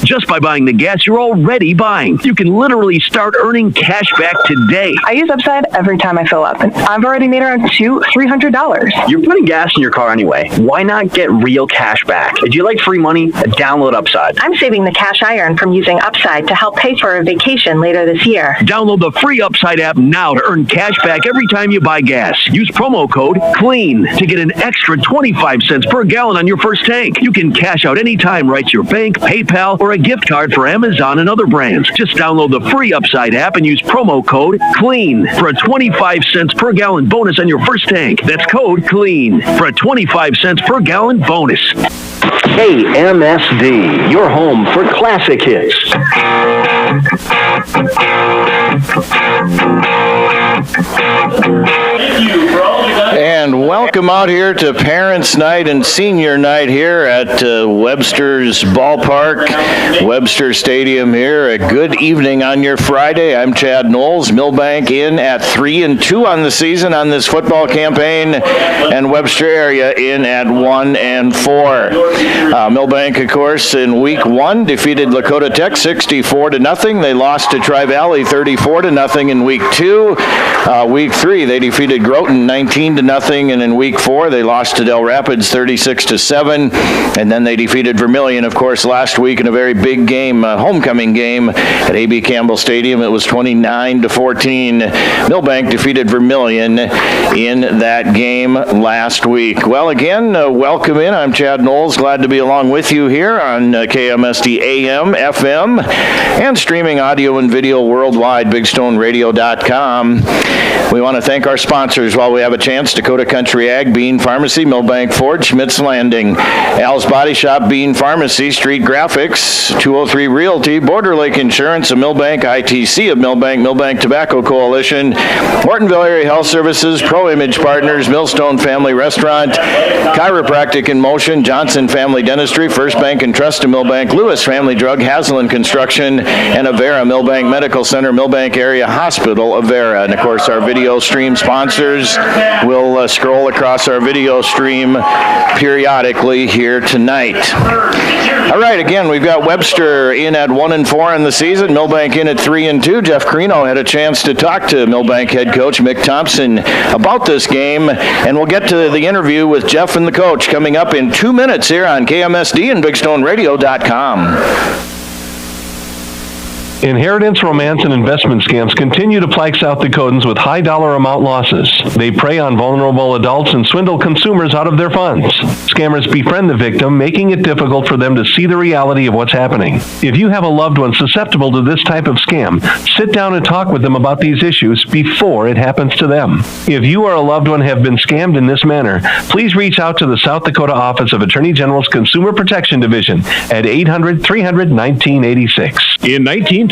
Just by buying the gas you're already buying. You can literally start earning cash back today. I use Upside every time I fill up, and I've already made around $300. You're putting gas in your car anyway. Why not get real cash back? If you like free money, download Upside. I'm saving the cash I earn from using Upside to help pay for a vacation later this year. Download the free Upside app now to earn cash back every time you buy gas. Use promo code CLEAN to get an extra 25 cents per gallon on your first tank. You can cash out anytime right to your bank, PayPal, or a gift card for Amazon and other brands. Just download the free Upside app and use promo code CLEAN for a 25 cents per gallon bonus on your first tank. That's code CLEAN for a 25 cents per gallon bonus. KMSD, your home for classic hits. And welcome out here to Parents' Night and Senior Night here at Webster's Ballpark, Webster Stadium here. A good evening on your Friday. I'm Chad Knowles. Milbank in at 3-2 on the season on this football campaign, and Webster area in at 1-4. Milbank, of course, in week 1 defeated Lakota Tech 64-0. They lost to Tri-Valley 34-0 in week 2. Week 3 they defeated Groton 19-0, and in week 4 they lost to Del Rapids 36-7, and then they defeated Vermilion, of course, last week in a very big game, homecoming game at A.B. Campbell Stadium. It was 29-14. Milbank defeated Vermilion in that game last week. Well, again, welcome in. I'm Chad Knowles. Glad to be along with you here on KMSD AM, FM, and streaming audio and video worldwide, BigStoneRadio.com. We want to thank our sponsors while we have a chance: Dakota Country Ag, Bean Pharmacy, Milbank Ford, Schmidt's Landing, Al's Body Shop, Bean Pharmacy, Street Graphics, 203 Realty, Border Lake Insurance, a Milbank, ITC of Milbank, Milbank Tobacco Coalition, Mortonville Area Health Services, Pro Image Partners, Millstone Family Restaurant, Chiropractic in Motion, Johnson Family Dentistry, First Bank and Trust of Milbank, Lewis Family Drug, Haslund Construction, and Avera Milbank Medical Center, Milbank Area Hospital, Avera. And of course, our video stream sponsors will scroll across our video stream periodically here tonight. All right, again, we've got Webster in at 1-4 in the season, Milbank in at 3-2. Jeff Carino had a chance to talk to Milbank head coach Mick Thompson about this game, and we'll get to the interview with Jeff and the coach coming up in 2 minutes here on KMSD and BigStoneRadio.com. Inheritance, romance, and investment scams continue to plague South Dakotans with high dollar amount losses. They prey on vulnerable adults and swindle consumers out of their funds. Scammers befriend the victim, making it difficult for them to see the reality of what's happening. If you have a loved one susceptible to this type of scam, sit down and talk with them about these issues before it happens to them. If you or a loved one have been scammed in this manner, please reach out to the South Dakota Office of Attorney General's Consumer Protection Division at 800-300-1986. In 1926,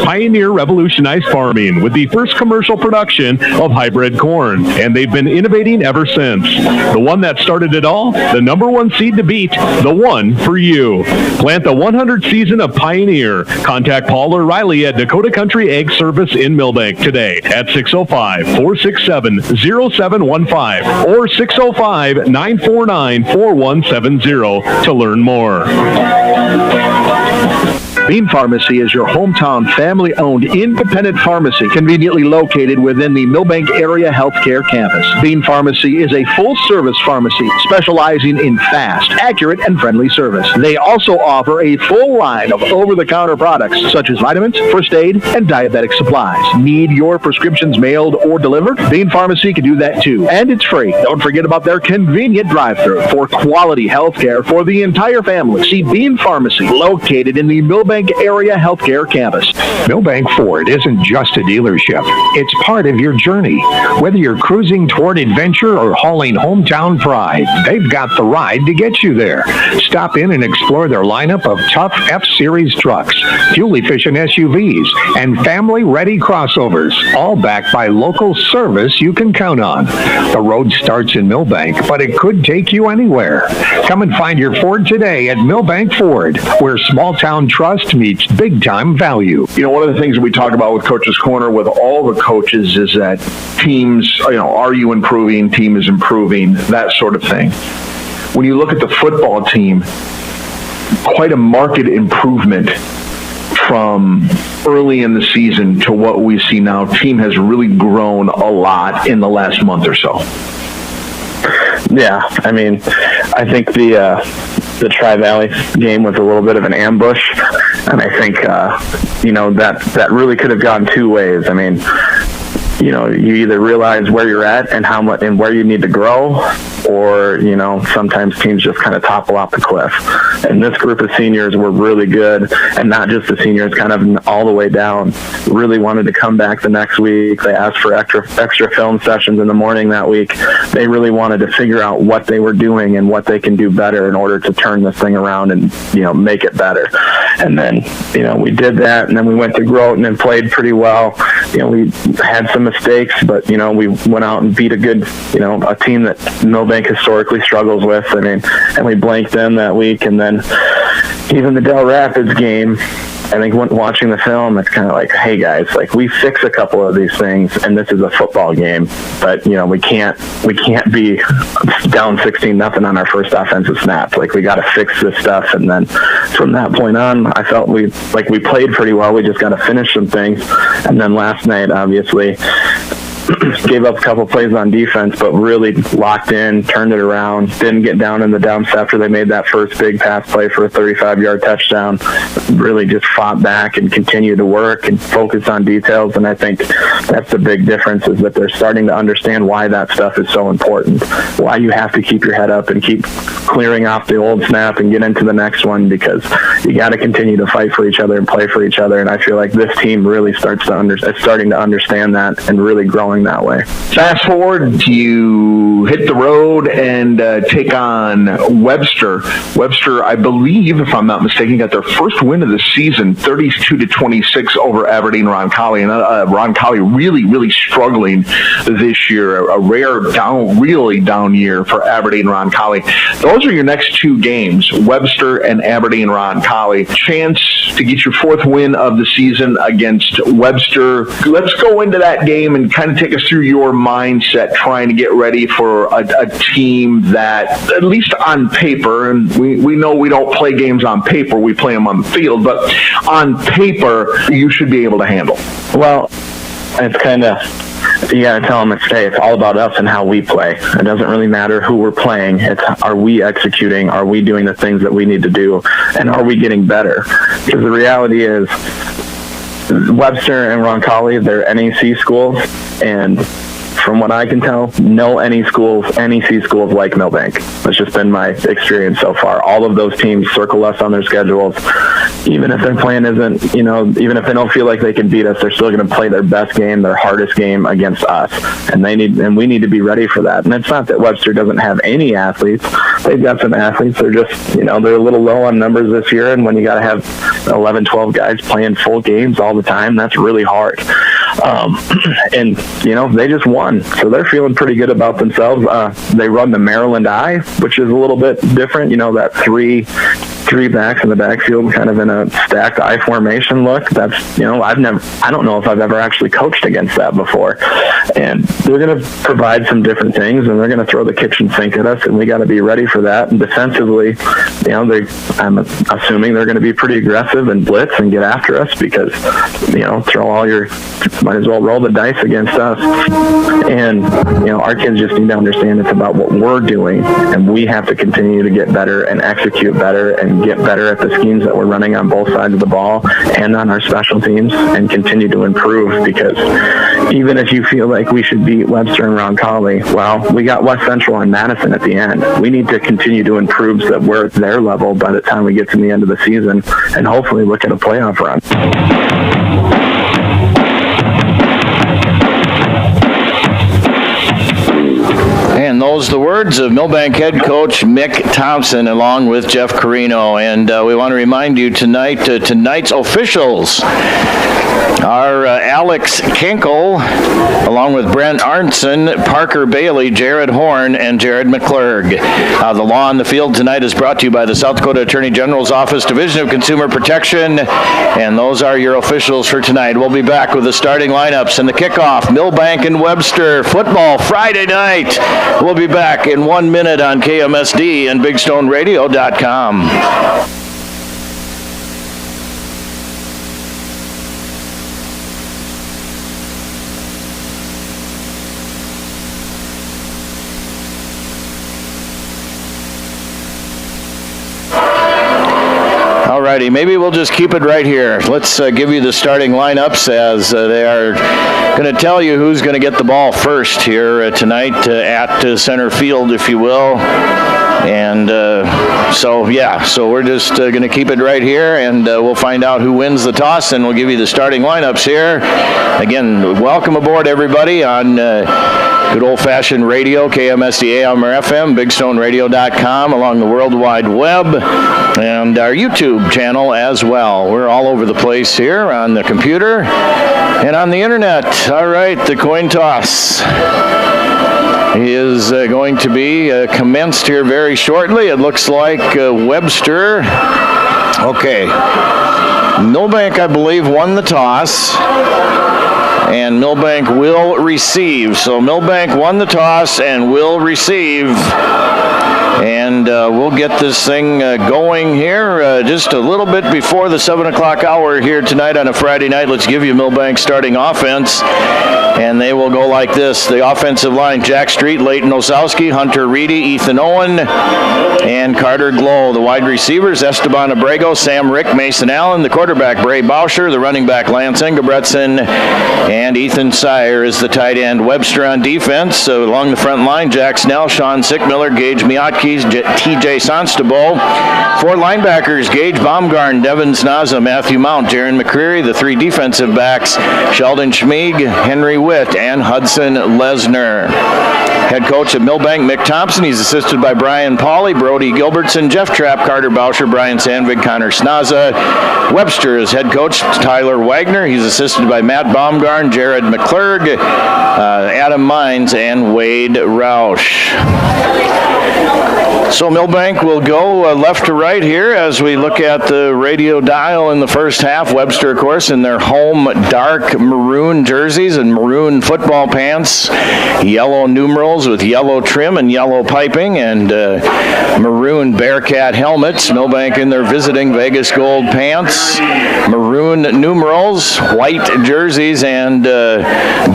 Pioneer revolutionized farming with the first commercial production of hybrid corn, and they've been innovating ever since. The one that started it all, the number one seed to beat, the one for you. Plant the 100th season of Pioneer. Contact Paul or Riley at Dakota Country Ag Service in Milbank today at 605-467-0715 or 605-949-4170 to learn more. Bean Pharmacy is your hometown family-owned independent pharmacy conveniently located within the Milbank Area Healthcare Campus. Bean Pharmacy is a full-service pharmacy specializing in fast, accurate, and friendly service. They also offer a full line of over-the-counter products such as vitamins, first aid, and diabetic supplies. Need your prescriptions mailed or delivered? Bean Pharmacy can do that too, and it's free. Don't forget about their convenient drive-thru for quality healthcare for the entire family. See Bean Pharmacy, located in the Milbank Area Healthcare Campus. Milbank Ford isn't just a dealership. It's part of your journey. Whether you're cruising toward adventure or hauling hometown pride, they've got the ride to get you there. Stop in and explore their lineup of tough F-Series trucks, fuel-efficient SUVs, and family-ready crossovers, all backed by local service you can count on. The road starts in Milbank, but it could take you anywhere. Come and find your Ford today at Milbank Ford, where small-town trust meets big-time value. You know, one of the things that we talk about with Coach's Corner with all the coaches is that teams, are you improving? Team is improving, that sort of thing. When you look at the football team, quite a marked improvement from early in the season to what we see now. Team has really grown a lot in the last month or so. Yeah, I mean, I think the Tri-Valley game was a little bit of an ambush, and I think that really could have gone two ways. I mean, you either realize where you're at and how much and where you need to grow, or sometimes teams just kind of topple off the cliff. And this group of seniors were really good, and not just the seniors, kind of all the way down. Really wanted to come back the next week. They asked for extra film sessions in the morning that week. They really wanted to figure out what they were doing and what they can do better in order to turn this thing around and make it better. And then we did that, and then we went to Groton and played pretty well. We had some mistakes, but we went out and beat a good a team that Milbank historically struggles with. I mean, and we blanked them that week. And then even the Del Rapids game, I think watching the film, it's kind of like, hey guys, like we fix a couple of these things, and this is a football game, but we can't be down 16-0 on our first offensive snap. Like we got to fix this stuff. And then from that point on, I felt we played pretty well. We just got to finish some things. And then last night, obviously, gave up a couple plays on defense, but really locked in, turned it around, didn't get down in the dumps after they made that first big pass play for a 35-yard touchdown. Really just fought back and continued to work and focus on details. And I think that's the big difference, is that they're starting to understand why that stuff is so important, why you have to keep your head up and keep clearing off the old snap and get into the next one, because you got to continue to fight for each other and play for each other. And I feel like this team really starting to understand that and really growing that way. Fast forward, you hit the road and take on Webster. Webster, I believe, if I'm not mistaken, got their first win of the season, 32-26 over Aberdeen Roncalli. And Roncalli really struggling this year. A rare really down year for Aberdeen Roncalli. Those are your next two games, Webster and Aberdeen Roncalli. Chance to get your fourth win of the season against Webster. Let's go into that game and kind of take us through your mindset trying to get ready for a team that, at least on paper, and we know we don't play games on paper, we play them on the field, but on paper, you should be able to handle. Well, it's kind of, you got to tell them it's all about us and how we play. It doesn't really matter who we're playing. It's, are we executing? Are we doing the things that we need to do? And are we getting better? Because the reality is, Webster and Roncalli, they're NEC schools, and from what I can tell, no NEC schools like Milbank. That's just been my experience so far. All of those teams circle us on their schedules. Even if their plan isn't, even if they don't feel like they can beat us, they're still going to play their best game, their hardest game against us. And we need to be ready for that. And it's not that Webster doesn't have any athletes. They've got some athletes. They're just, they're a little low on numbers this year. And when you got to have 11, 12 guys playing full games all the time, that's really hard. And they just won, so they're feeling pretty good about themselves. They run the Maryland I, which is a little bit different. That three backs in the backfield, kind of in a stacked I formation look. That's I don't know if I've ever actually coached against that before. And they're going to provide some different things, and they're going to throw the kitchen sink at us, and we got to be ready for that. And defensively, I'm assuming they're going to be pretty aggressive and blitz and get after us, because might as well roll the dice against us. And our kids just need to understand it's about what we're doing, and we have to continue to get better and execute better and get better at the schemes that we're running on both sides of the ball and on our special teams, and continue to improve. Because even if you feel like we should beat Webster and Roncalli, well, we got West Central and Madison at the end. We need to continue to improve so that we're at their level by the time we get to the end of the season, and hopefully look at a playoff run. And those are the words of Milbank head coach Mick Thompson, along with Jeff Carino. And we want to remind you tonight's officials are Alex Kinkel, along with Brent Arnson, Parker Bailey, Jared Horn, and Jared McClurg. The Law on the Field tonight is brought to you by the South Dakota Attorney General's Office, Division of Consumer Protection. And those are your officials for tonight. We'll be back with the starting lineups and the kickoff. Milbank and Webster football Friday night. We'll be back in 1 minute on KMSD and BigStoneRadio.com. righty. Maybe we'll just keep it right here. Let's give you the starting lineups as they are going to tell you who's going to get the ball first here tonight at center field, if you will. And so we're just going to keep it right here, and we'll find out who wins the toss, and we'll give you the starting lineups here. Again, welcome aboard, everybody, on good old-fashioned radio, KMSD AM or FM, BigStoneRadio.com, along the World Wide Web, and our YouTube channel as well. We're all over the place here on the computer and on the internet. All right, the coin toss is going to be commenced here very shortly. It looks like Webster. Okay. Milbank, I believe, won the toss, and Milbank will receive. So Milbank won the toss and will receive. And we'll get this thing going here just a little bit before the 7 o'clock hour here tonight on a Friday night. Let's give you Milbank's starting offense. And they will go like this. The offensive line, Jack Street, Leighton Osowski, Hunter Reedy, Ethan Owen, and Carter Glow. The wide receivers, Esteban Abrego, Sam Rick, Mason Allen. The quarterback, Bray Bauscher. The running back, Lance Engebretson, and Ethan Sire is the tight end. Webster on defense. So along the front line, Jack Snell, Sean Sickmiller, Gage Miyotke, TJ Sonstable. Four linebackers, Gage Baumgarn, Devin Snaza, Matthew Mount, Jaron McCreary. The three defensive backs, Sheldon Schmieg, Henry Witt, and Hudson Lesner. Head coach at Milbank, Mick Thompson. He's assisted by Brian Pauley, Brody Gilbertson, Jeff Trapp, Carter Bauscher, Brian Sandvig, Connor Snaza. Webster is head coach Tyler Wagner. He's assisted by Matt Baumgarn, Jared McClurg, Adam Mines, and Wade Roush. So Milbank will go left to right here as we look at the radio dial in the first half. Webster, of course, in their home dark maroon jerseys and maroon football pants, yellow numerals with yellow trim and yellow piping, and maroon Bearcat helmets. Milbank in their visiting Vegas gold pants, maroon numerals, white jerseys, and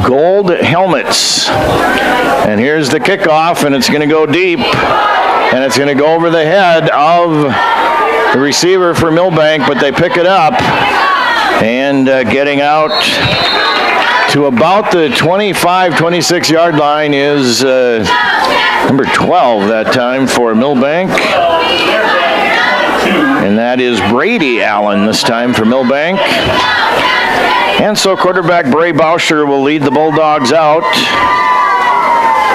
gold helmets. And here's the kickoff, and it's going to go deep. And it's going to go over the head of the receiver for Milbank, but they pick it up. And getting out to about the 25, 26-yard line is number 12 that time for Milbank. And that is Brady Allen this time for Milbank. And so quarterback Bray Bauscher will lead the Bulldogs out.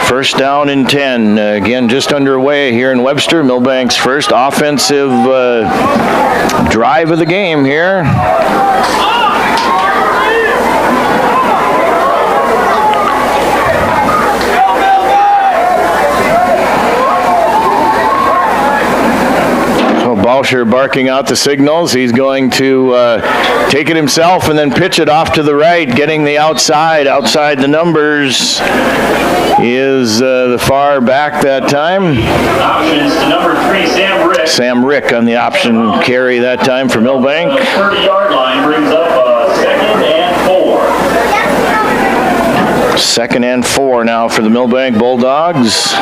First down and 10. Again, just underway here in Webster. Milbank's first offensive drive of the game here. Bauscher barking out the signals. He's going to take it himself and then pitch it off to the right, getting the outside the numbers is the far back that time. Options to number 3, Sam Rick. Sam Rick on the option carry that time for Milbank. The 30-yard line brings up 2nd and 4. 2nd and 4 now for the Milbank Bulldogs.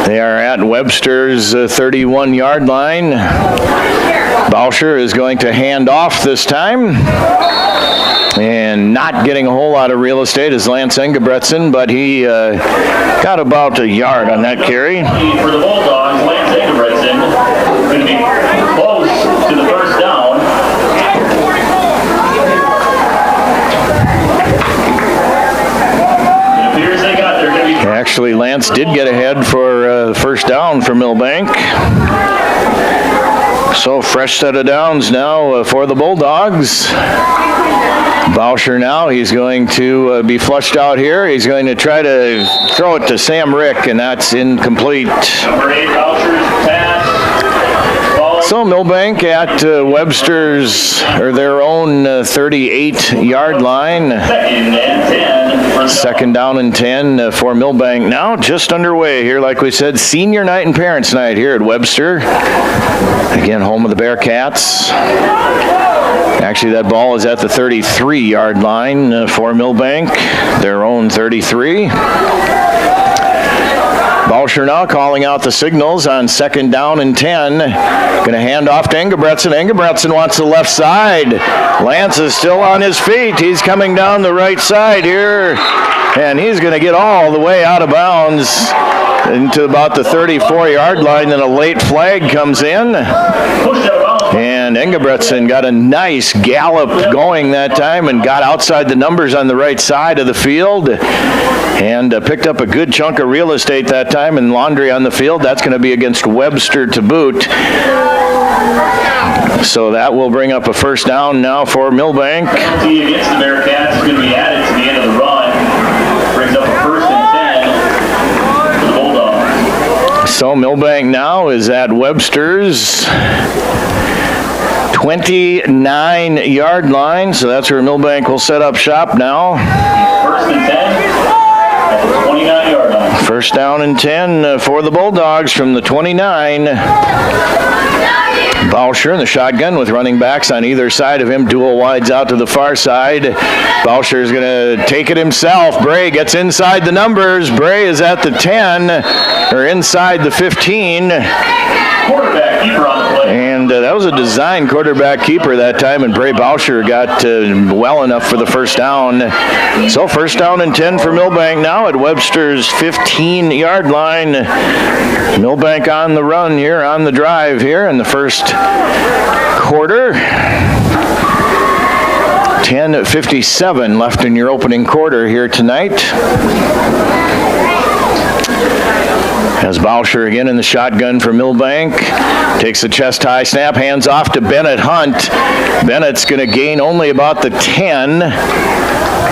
They are at Webster's 31-yard line. Bauscher is going to hand off this time. And not getting a whole lot of real estate is Lance Engebretson, but he got about a yard on that carry. For the Bulldogs, Lance Engebretson going to be close to the first down. It appears they got there. Actually, Lance did get ahead for first down for Milbank. So fresh set of downs now for the Bulldogs. Bauscher now, he's going to be flushed out here. He's going to try to throw it to Sam Rick, and that's incomplete. Number 8, Bauscher's pass. So Milbank at Webster's, or their own 38-yard line. 2nd and 10. 2nd down and 10 for Milbank now. Just underway here, like we said, senior night and parents' night here at Webster. Again, home of the Bearcats. Actually, that ball is at the 33-yard line for Milbank, their own 33. Bauscher now calling out the signals on 2nd down and 10. Going to hand off to Engebretson. Engebretson wants the left side. Lance is still on his feet. He's coming down the right side here, and he's going to get all the way out of bounds into about the 34-yard line. Then a late flag comes in. And Engebretson got a nice gallop going that time and got outside the numbers on the right side of the field and picked up a good chunk of real estate that time and laundry on the field. That's going to be against Webster to boot. So that will bring up a first down now for Milbank. Penalty against the Bearcats is going to be added to the end of the run. Brings up a 1st and 10 for the Bulldogs. So Milbank now is at Webster's 29-yard line, so that's where Milbank will set up shop now. 1st and 10 at the 29-yard line. First down and 10 for the Bulldogs from the 29. Bauscher in the shotgun with running backs on either side of him. Dual wides out to the far side. Bauscher is going to take it himself. Bray gets inside the numbers. Bray is at the 10, or inside the 15. Quarterback keeper on the play. And that was a design quarterback keeper that time, and Bray Bauscher got well enough for the first down. So first down and 10 for Milbank now at Webster's 15-yard line. Milbank on the run here, on the drive here in the first quarter. 10:57 left in your opening quarter here tonight. As Bauscher again in the shotgun for Milbank. Takes the chest-high snap, hands off to Bennett Hunt. Bennett's going to gain only about the 10.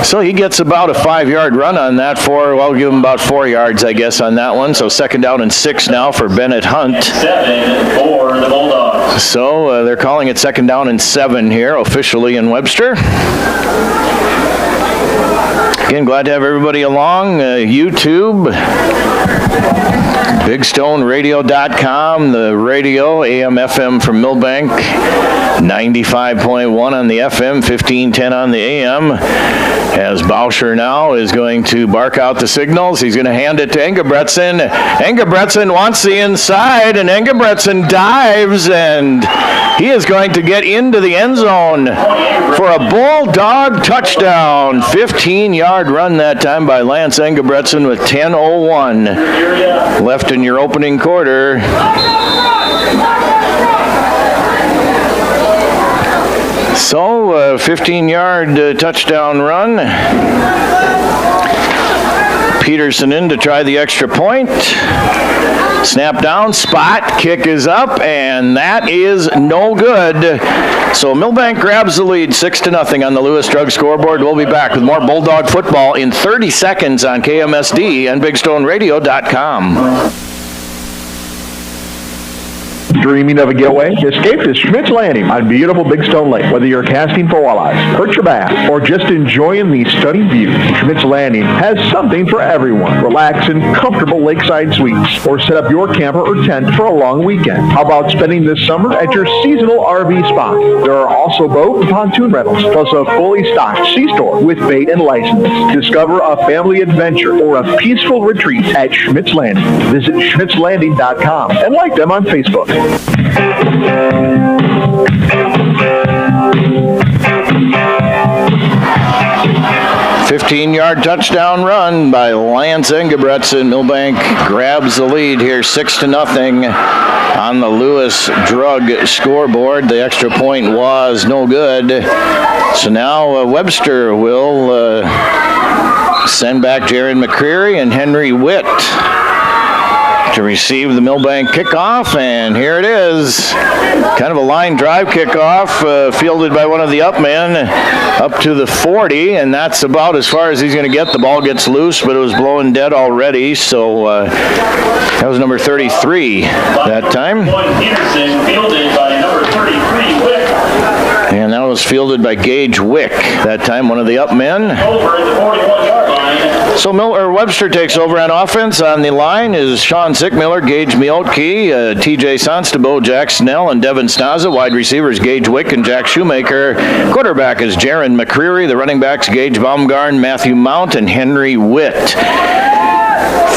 So he gets about a 5-yard run on that. I'll give him about 4 yards, I guess, on that one. So 2nd down and 6 now for Bennett Hunt. 7 for the Bulldogs. So they're calling it 2nd down and 7 here officially in Webster. Again, glad to have everybody along. YouTube, BigStoneRadio.com, the radio, AM, FM from Milbank, 95.1 on the FM, 1510 on the AM. As Bauscher now is going to bark out the signals, he's going to hand it to Engebretson. Engebretson wants the inside, and Engebretson dives, and he is going to get into the end zone for a Bulldog touchdown. 15-yard run that time by Lance Engebretson with 10:01 left in your opening quarter. So, 15-yard touchdown run. Peterson in to try the extra point. Snap down, spot, kick is up, and that is no good. So Milbank grabs the lead 6-0 on the Lewis Drug scoreboard. We'll be back with more Bulldog football in 30 seconds on KMSD and BigStoneRadio.com. Dreaming of a getaway? Escape to Schmidt's Landing on beautiful Big Stone Lake. Whether you're casting for walleyes, perch or bass, or just enjoying the stunning view, Schmidt's Landing has something for everyone. Relax in comfortable lakeside suites, or set up your camper or tent for a long weekend. How about spending this summer at your seasonal RV spot? There are also boat and pontoon rentals, plus a fully stocked C-store with bait and license. Discover a family adventure or a peaceful retreat at Schmidt's Landing. Visit schmidtslanding.com and like them on Facebook. 15-yard touchdown run by Lance Engebretson. Milbank grabs the lead here 6-0 on the Lewis Drug scoreboard. The extra point was no good. So now Webster will send back Jaron McCreary and Henry Witt to receive the Milbank kickoff, and here it is. Kind of a line drive kickoff, fielded by one of the up men up to the 40, and that's about as far as he's going to get. The ball gets loose, but it was blowing dead already, so that was number 33 that time. Peterson fielded by number 33, Wick. And that was fielded by Gage Wick that time, one of the up men. Over at the 41-yard line. So Webster takes over on offense. On the line is Sean Sickmiller, Gage Miotke, TJ Sonstabo, Jack Snell, and Devin Staza. Wide receivers Gage Wick and Jack Shoemaker. Quarterback is Jaron McCreary. The running backs Gage Baumgarn, Matthew Mount, and Henry Witt.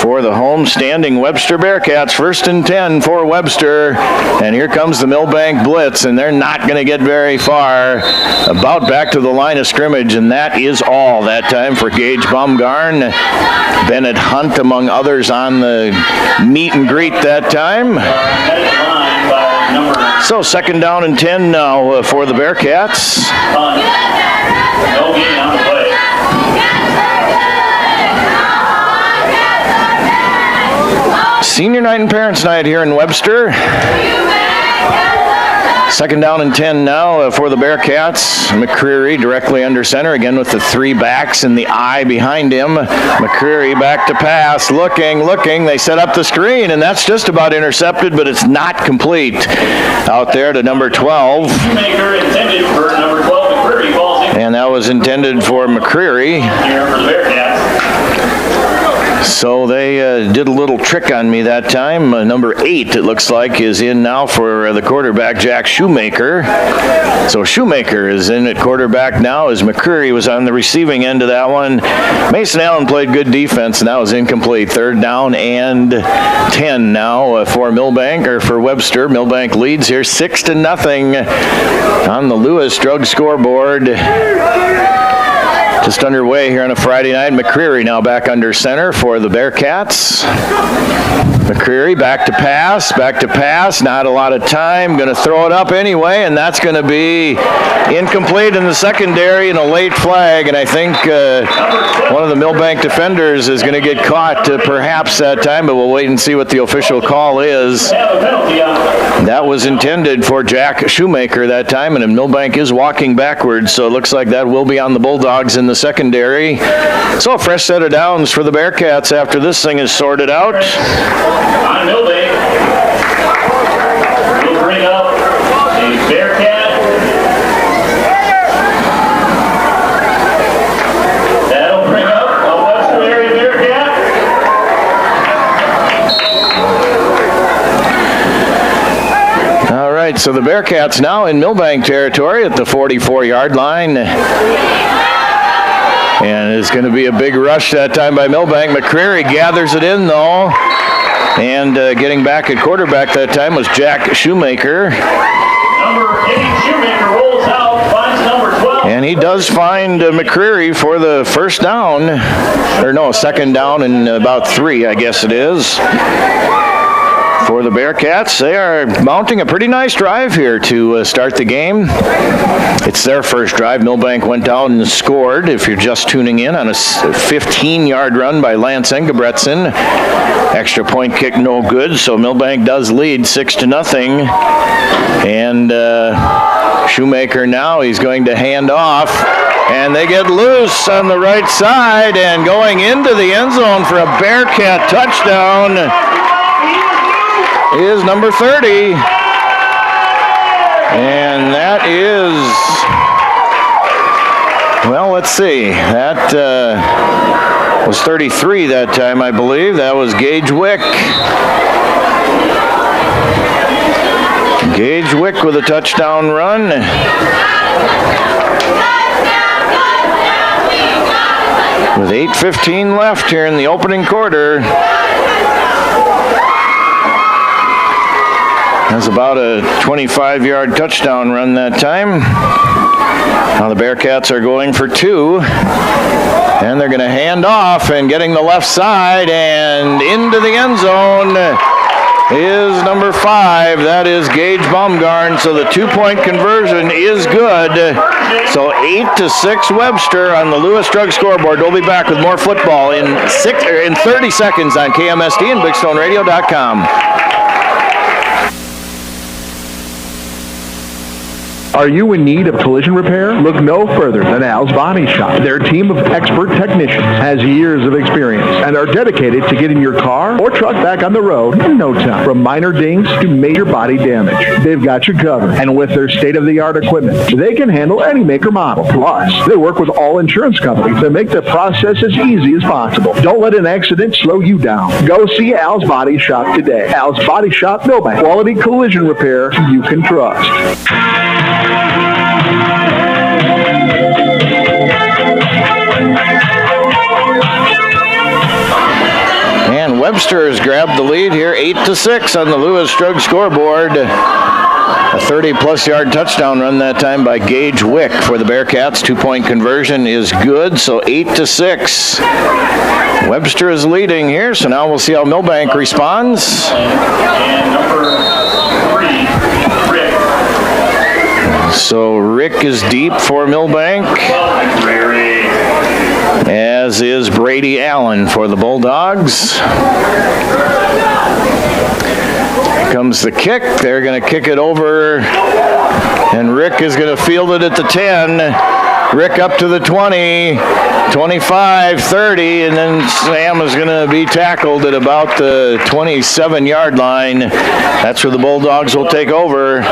for the home-standing Webster Bearcats. 1st and 10 for Webster. And here comes the Milbank blitz, and they're not going to get very far. About back to the line of scrimmage, and that is all that time for Gage Baumgarn. Bennett Hunt, among others, on the meet and greet that time. So 2nd down and 10 now for the Bearcats. No gain on the play. Senior night and parents' night here in Webster. 2nd down and 10 now for the Bearcats. McCreary directly under center, again with the 3 backs and the eye behind him. McCreary back to pass, looking. They set up the screen, and that's just about intercepted, but it's not complete. Out there to number 12. Shoemaker intended for number 12, McCreary falls in. And that was intended for McCreary. Here for the Bearcats. So they did a little trick on me that time. Number 8, it looks like, is in now for the quarterback, Jack Shoemaker. So Shoemaker is in at quarterback now as McCreary was on the receiving end of that one. Mason Allen played good defense, and that was incomplete. 3rd down and 10 now for Milbank, or for Webster. Milbank leads here 6-0 on the Lewis Drug scoreboard. Just underway here on a Friday night. McCreary now back under center for the Bearcats. McCreary back to pass, not a lot of time, going to throw it up anyway, and that's going to be incomplete in the secondary and a late flag, and I think one of the Milbank defenders is going to get caught perhaps that time, but we'll wait and see what the official call is. That was intended for Jack Shoemaker that time, and Milbank is walking backwards, so it looks like that will be on the Bulldogs in the secondary. So a fresh set of downs for the Bearcats after this thing is sorted out. On Milbank, we'll bring up a Bearcat. That'll bring up a Webster area Bearcat. All right, so the Bearcats now in Milbank territory at the 44-yard line. And it's going to be a big rush that time by Milbank. McCreary gathers it in, though. And getting back at quarterback that time was Jack Shoemaker. Number 8, Shoemaker rolls out, finds number 12. And he does find McCreary for the 1st down. Or no, 2nd down and about 3, I guess it is. For the Bearcats, they are mounting a pretty nice drive here to start the game. It's their first drive. Milbank went down and scored, if you're just tuning in, on a 15-yard run by Lance Engebretson. Extra point kick no good, so Milbank does lead 6-0. And Shoemaker now, he's going to hand off. And they get loose on the right side and going into the end zone for a Bearcat touchdown is number 30. And that is, well, let's see. That was 33 that time, I believe. That was Gage Wick. Gage Wick with a touchdown run. With 8:15 left here in the opening quarter. That's about a 25-yard touchdown run that time. Now the Bearcats are going for 2. And they're going to hand off and getting the left side and into the end zone is number 5. That is Gage Baumgarn. So the 2-point conversion is good. So 8-6 Webster on the Lewis Drug scoreboard. We'll be back with more football in 30 seconds on KMSD and BigStoneRadio.com. Are you in need of collision repair? Look no further than Al's Body Shop. Their team of expert technicians has years of experience and are dedicated to getting your car or truck back on the road in no time. From minor dings to major body damage, they've got you covered. And with their state-of-the-art equipment, they can handle any make or model. Plus, they work with all insurance companies to make the process as easy as possible. Don't let an accident slow you down. Go see Al's Body Shop today. Al's Body Shop, Milbank. Quality collision repair you can trust. Webster has grabbed the lead here, 8-6 on the Lewis Drug scoreboard. A 30-plus yard touchdown run that time by Gage Wick for the Bearcats. 2-point conversion is good, so 8-6. Webster is leading here, so now we'll see how Milbank responds. And number 3, Rick. So Rick is deep for Milbank, as is Brady Allen for the Bulldogs. Comes the kick. They're going to kick it over, and Rick is going to field it at the 10. Rick up to the 20, 25, 30, and then Sam is going to be tackled at about the 27-yard line. That's where the Bulldogs will take over.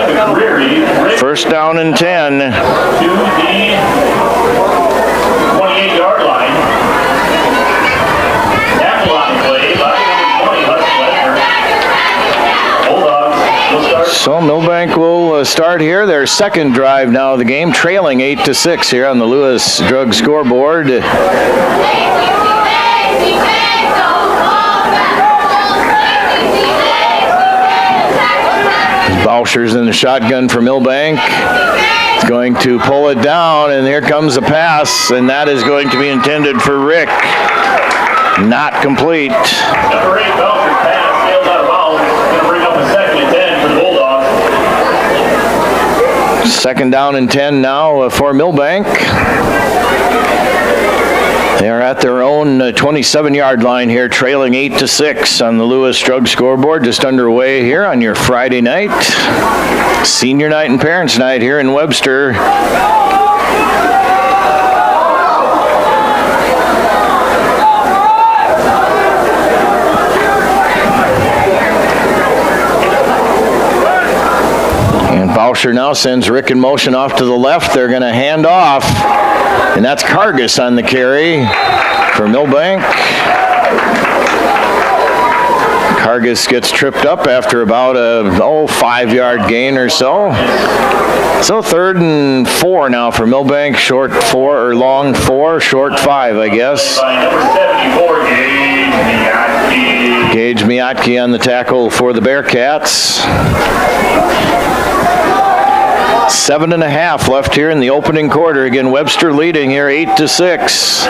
First down and 10. To the 28-yard line. Tackle on the play by number 20, Bulldogs will start. So Milbank will start here. Their second drive now of the game, trailing 8-6 here on the Lewis Drug scoreboard. Bauscher's in the shotgun for Milbank. He's going to pull it down, and here comes a pass, and that is going to be intended for Rick. Not complete. Number 8, Belcher's pass sails out of bounds. Going to bring up a 2nd and 10 for the Bulldogs. Second down and 10 now for Milbank. They are at their own 27-yard line here, trailing 8-6 on the Lewis Drug scoreboard. Just underway here on your Friday night. Senior night and parents' night here in Webster. Bauscher now sends Rick in motion off to the left. They're going to hand off, and that's Cargus on the carry for Milbank. Cargus gets tripped up after about a 5-yard gain or so. So 3rd and 4 now for Milbank. Short 4 or long 4, short 5, I guess. By number 74, Gage Miotke on the tackle for the Bearcats. 7.5 left here in the opening quarter. Again, Webster leading here 8-6.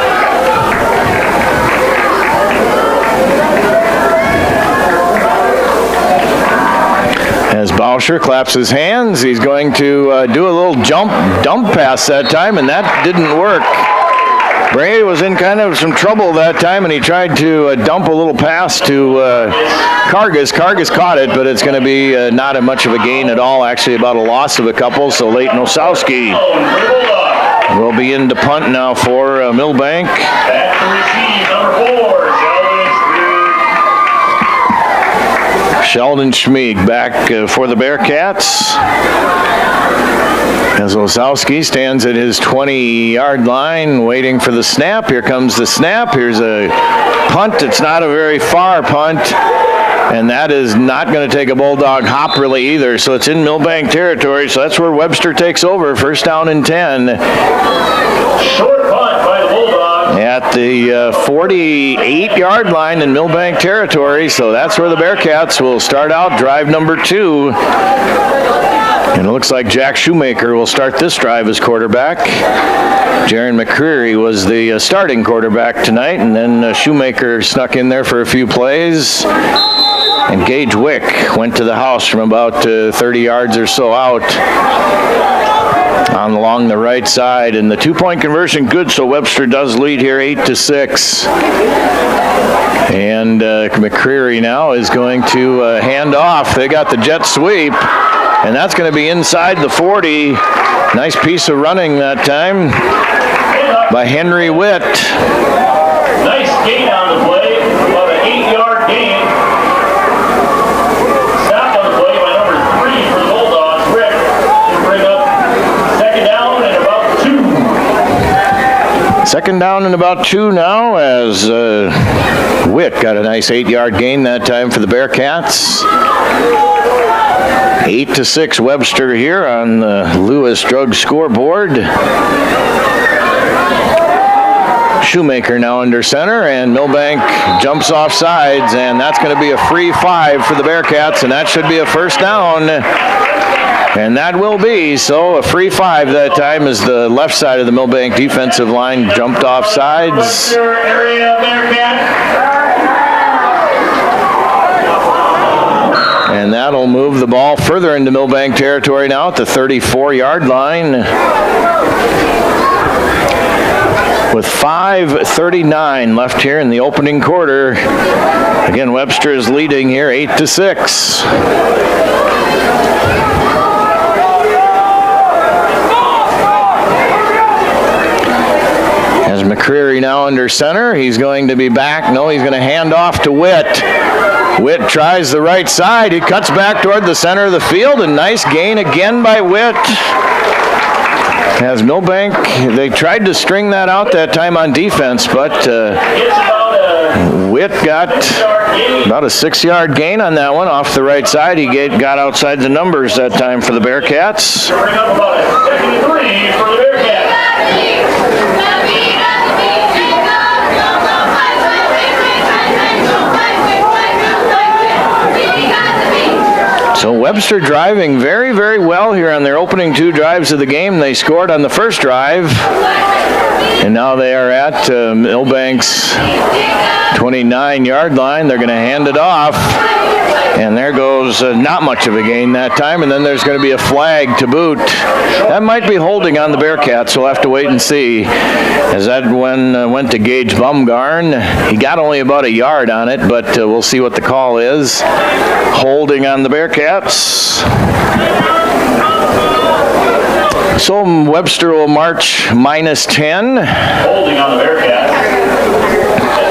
As Bauscher claps his hands, he's going to do a little dump pass that time, and that didn't work. Brady was in kind of some trouble that time, and he tried to dump a little pass to Cargus. Cargus caught it, but it's going to be not much of a gain at all, actually about a loss of a couple. So Leighton Osowski will be in to punt now for Milbank. back to receive, number 4, Sheldon Schmieg back for the Bearcats. As Osowski stands at his 20-yard line waiting for the snap. Here comes the snap. Here's a punt. It's not a very far punt, and that is not going to take a Bulldog hop really either. So it's in Milbank territory, so that's where Webster takes over. First down and 10. Short punt by the Bulldogs. At the 48-yard line in Milbank territory, so that's where the Bearcats will start out drive number 2. And it looks like Jack Shoemaker will start this drive as quarterback. Jaron McCreary was the starting quarterback tonight, and then Shoemaker snuck in there for a few plays. And Gage Wick went to the house from about 30 yards or so out along the right side. And the 2-point conversion good, so Webster does lead here 8-6. And McCreary now is going to hand off. They got the jet sweep. And that's going to be inside the 40. Nice piece of running that time by Henry Witt. Nice gain on the play, about an 8-yard gain. Stop on the play by number 3 for the Bulldogs. Rick to bring up 2nd down and about 2. 2nd down and about 2 now, as Witt got a nice 8-yard gain that time for the Bearcats. 8-6 Webster here on the Lewis Drug scoreboard. Shoemaker now under center, and Milbank jumps off sides, and that's going to be a free 5 for the Bearcats, and that should be a first down. And that will be, so a free 5 that time as the left side of the Milbank defensive line jumped off sides. And that'll move the ball further into Milbank territory now at the 34-yard line. With 5:39 left here in the opening quarter. Again, Webster is leading here 8-6. As McCreary now under center, he's going to be back. No, he's going to hand off to Witt. Witt tries the right side. He cuts back toward the center of the field, and nice gain again by Witt. As Milbank, they tried to string that out that time on defense, but Witt got about a 6-yard gain on that one off the right side. He got outside the numbers that time for the Bearcats. Bring up about a 2nd and 3 for the Bearcats. So Webster driving very, very well here on their opening 2 drives of the game. They scored on the first drive, and now they are at Milbank's 29-yard line. They're going to hand it off, and there goes not much of a gain that time, and then there's going to be a flag to boot. That might be holding on the Bearcats. We'll have to wait and see, as that one went to Gage Bumgarn. He got only about a yard on it, but we'll see what the call is. Holding on the Bearcats. So Webster will march -10. Holding on the Bearcats.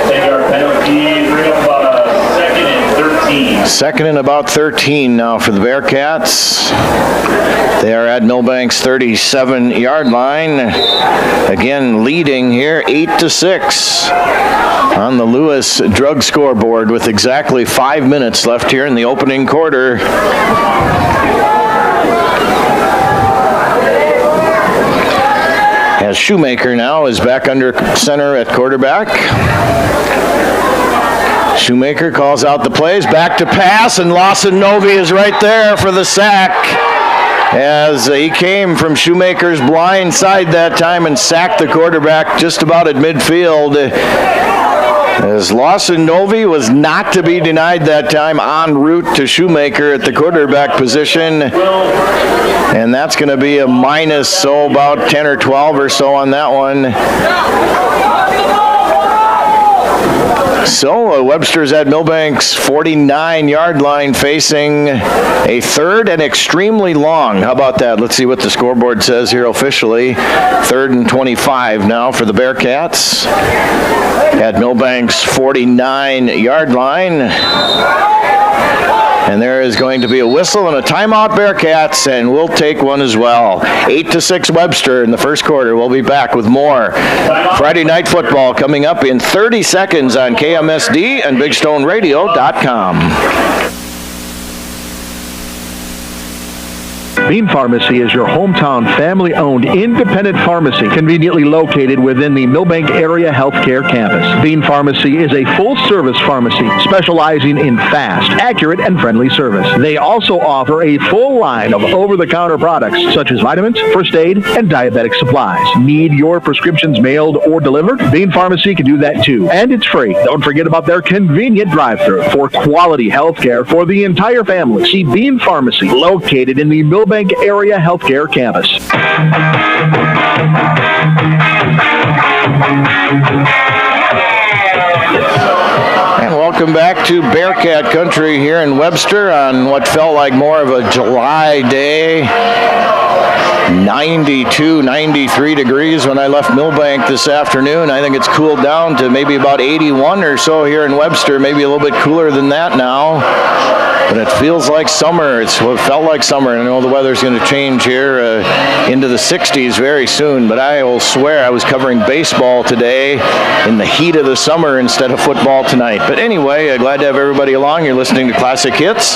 10-yard penalty. Bring up about a 2nd and 13. 2nd and about 13 now for the Bearcats. They are at Milbank's 37-yard line. Again, leading here 8-6 on the Lewis drug scoreboard with exactly 5 minutes left here in the opening quarter. As Shoemaker now is back under center at quarterback. Shoemaker calls out the plays, back to pass, and Lawson Novi is right there for the sack. As he came from Shoemaker's blind side that time and sacked the quarterback just about at midfield. As Lawson Novi was not to be denied that time en route to Shoemaker at the quarterback position. And that's going to be a minus, so about 10 or 12 or so on that one. So Webster's at Milbank's 49-yard line facing a 3rd and extremely long. How about that? Let's see what the scoreboard says here officially. 3rd and 25 now for the Bearcats at Milbank's 49-yard line. And there is going to be a whistle and a timeout, Bearcats, and we'll take one as well. 8-6 Webster in the first quarter. We'll be back with more Friday Night Football coming up in 30 seconds on KMSD and BigStoneRadio.com. Bean Pharmacy is your hometown family-owned independent pharmacy conveniently located within the Milbank Area Healthcare Campus. Bean Pharmacy is a full-service pharmacy specializing in fast, accurate, and friendly service. They also offer a full line of over-the-counter products such as vitamins, first aid, and diabetic supplies. Need your prescriptions mailed or delivered? Bean Pharmacy can do that too, and it's free. Don't forget about their convenient drive-thru for quality healthcare for the entire family. See Bean Pharmacy located in the Milbank Area Healthcare Campus. And welcome back to Bearcat Country here in Webster on what felt like more of a July day. 92, 93 degrees when I left Milbank this afternoon. I think it's cooled down to maybe about 81 or so here in Webster, maybe a little bit cooler than that now. But it feels like summer. It felt like summer. And I know the weather's going to change here into the 60s very soon. But I will swear I was covering baseball today in the heat of the summer instead of football tonight. But anyway, glad to have everybody along. You're listening to Classic Hits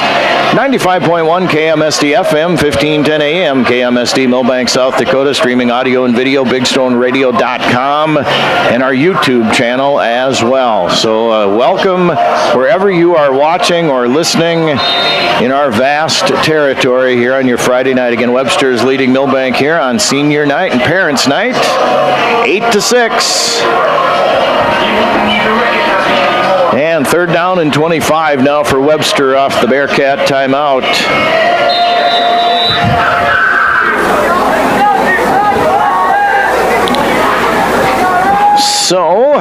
95.1 KMSD FM, 1510 AM, KMSD Milbank, South Dakota, streaming audio and video, bigstoneradio.com, and our YouTube channel as well. So welcome wherever you are watching or listening in our vast territory here on your Friday night. Again, Webster is leading Milbank here on senior night and parents' night, 8-6. And third down and 25 now for Webster off the Bearcat timeout. So,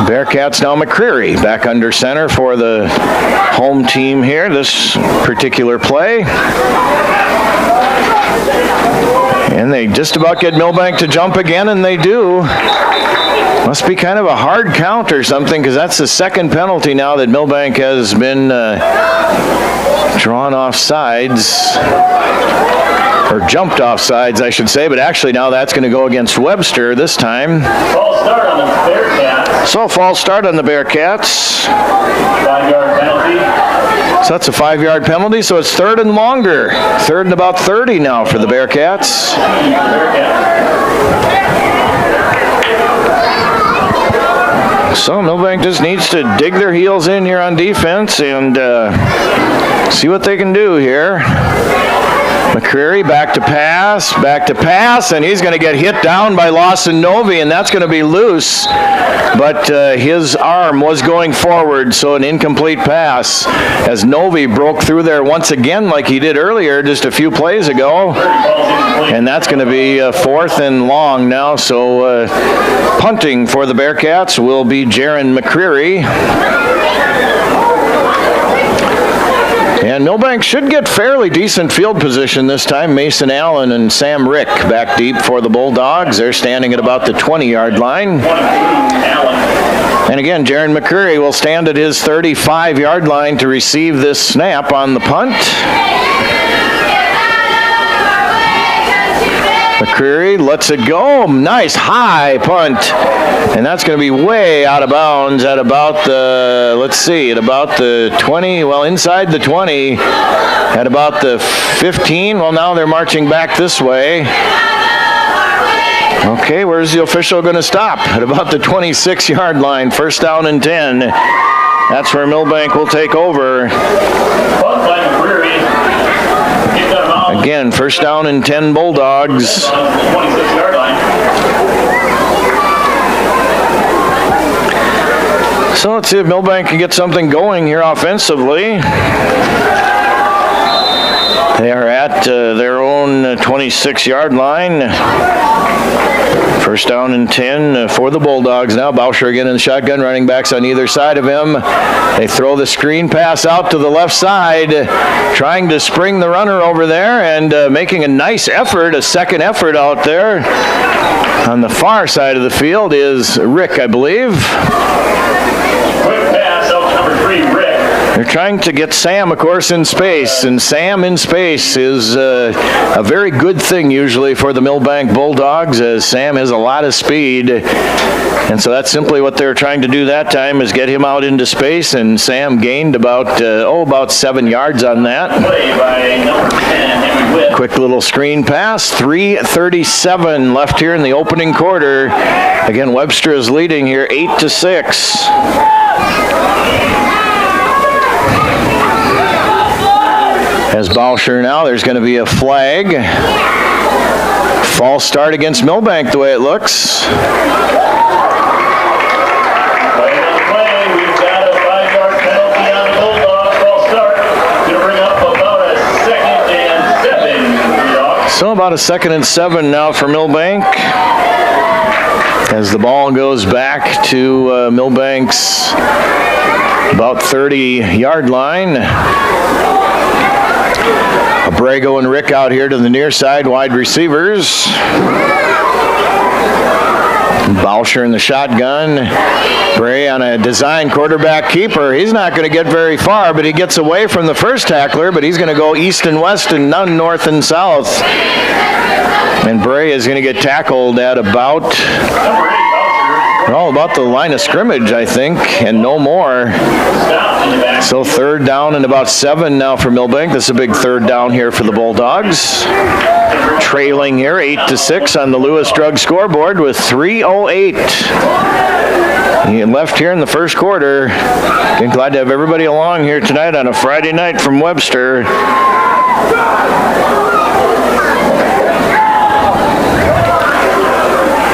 Bearcats now McCreary back under center for the home team here, this particular play. And they just about get Milbank to jump again, and they do. Must be kind of a hard count or something, because that's the second penalty now that Milbank has been drawn off sides. Or jumped off sides, I should say, but actually now that's going to go against Webster this time. False start on the Bearcats. So false start on the Bearcats. 5-yard penalty. So that's a 5-yard penalty, so it's third and longer. Third and about 30 now for the Bearcats. So Milbank just needs to dig their heels in here on defense and see what they can do here. McCreary back to pass, and he's going to get hit down by Lawson Novi, and that's going to be loose. But his arm was going forward, so an incomplete pass as Novi broke through there once again like he did earlier just a few plays ago. And that's going to be fourth and long now, so punting for the Bearcats will be Jaron McCreary. And Milbank should get fairly decent field position this time. Mason Allen and Sam Rick back deep for the Bulldogs. They're standing at about the 20-yard line. And again, Jaron McCreary will stand at his 35-yard line to receive this snap on the punt. McCreary lets it go. Nice high punt. And that's going to be way out of bounds at about the, at about the 20, well, inside the 20, at about the 15. Well, now they're marching back this way. Okay, where's the official going to stop? At about the 26-yard line, first down and 10. That's where Milbank will take over. Again, first down and 10 Bulldogs. 26-yard line. So let's see if Milbank can get something going here offensively. They are at their own 26-yard line. First down and 10 for the Bulldogs now. Bauscher again in the shotgun, running backs on either side of him. They throw the screen pass out to the left side, trying to spring the runner over there and making a nice effort, a second effort out there. On the far side of the field is Rick, I believe. Quick pass out to number 3, Rick. They're trying to get Sam, of course, in space, and Sam in space is a very good thing usually for the Milbank Bulldogs, as Sam has a lot of speed, and so that's simply what they're trying to do that time, is get him out into space, and Sam gained about 7 yards on that. Play by number 10, Henry Witt. Quick little screen pass, 3:37 left here in the opening quarter. Again, Webster is leading here 8-6. As Bauscher now, there's going to be a flag. False start against Milbank the way it looks. We've got a 5-yard penalty on the Bulldogs. False start. Going to bring up about a 2nd and 7. So about a 2nd and 7 now for Milbank. As the ball goes back to Milbank's about 30-yard line. Abrego and Rick out here to the near side, wide receivers. Bauscher in the shotgun. Bray on a design quarterback keeper. He's not going to get very far, but he gets away from the first tackler, but he's going to go east and west and none north and south. And Bray is going to get tackled at about the line of scrimmage, I think, and no more. So third down and about 7 now for Milbank. This is a big third down here for the Bulldogs. Trailing here 8-6 on the Lewis Drug scoreboard with 3:08. He left here in the first quarter. Again, glad to have everybody along here tonight on a Friday night from Webster.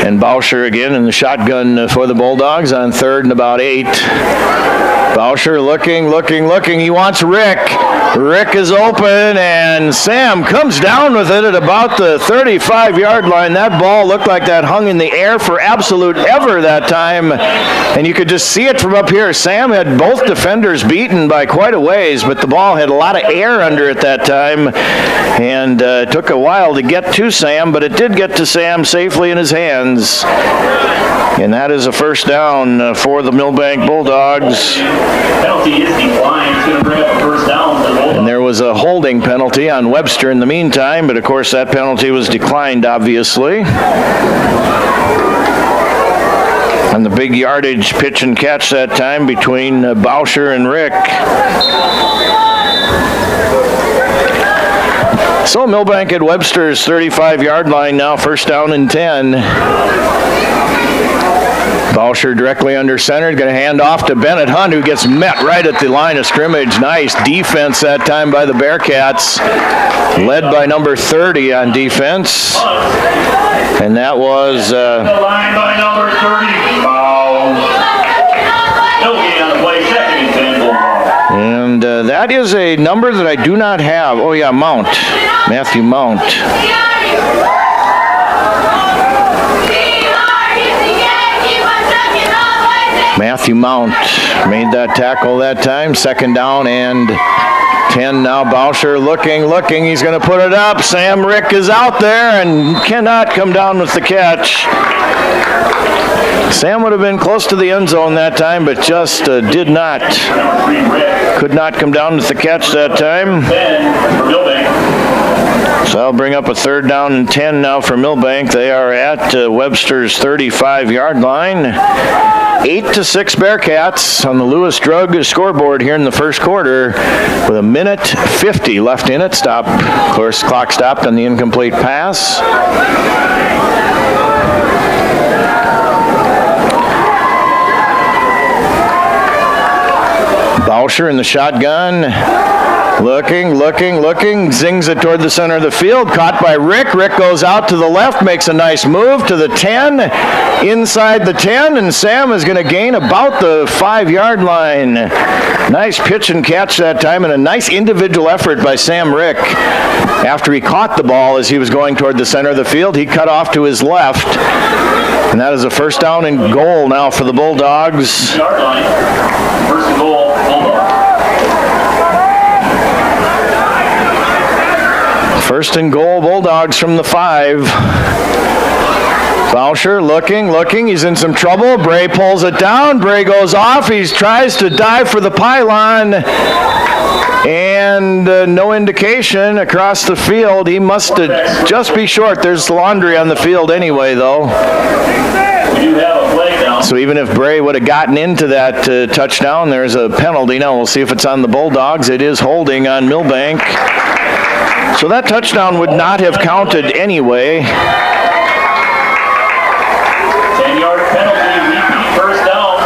And Bauscher again in the shotgun for the Bulldogs on third and about 8. Bauscher looking. He wants Rick. Rick is open, and Sam comes down with it at about the 35-yard line. That ball looked like that hung in the air for absolute ever that time, and you could just see it from up here. Sam had both defenders beaten by quite a ways, but the ball had a lot of air under it that time, and it took a while to get to Sam, but it did get to Sam safely in his hands. And that is a first down for the Milbank Bulldogs. Penalty is declined. It's going to bring up a first down for the Bulldogs. And there was a holding penalty on Webster in the meantime, but of course that penalty was declined, obviously. And the big yardage pitch and catch that time between Bauscher and Rick. So Milbank at Webster's 35-yard line now, first down and 10. Bauscher directly under center, going to hand off to Bennett Hunt, who gets met right at the line of scrimmage. Nice defense that time by the Bearcats, led by number 30 on defense. And that was... the line by number 30. Foul. No gain on the play, second and 10 Bulldogs. And that is a number that I do not have. Oh, yeah, Mount. Matthew Mount. Matthew Mount made that tackle that time. Second down and 10 now. Bauscher looking. He's going to put it up. Sam Rick is out there and cannot come down with the catch. Sam would have been close to the end zone that time, but just could not come down with the catch that time. So that'll bring up a third down and 10 now for Milbank. They are at Webster's 35-yard line. 8-6 Bearcats on the Lewis Drug scoreboard here in the first quarter with 1:50 left in it. Stop. Of course, clock stopped on the incomplete pass. Bauscher in the shotgun. Looking, zings it toward the center of the field, caught by Rick. Rick goes out to the left, makes a nice move to the 10, inside the 10, and Sam is going to gain about the 5-yard line. Nice pitch and catch that time, and a nice individual effort by Sam Rick. After he caught the ball as he was going toward the center of the field, he cut off to his left, and that is a first down and goal now for the Bulldogs. Yard line. First and goal, Bulldogs. First and goal, Bulldogs from the 5. Bauscher looking. He's in some trouble. Bray pulls it down. Bray goes off. He tries to dive for the pylon. And no indication across the field. He must just be short. There's laundry on the field anyway, though. We do have a flag now. So even if Bray would have gotten into that touchdown, there's a penalty. Now we'll see if it's on the Bulldogs. It is holding on Milbank. So that touchdown would not have counted anyway. 10-yard penalty, repeat first down.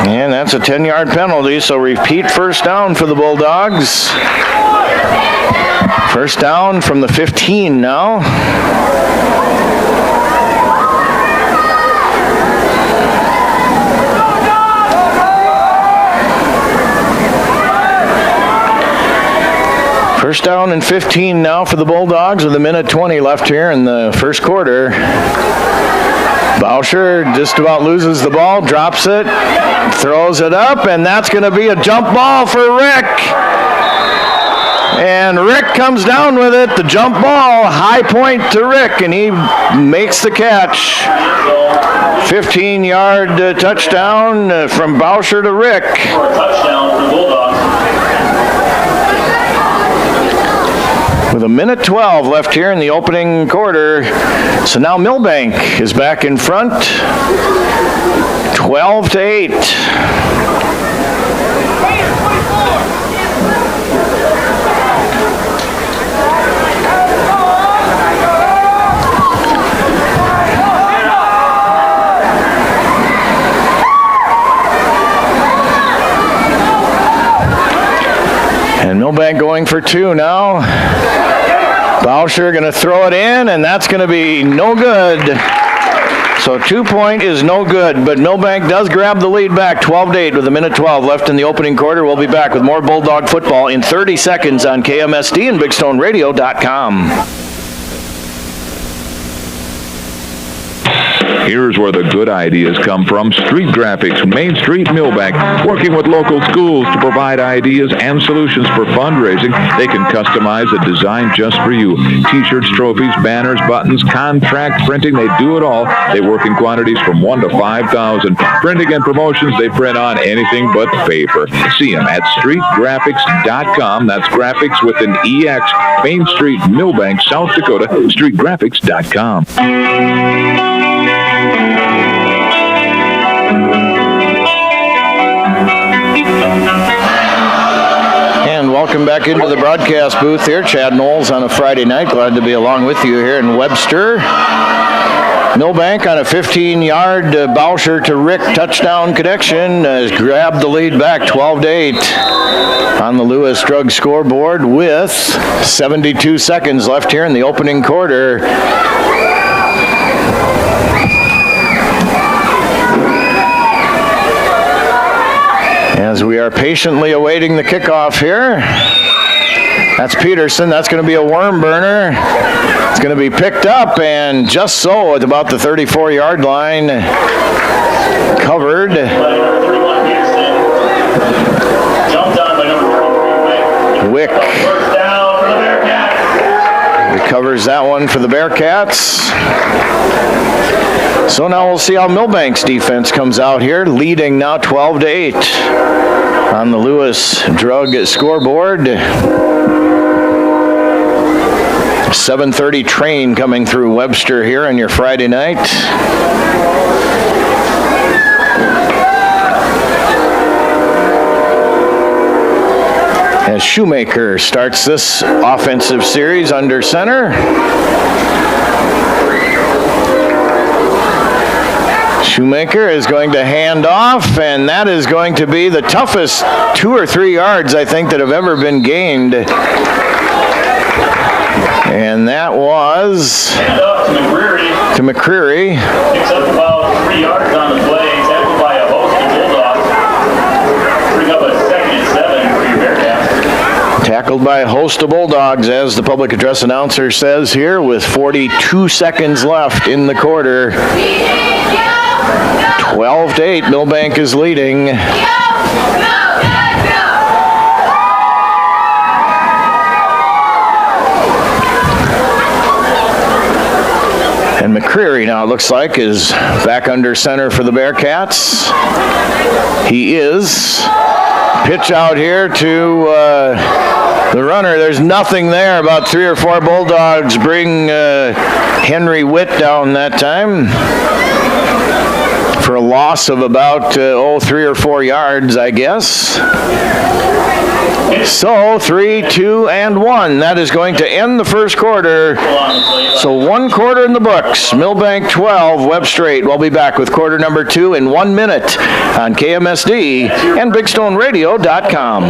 And that's a 10-yard penalty, so repeat first down for the Bulldogs. First down from the 15 now. First down and 15 now for the Bulldogs with 1:20 left here in the first quarter. Bauscher just about loses the ball, drops it, throws it up, and that's going to be a jump ball for Rick. And Rick comes down with it, the jump ball, high point to Rick, and he makes the catch. 15-yard touchdown from Bauscher to Rick. Touchdown for the Bulldogs. With 1:12 left here in the opening quarter. So now Milbank is back in front. 12-8. And Milbank going for 2 now. Boucher going to throw it in, and that's going to be no good. So 2-point is no good, but Milbank does grab the lead back 12-8 with 1:12 left in the opening quarter. We'll be back with more Bulldog football in 30 seconds on KMSD and BigStoneRadio.com. Here's where the good ideas come from. Street Graphics, Main Street, Milbank, working with local schools to provide ideas and solutions for fundraising. They can customize a design just for you. T-shirts, trophies, banners, buttons, contract printing, they do it all. They work in quantities from 1 to 5,000. Printing and promotions, they print on anything but paper. See them at streetgraphics.com. That's graphics with an EX. Main Street, Milbank, South Dakota, streetgraphics.com. And welcome back into the broadcast booth here. Chad Knowles on a Friday night. Glad to be along with you here in Webster. Milbank on a 15-yard Boucher to Rick touchdown connection has grabbed the lead back 12-8 on the Lewis Drug scoreboard with 72 seconds left here in the opening quarter. As we are patiently awaiting the kickoff here. That's Peterson. That's going to be a worm burner. It's going to be picked up, and just so at about the 34-yard line. Covered. Wick recovers that one for the Bearcats. So now we'll see how Milbank's defense comes out here, leading now 12-8 on the Lewis Drug scoreboard. 7:30 train coming through Webster here on your Friday night. As Shoemaker starts this offensive series under center. Shoemaker is going to hand off, and that is going to be the toughest 2 or 3 yards, I think, that have ever been gained. And that was to McCreary. Picks up about 3 yards on the play, tackled by a host of Bulldogs. Bring up a 2nd and 7 for your Bearcats. Tackled by a host of Bulldogs, as the public address announcer says here, with 42 seconds left in the quarter. 12-8, Milbank is leading. And McCreary now, it looks like, is back under center for the Bearcats. He is. Pitch out here to the runner. There's nothing there. About 3 or 4 Bulldogs bring Henry Witt down that time for a loss of about 3 or 4 yards, I guess. So 3, 2, and 1. That is going to end the first quarter. So 1 quarter in the books. Milbank 12, Webster 8. We'll be back with quarter number 2 in 1 minute on KMSD and BigStoneRadio.com.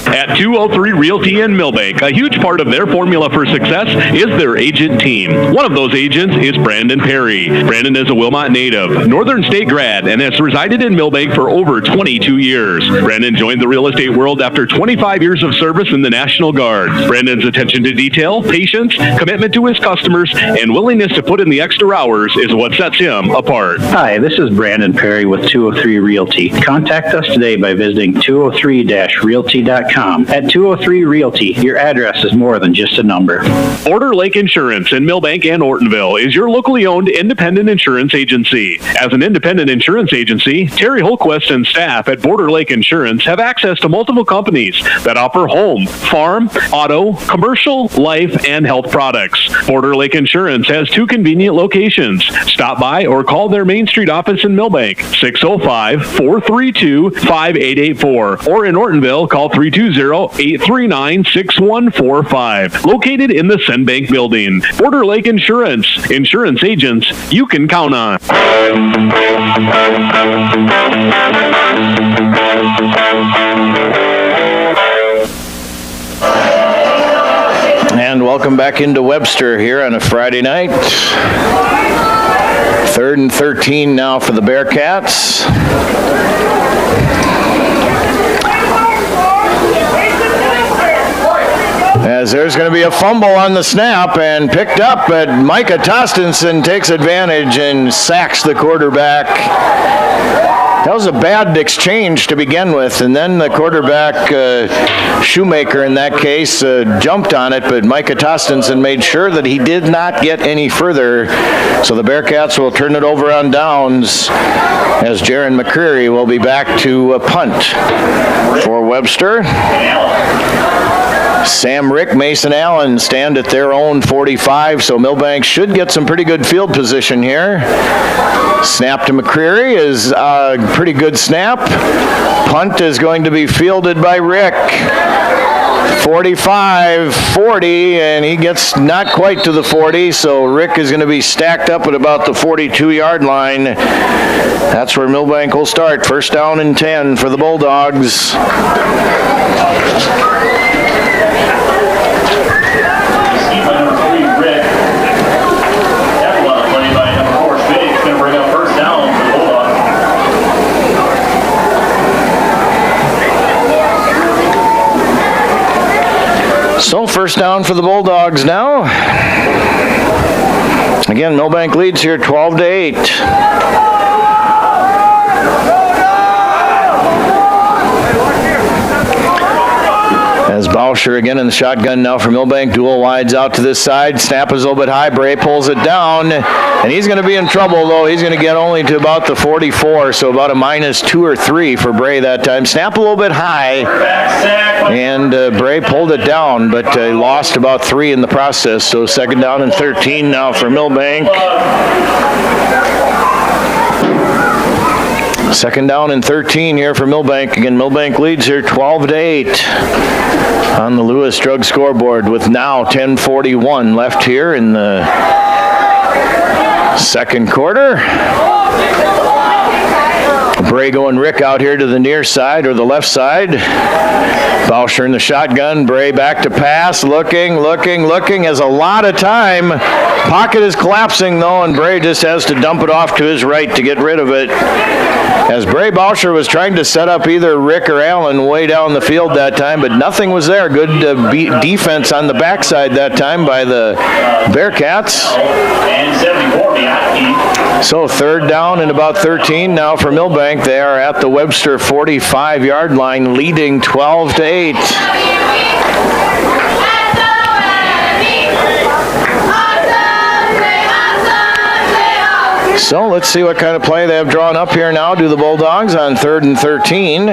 At 203 Realty in Milbank, a huge part of their formula for success is their agent team. One of those agents is Brandon Perry. Brandon is a Wilmot native, Northern State grad, and has resided in Milbank for over 22 years. Brandon joined the real estate world after 25 years of service in the National Guard. Brandon's attention to detail, patience, commitment to his customers, and willingness to put in the extra hours is what sets him apart. Hi, this is Brandon Perry with 203 Realty. Contact us today by visiting 203-realty.com. At 203 Realty, your address is more than just a number. Border Lake Insurance in Milbank and Ortonville is your locally owned independent insurance agency. As an independent insurance agency, Terry Holquist and staff at Border Lake Insurance have access to multiple companies that offer home, farm, auto, commercial, life, and health products. Border Lake Insurance has 2 convenient locations. Stop by or call their Main Street office in Milbank, 605-432-5884, or in Ortonville, call 320 220-839-6145. Located in the Milbank Building. Border Lake Insurance. Insurance agents you can count on. And welcome back into Webster here on a Friday night. 3rd and 13 now for the Bearcats. As there's going to be a fumble on the snap and picked up, but Micah Tostenson takes advantage and sacks the quarterback. That was a bad exchange to begin with, and then the quarterback, Shoemaker in that case, jumped on it, but Micah Tostenson made sure that he did not get any further. So the Bearcats will turn it over on downs as Jaron McCreary will be back to punt for Webster. Sam Rick, Mason Allen stand at their own 45, so Milbank should get some pretty good field position here. Snap to McCreary is a pretty good snap. Punt is going to be fielded by Rick. 45, 40, and he gets not quite to the 40, so Rick is going to be stacked up at about the 42-yard line. That's where Milbank will start. First down and 10 for the Bulldogs. So first down for the Bulldogs now. Again, Milbank leads here 12-8. As Bauscher again in the shotgun now for Milbank. Dual wides out to this side. Snap is a little bit high. Bray pulls it down. And he's going to be in trouble, though. He's going to get only to about the 44, so about a -2 or 3 for Bray that time. Snap a little bit high. And Bray pulled it down, but lost about 3 in the process. So second down and 13 now for Milbank. Second down and 13 here for Milbank. Again, Milbank leads here 12-8 on the Lewis Drug scoreboard with now 10:41 left here in the second quarter. Brago and Rick out here to the near side or the left side. Bauscher in the shotgun. Bray back to pass. Looking. Has a lot of time. Pocket is collapsing though, and Bray just has to dump it off to his right to get rid of it. As Bray Bauscher was trying to set up either Rick or Allen way down the field that time, but nothing was there. Good defense on the backside that time by the Bearcats. So third down and about 13 now for Milbank. They are at the Webster 45-yard line, leading 12-8. So let's see what kind of play they have drawn up here now. Do the Bulldogs on 3rd and 13.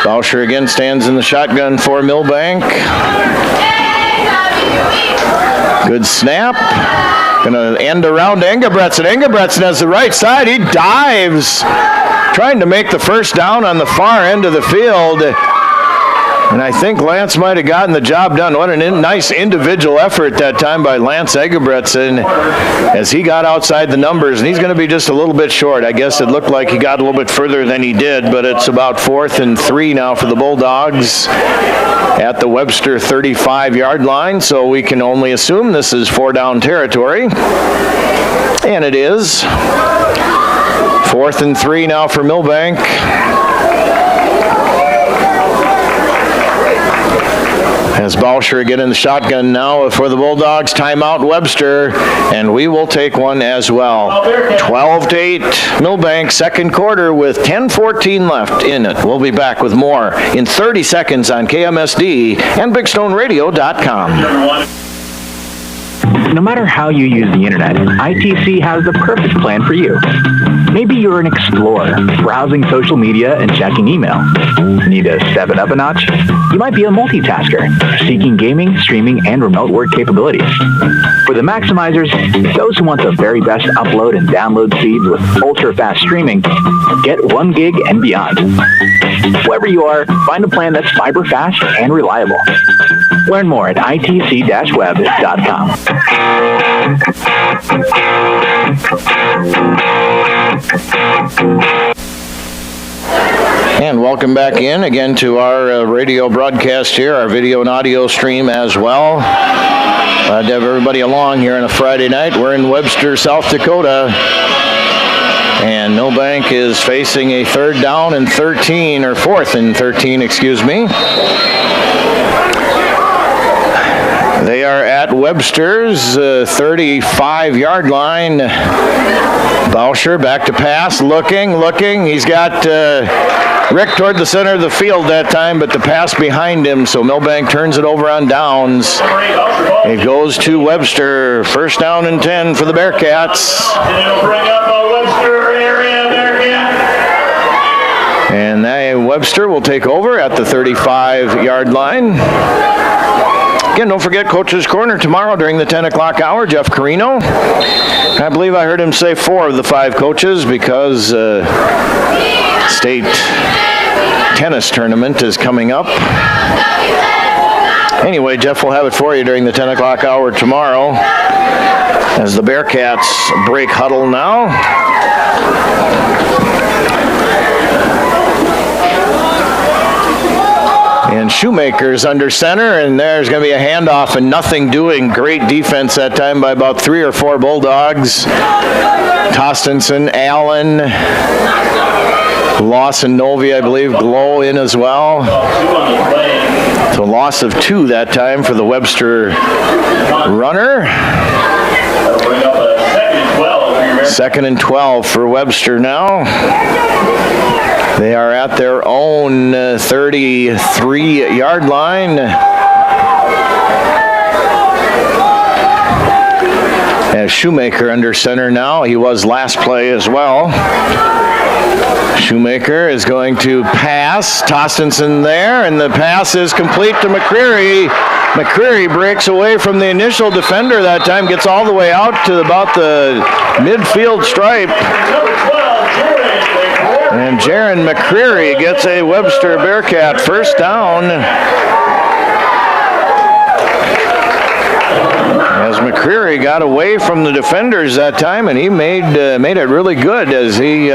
Bauscher again stands in the shotgun for Milbank. Good snap. Gonna end around Engebretson. Engebretson has the right side. He dives. Trying to make the first down on the far end of the field. And I think Lance might have gotten the job done. What a nice individual effort that time by Lance Engebretson as he got outside the numbers. And he's going to be just a little bit short. I guess it looked like he got a little bit further than he did, but it's about 4th and 3 now for the Bulldogs at the Webster 35-yard line. So we can only assume this is 4-down territory. And it is. 4th and 3 now for Milbank. As Bauscher again in the shotgun now for the Bulldogs. Timeout Webster, and we will take one as well. 12-8 Milbank, second quarter with 10:14 left in it. We'll be back with more in 30 seconds on KMSD and BigStoneRadio.com. No matter how you use the internet, ITC has the perfect plan for you. Maybe you're an explorer, browsing social media and checking email. Need to step it up a notch? You might be a multitasker, seeking gaming, streaming, and remote work capabilities. For the maximizers, those who want the very best upload and download speeds with ultra-fast streaming, get 1 gig and beyond. Wherever you are, find a plan that's fiber fast and reliable. Learn more at itc-web.com. And welcome back in again to our radio broadcast here, our video and audio stream as well. Glad to have everybody along here on a Friday night. We're in Webster, South Dakota. And Milbank is facing a 3rd down and 13, or 4th and 13, excuse me. They are at Webster's 35-yard line. Bauscher back to pass, looking. He's got Rick toward the center of the field that time, but the pass behind him, so Milbank turns it over on downs. It goes to Webster. 1st down and 10 for the Bearcats. And Webster will take over at the 35-yard line. Again, don't forget Coach's Corner tomorrow during the 10 o'clock hour. Jeff Carino. I believe I heard him say 4 of the 5 coaches because state tennis tournament is coming up. Anyway, Jeff will have it for you during the 10 o'clock hour tomorrow as the Bearcats break huddle now. And Shoemaker's under center, and there's going to be a handoff and nothing doing. Great defense that time by about 3 or 4 Bulldogs. Tostenson, Allen, Lawson, Novi, I believe, Glow in as well. So a loss of 2 that time for the Webster runner. 2nd and 12 for Webster now. They are at their own 33-yard line. As Shoemaker under center now. He was last play as well. Shoemaker is going to pass. Tostenson there, and the pass is complete to McCreary. McCreary breaks away from the initial defender that time, gets all the way out to about the midfield stripe. And Jaron McCreary gets a Webster Bearcat 1st down. As McCreary got away from the defenders that time, and he made it really good as he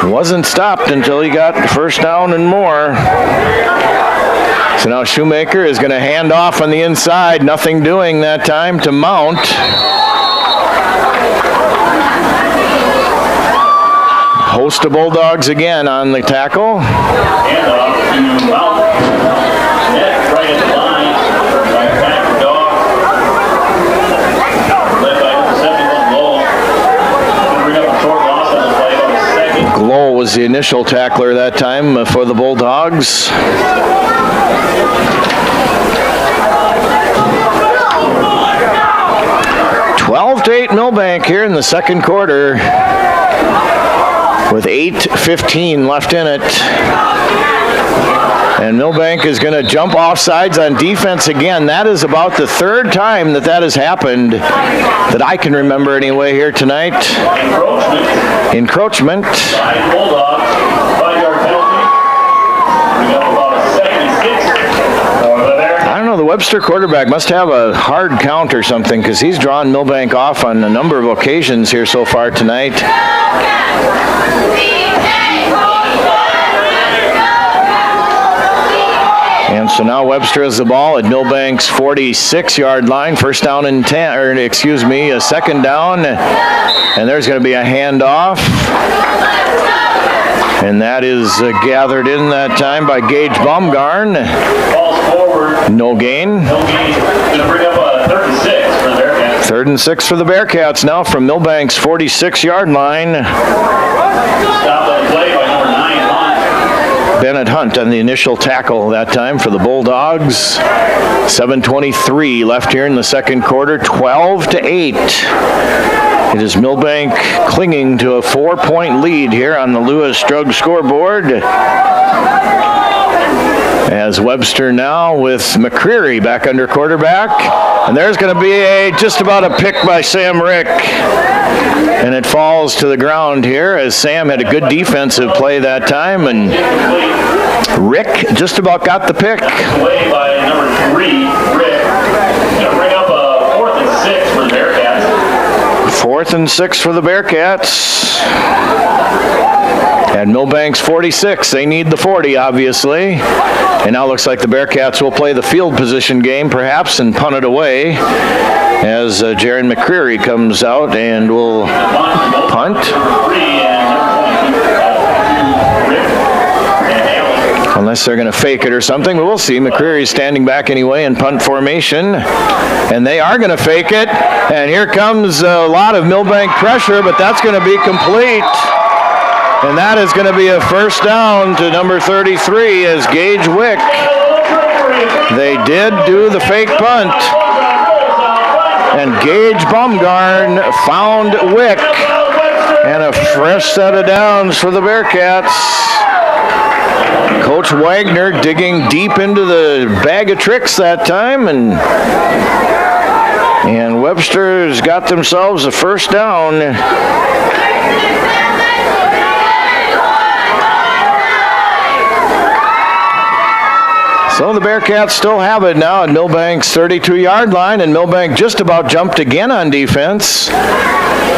wasn't stopped until he got 1st down and more. So now Shoemaker is going to hand off on the inside. Nothing doing that time to Mount. Host of Bulldogs again on the tackle. Hand off to Mount. Net right at the line by Packer Dog. Led by 71 Glow. Bring up a short loss on the play on the 2nd. Glow was the initial tackler that time for the Bulldogs. 12-8 Milbank here in the 2nd quarter with 8:15 left in it. And Milbank is going to jump off sides on defense again. That is about the 3rd time that has happened that I can remember anyway here tonight. Encroachment. Bulldogs, 5-yard penalty. Bring up about a 2nd and 6 for the Bearcats. I don't know, the Webster quarterback must have a hard count or something because he's drawn Milbank off on a number of occasions here so far tonight. And so now Webster has the ball at Milbank's 46-yard line. 1st down and 10, or excuse me, a 2nd down. And there's going to be a handoff. And that is gathered in that time by Gage Baumgarn. Balls forward. No gain. No gain. Going to bring up a 3rd and 6 for the Bearcats. 3rd and 6 for the Bearcats now from Milbank's 46-yard line. Stop that play by number 9, Hunt. Bennett Hunt on the initial tackle that time for the Bulldogs. 7:23 left here in the second quarter, 12-8. It is Milbank clinging to a 4-point lead here on the Lewis Strug scoreboard. As Webster now with McCreary back under quarterback. And there's going to be just about a pick by Sam Rick. And it falls to the ground here as Sam had a good defensive play that time. And Rick just about got the pick. Play by number 3, Rick. Going to bring up a 4th and 6 for the Bearcats. 4th and 6 for the Bearcats. And Milbank's 46. They need the 40, obviously. And now looks like the Bearcats will play the field position game, perhaps, and punt it away as Jaron McCreary comes out and will punt. Unless they're going to fake it or something. We'll see. McCreary's standing back anyway in punt formation. And they are going to fake it. And here comes a lot of Milbank pressure, but that's going to be complete. And that is going to be a first down to number 33 as Gage Wick. They did do the fake punt. And Gage Baumgarn found Wick. And a fresh set of downs for the Bearcats. Coach Wagner digging deep into the bag of tricks that time. And Webster's got themselves a first down. So the Bearcats still have it now at Milbank's 32-yard line, and Milbank just about jumped again on defense.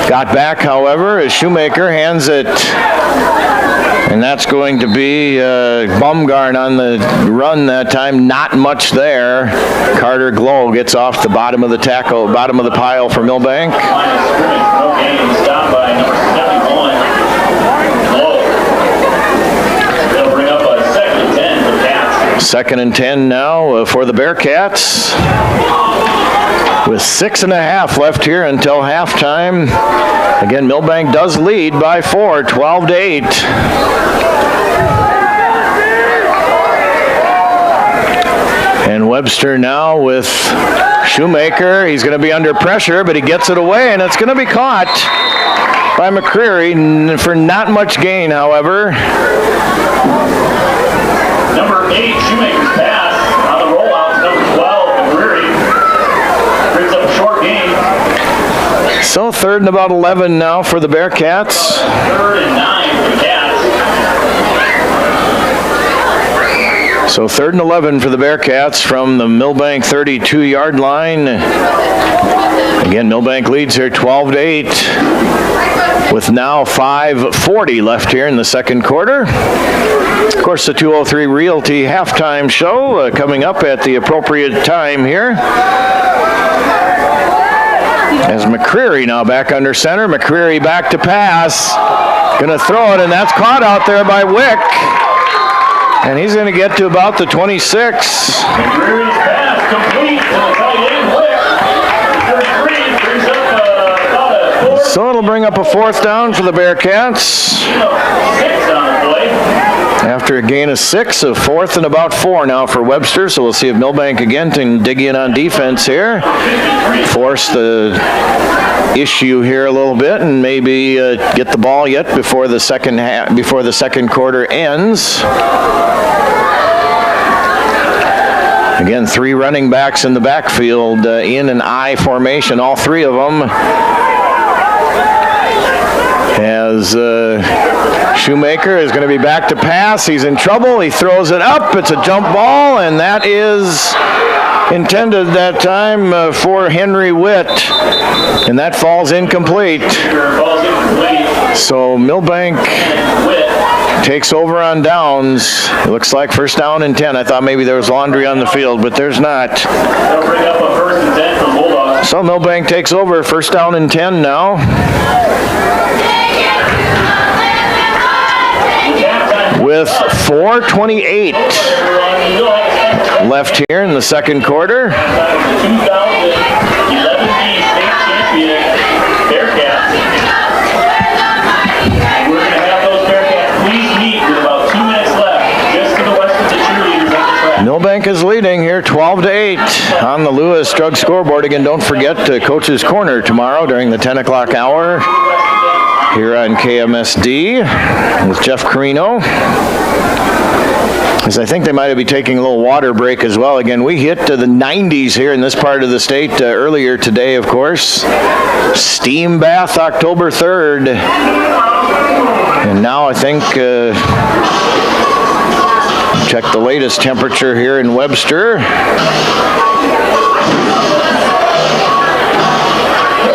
Got back, however, as Shoemaker hands it, and that's going to be Baumgarn on the run that time. Not much there. Carter Glow gets off the bottom of the tackle, bottom of the pile for Milbank. Stopped by number 71. They'll bring up a 2nd and 10 for the Cats. 2nd and 10 now for the Bearcats. With 6.5 left here until halftime. Again, Milbank does lead by 4, 12-8. And Webster now with Shoemaker. He's going to be under pressure, but he gets it away, and it's going to be caught by McCreary for not much gain, however. Number 8, Shoemaker's pass on the rollout. Number 12, McCreary. Brings up a short gain. So 3rd and about 11 now for the Bearcats. 3rd and 9 for the Cats. So 3rd and 11 for the Bearcats from the Milbank 32-yard line. Again, Milbank leads here 12-8 with now 5:40 left here in the second quarter. Of course, the 203 Realty halftime show coming up at the appropriate time here. As McCreary now back under center. McCreary back to pass. Going to throw it, and that's caught out there by Wick. And he's going to get to about the 26. McCreary's pass complete to the tight end, Wick. 33 brings up about a 4th. So it'll bring up a 4th down for the Bearcats. 6 on the play. After a gain of 6, a 4th and about 4 now for Webster. So we'll see if Milbank again can dig in on defense here. Force the issue here a little bit and maybe get the ball yet before the second quarter ends. Again, 3 running backs in the backfield in an I formation, all 3 of them. As Shoemaker is going to be back to pass. He's in trouble. He throws it up. It's a jump ball, and that is intended that time for Henry Witt. And that falls incomplete. So Milbank takes over on downs. It looks like first down and 10. I thought maybe there was laundry on the field, but there's not. They'll bring up a 1st and 10 from Bulldogs. So Milbank takes over, first down and 10 now. With 4:28 left here in the second quarter. 2011 state champion Bearcats. We're going to have those Bearcats please meet with about 2 minutes left. Milbank is leading here 12-8 on the Lewis Drug scoreboard. Again, don't forget Coach's Corner tomorrow during the 10 o'clock hour here on KMSD with Jeff Carino. As I think they might be taking a little water break as well. Again, we hit the 90s here in this part of the state earlier today, of course. Steam bath October 3rd. And now I think, check the latest temperature here in Webster.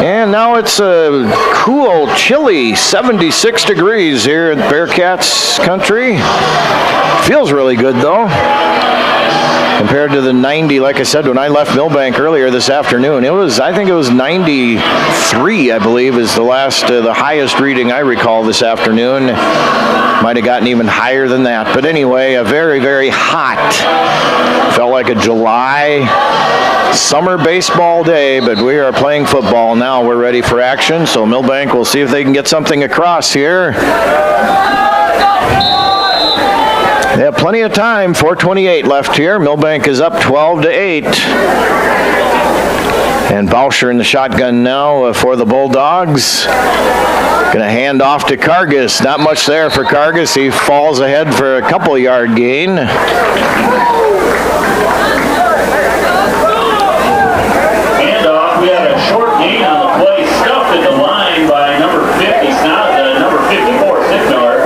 And now it's a cool, chilly 76 degrees here in Bearcats country. Feels really good though, compared to the 90, like I said, when I left Milbank earlier this afternoon. I think it was 93, I believe, is the highest reading I recall this afternoon. Might have gotten even higher than that. But anyway, a very, very hot, felt like a July summer baseball day, but we are playing football now. We're ready for action, so Milbank will see if they can get something across here. They have plenty of time, 4:28 left here. Milbank is up 12-8. And Bauscher in the shotgun now for the Bulldogs. Going to hand off to Kargas. Not much there for Kargas. He falls ahead for a couple yard gain. Handoff. We had a short gain on the play. Stuffed at the line by number 50. Number 54, Signar.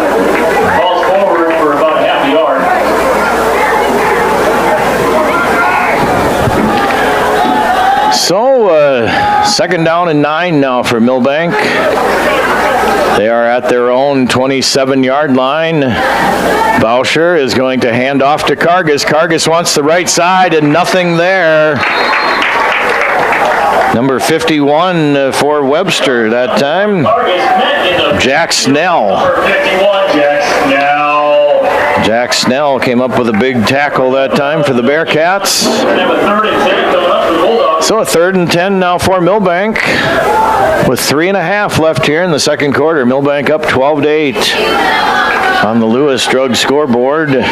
Falls forward for about half a yard. So, second down and 9 now for Milbank. They are at their own 27-yard line. Bauscher is going to hand off to Kargas. Kargas wants the right side and nothing there. Number 51 for Webster that time. Jack Snell. Number 51, Jack Snell. Jack Snell came up with a big tackle that time for the Bearcats. So a 3rd and 10 now for Milbank with 3.5 left here in the second quarter. Milbank up 12-8 on the Lewis Drug scoreboard.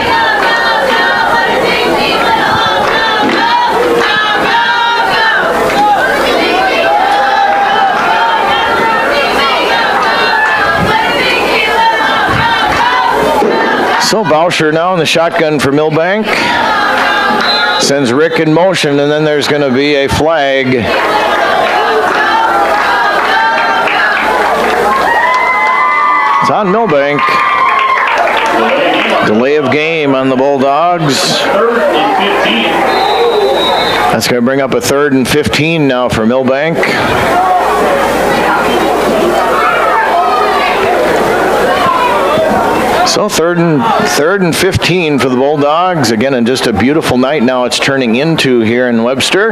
So Bauscher now in the shotgun for Milbank. Sends Rick in motion, and then there's going to be a flag. It's on Milbank. Delay of game on the Bulldogs. That's going to bring up a 3rd and 15 now for Milbank. So third and 15 for the Bulldogs. Again, and just a beautiful night now it's turning into here in Webster.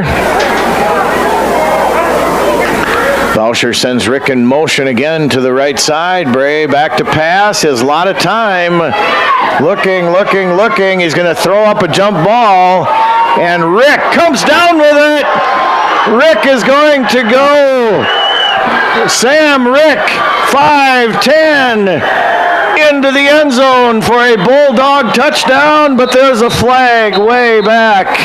Bauscher sends Rick in motion again to the right side. Bray back to pass. He has a lot of time. Looking. He's going to throw up a jump ball. And Rick comes down with it. Rick is going to go. Sam Rick, 5'10", into the end zone for a Bulldog touchdown, but there's a flag way back.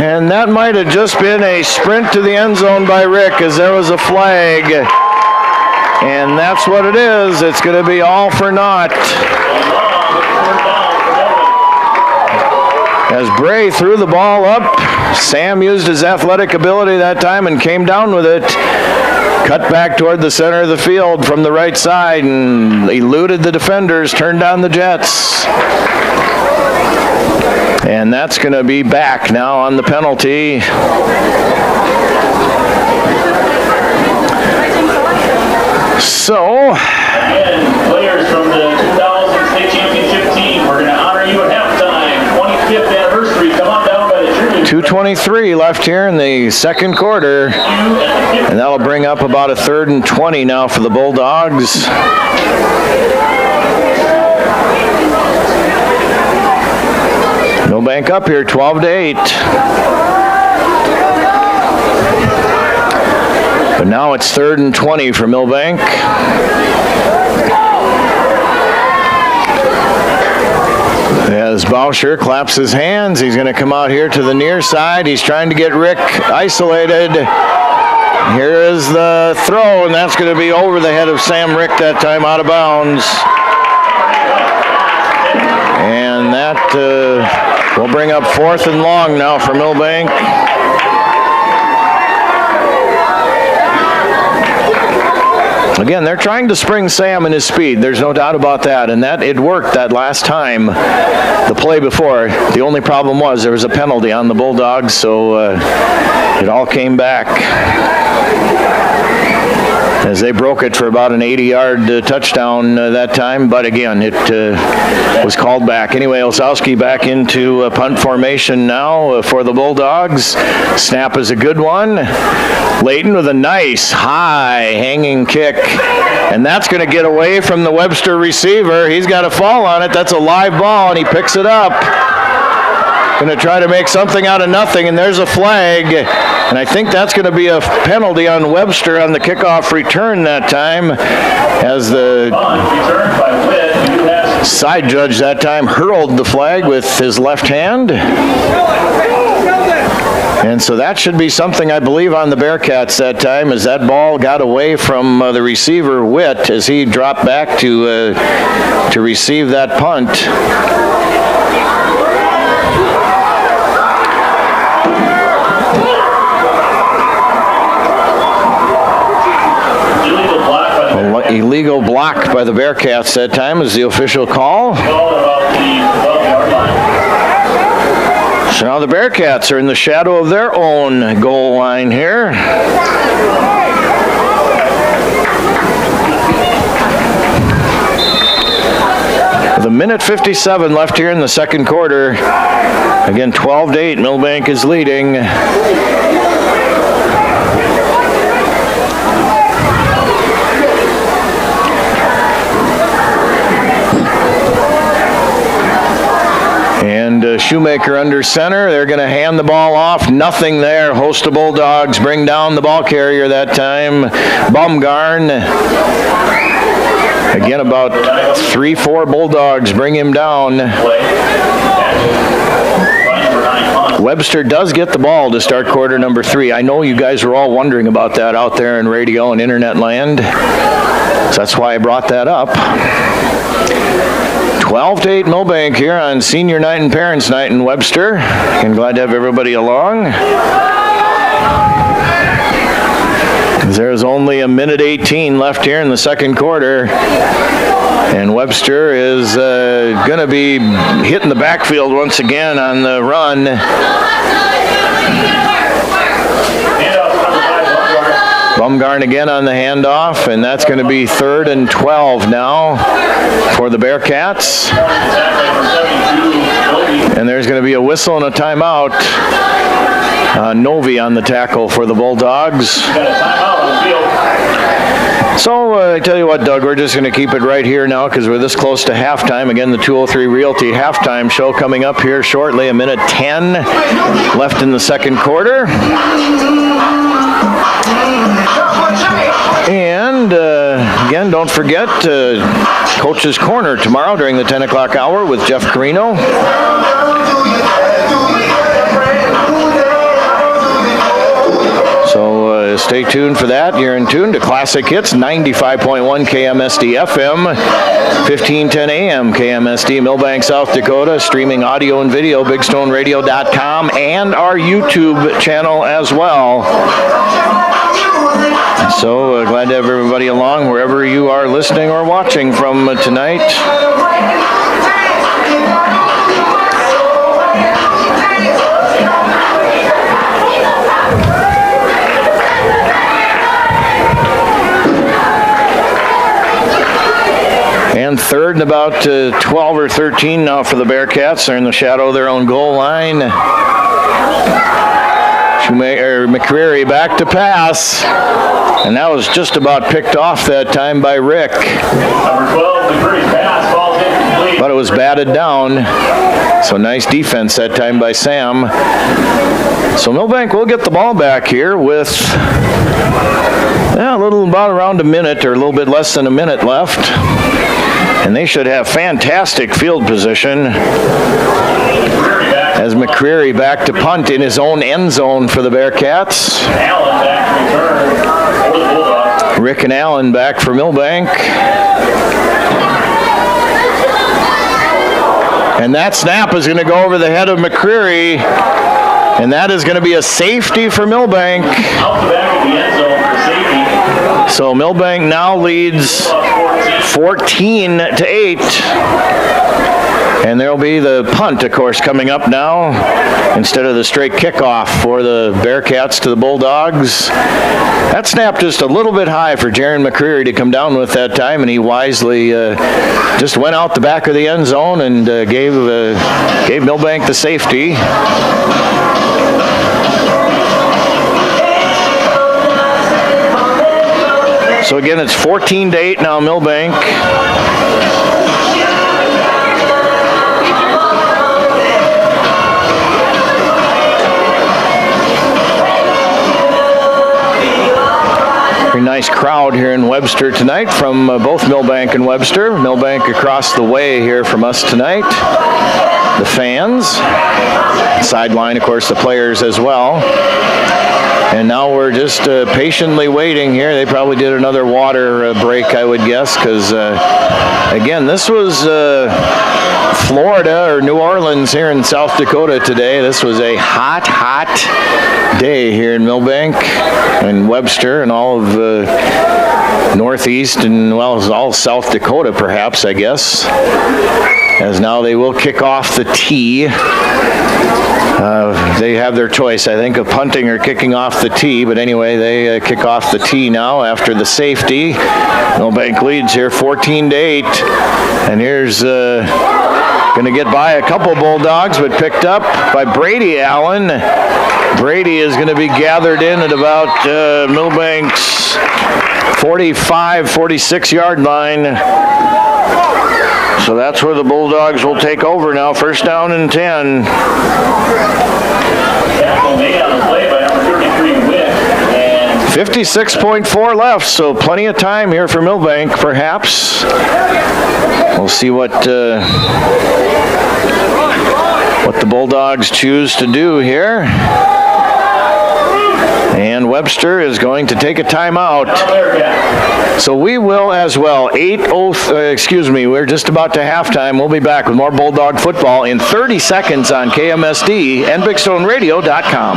And that might have just been a sprint to the end zone by Rick, as there was a flag. And that's what it is. It's going to be all for naught. As Bray threw the ball up, Sam used his athletic ability that time and came down with it. Cut back toward the center of the field from the right side and eluded the defenders, turned down the Jets. And that's going to be back now on the penalty. So, again, players from the 2000 state championship team, we're going to honor you at halftime. 25th anniversary. Come on down by the tribune. 2:23 left here in the second quarter. And that'll bring up about a 3rd and 20 now for the Bulldogs. Milbank up here, 12-8. But now it's 3rd and 20 for Milbank. As Bauscher claps his hands, he's going to come out here to the near side. He's trying to get Rick isolated. Here is the throw, and that's going to be over the head of Sam Rick that time, out of bounds. And that will bring up 4th and long now for Milbank. Again, they're trying to spring Sam in his speed. There's no doubt about that. And that it worked that last time, the play before. The only problem was there was a penalty on the Bulldogs, so it all came back as they broke it for about an 80-yard touchdown that time. But again, it was called back. Anyway, Olszewski back into punt formation now for the Bulldogs. Snap is a good one. Layton with a nice high hanging kick. And that's going to get away from the Webster receiver. He's got a fall on it. That's a live ball, and he picks it up. Going to try to make something out of nothing, and there's a flag. And I think that's going to be a penalty on Webster on the kickoff return that time, as the side judge that time hurled the flag with his left hand. And so that should be something, I believe, on the Bearcats that time, as that ball got away from the receiver, Witt, as he dropped back to receive that punt. Illegal block by the Bearcats that time is the official call. So now the Bearcats are in the shadow of their own goal line here. With 1:57 left here in the second quarter. Again, 12-8, Milbank is leading. And Shoemaker under center. They're going to hand the ball off. Nothing there. Host of Bulldogs bring down the ball carrier that time. Baumgarn. Again, about 3-4 Bulldogs bring him down. Webster does get the ball to start quarter number 3. I know you guys are all wondering about that out there in radio and internet land. So that's why I brought that up. 12-8 Milbank here on Senior Night and Parents Night in Webster. I'm glad to have everybody along. There's only 1:18 left here in the second quarter. And Webster is going to be hitting the backfield once again on the run. Baumgarn again on the handoff, and that's going to be 3rd and 12 now for the Bearcats. And there's going to be a whistle and a timeout. Novi on the tackle for the Bulldogs. So I tell you what, Doug, we're just going to keep it right here now because we're this close to halftime. Again, the 203 Realty halftime show coming up here shortly. 1:10 left in the second quarter. And again, don't forget Coach's Corner tomorrow during the 10 o'clock hour with Jeff Carino. So stay tuned for that. You're in tune to Classic Hits, 95.1 KMSD FM, 1510 AM KMSD, Milbank, South Dakota, streaming audio and video, bigstoneradio.com, and our YouTube channel as well. So glad to have everybody along wherever you are listening or watching from tonight. And 3rd and about 12 or 13 now for the Bearcats. They're in the shadow of their own goal line. McCreary back to pass. And that was just about picked off that time by Rick. Number 12, McCreary's pass falls incomplete. But it was batted down. So nice defense that time by Sam. So Milbank will get the ball back here with about around a minute or a little bit less than a minute left. And they should have fantastic field position as McCreary back to punt in his own end zone for the Bearcats. Allen back to return for the Bulldogs. Rick and Allen back for Milbank. And that snap is going to go over the head of McCreary. And that is going to be a safety for Milbank. Out the back of the end zone for safety. So Milbank now leads 14-8. And there'll be the punt, of course, coming up now instead of the straight kickoff for the Bearcats to the Bulldogs. That snap just a little bit high for Jaron McCreary to come down with that time, and he wisely just went out the back of the end zone and gave Milbank the safety. So again, it's 14-8 now, Milbank. Very nice crowd here in Webster tonight from both Milbank and Webster. Milbank across the way here from us tonight. The fans. Sideline, of course, the players as well. And now we're just patiently waiting here. They probably did another water break, I would guess, because, again, this was Florida or New Orleans here in South Dakota today. This was a hot, hot day here in Milbank and Webster and all of Northeast and, well, all South Dakota, perhaps, I guess, as now they will kick off the tee. They have their choice, I think, of punting or kicking off the tee. But anyway, they kick off the tee now after the safety. Milbank leads here 14-8. And here's going to get by a couple Bulldogs, but picked up by Brady Allen. Brady is going to be gathered in at about Milbank's 45, 46-yard line. So that's where the Bulldogs will take over now. First down and 10. Tackle made on the play by number 33, Witt. 56.4 left, so plenty of time here for Milbank, perhaps. We'll see what the Bulldogs choose to do here. And Webster is going to take a timeout. So we will as well. We're just about to halftime. We'll be back with more Bulldog football in 30 seconds on KMSD and BigStoneRadio.com.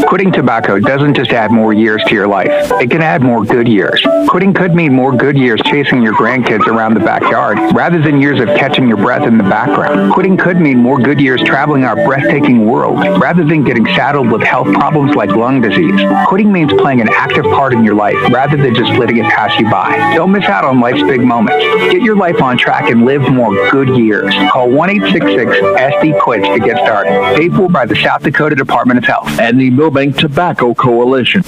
Quitting tobacco doesn't just add more years to your life. It can add more good years. Quitting could mean more good years chasing your grandkids around the backyard, rather than years of catching your breath in the background. Quitting could mean more good years traveling our breathtaking world, rather than getting saddled with health problems like lung disease. Quitting means playing an active part in your life, rather than just letting it pass you by. Don't miss out on life's big moments. Get your life on track and live more good years. Call 1-866-SD-QUITS to get started. Paid for by the South Dakota Department of Health and the Milbank Tobacco Coalition.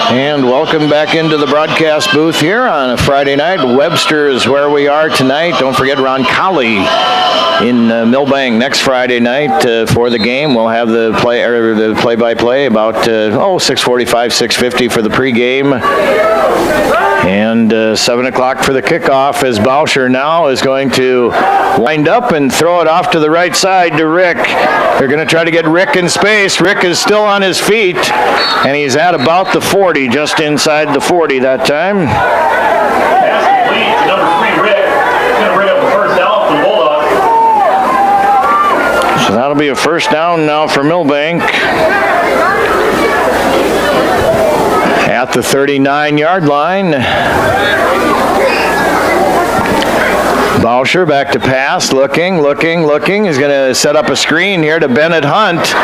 And welcome back into the broadcast booth here on a Friday night. Webster is where we are tonight. Don't forget Ron Colley in Milbank next Friday night for the game. We'll have the play-by-play about 6:45, 6:50 for the pregame. And 7 o'clock for the kickoff as Bauscher now is going to wind up and throw it off to the right side to Rick. They're going to try to get Rick in space. Rick is still on his feet, and he's at about the 40, just inside the 40 that time. Pass complete to number 3, Rick. He's going to bring up a first down for the Bulldogs. So that'll be a first down now for Milbank. At the 39-yard line. Bauscher back to pass, looking. He's going to set up a screen here to Bennett Hunt.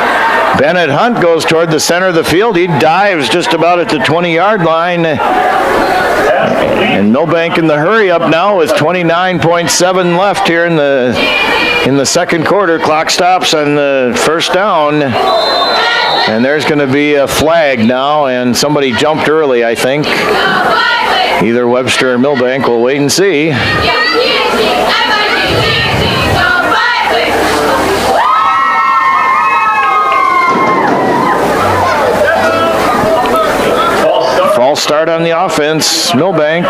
Bennett Hunt goes toward the center of the field. He dives just about at the 20-yard line. And Milbank in the hurry up now with 29.7 left here in the second quarter. Clock stops on the first down. And there's going to be a flag now, and somebody jumped early, I think. Either Webster or Milbank. We'll wait and see. start on the offense, Milbank.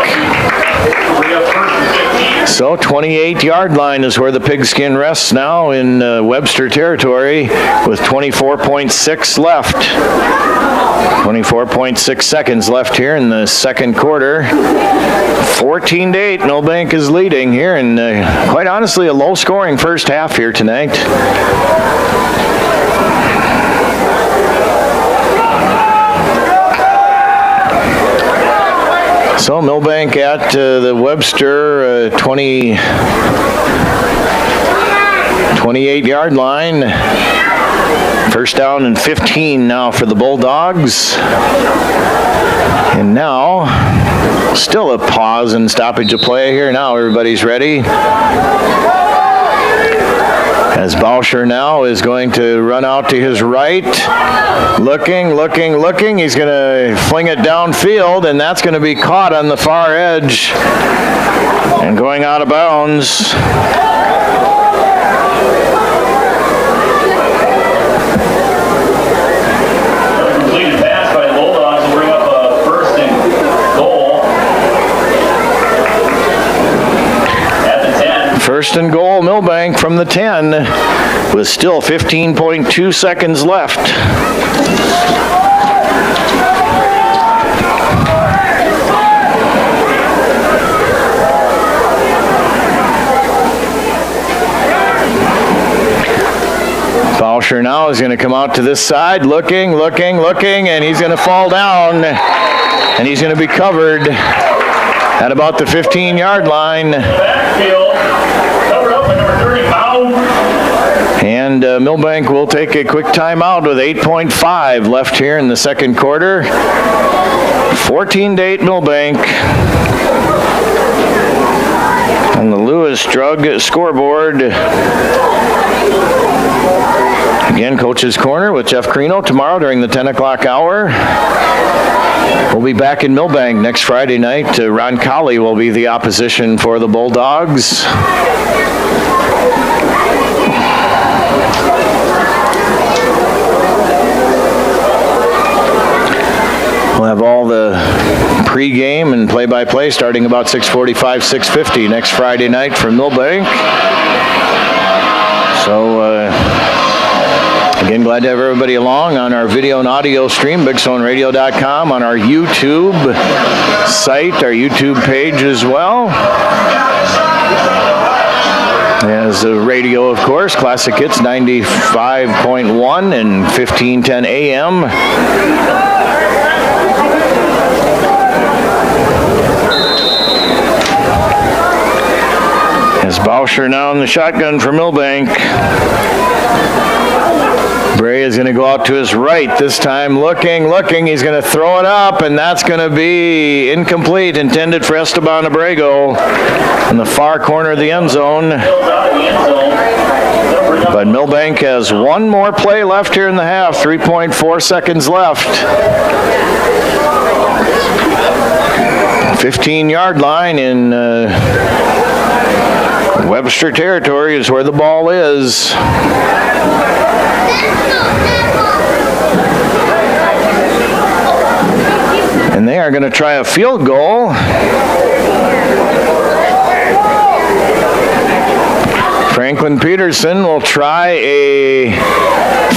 So 28-yard line is where the pigskin rests now in Webster territory with 24.6 left. 24.6 seconds left here in the second quarter. 14-8, Milbank is leading here, and quite honestly, a low-scoring first half here tonight. So Milbank at the Webster 28-yard line. First down and 15 now for the Bulldogs. And now, still a pause and stoppage of play here. Now everybody's ready. As Bauscher now is going to run out to his right. Looking. He's going to fling it downfield, and that's going to be caught on the far edge and going out of bounds. Completed pass by the Bulldogs will bring up a first and goal at the 10. First and goal, Milbank from the 10 with still 15.2 seconds left. Bauscher now is going to come out to this side, looking, and he's going to fall down, and he's going to be covered at about the 15-yard line. Backfield, covered up by number 30, Bow. And Milbank will take a quick timeout with 8.5 left here in the second quarter. 14-8 Milbank. On the Lewis Drug scoreboard. Again, Coach's Corner with Jeff Carino tomorrow during the 10 o'clock hour. We'll be back in Milbank next Friday night. Ron Colley will be the opposition for the Bulldogs. We'll have all the pregame and play-by-play starting about 6:45, 6:50 next Friday night from Milbank. So, again, glad to have everybody along on our video and audio stream, BigStoneRadio.com, on our YouTube site, our YouTube page as well. As the radio, of course, Classic Hits 95.1 and 1510 AM. As Bauscher now in the shotgun for Milbank. Bray is going to go out to his right this time, looking. He's going to throw it up, and that's going to be incomplete, intended for Esteban Abrego in the far corner of the end zone. But Milbank has one more play left here in the half, 3.4 seconds left. 15-yard line in Webster territory is where the ball is. And they are going to try a field goal. Franklin Peterson will try a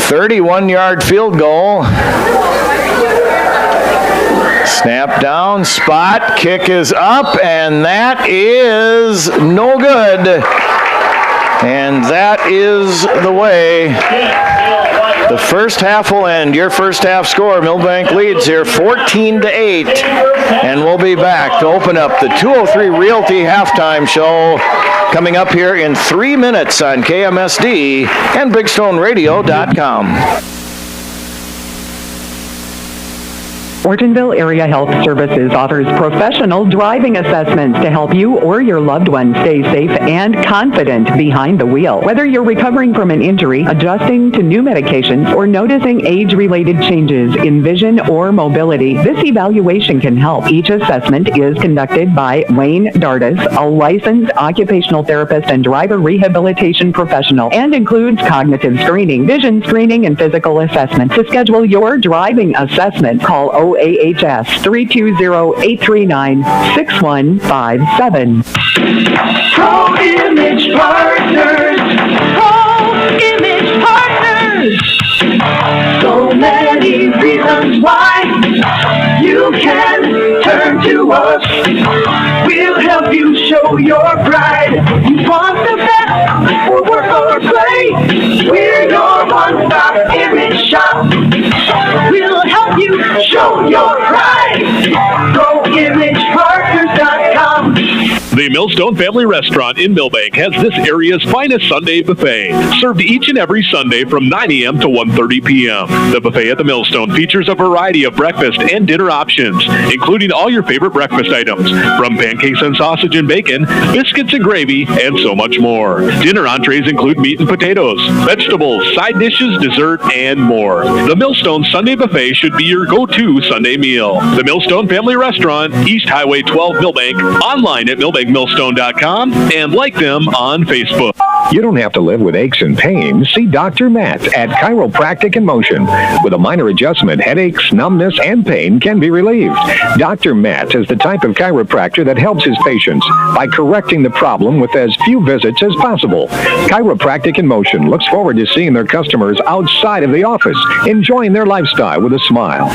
31-yard field goal. Snap down, spot, kick is up, and that is no good. And that is the way the first half will end. Your first half score, Milbank leads here 14-8. And we'll be back to open up the 203 Realty halftime show coming up here in 3 minutes on KMSD and BigStoneRadio.com. Ortonville Area Health Services offers professional driving assessments to help you or your loved one stay safe and confident behind the wheel. Whether you're recovering from an injury, adjusting to new medications, or noticing age-related changes in vision or mobility, this evaluation can help. Each assessment is conducted by Wayne Dardis, a licensed occupational therapist and driver rehabilitation professional, and includes cognitive screening, vision screening, and physical assessment. To schedule your driving assessment, call WAHS 320-839-6157. Pro Image Partners. Pro Image Partners. So many reasons why you can turn to us. We'll help you show your pride. You want the best for work or play. We're your one-stop image shop. We'll help you show your pride. GoImagePartners.com. The Millstone Family Restaurant in Milbank has this area's finest Sunday buffet, served each and every Sunday from 9 a.m. to 1:30 p.m. The buffet at the Millstone features a variety of breakfast and dinner options, including all your favorite breakfast items, from pancakes and sausage and bacon, biscuits and gravy, and so much more. Dinner entrees include meat and potatoes, vegetables, side dishes, dessert, and more. The Millstone Sunday Buffet should be your go-to Sunday meal. The Millstone Family Restaurant, East Highway 12, Milbank, online at milbankmillstone.com, and like them on Facebook. You don't have to live with aches and pains. See Dr. Matt at Chiropractic in Motion. With a minor adjustment, headaches, numbness, and pain can be relieved. Dr. Matt is the type of chiropractor that helps his patients by correcting the problem with as few visits as possible. Chiropractic in Motion looks forward to seeing their customers outside of the office, enjoying their lifestyle with a smile.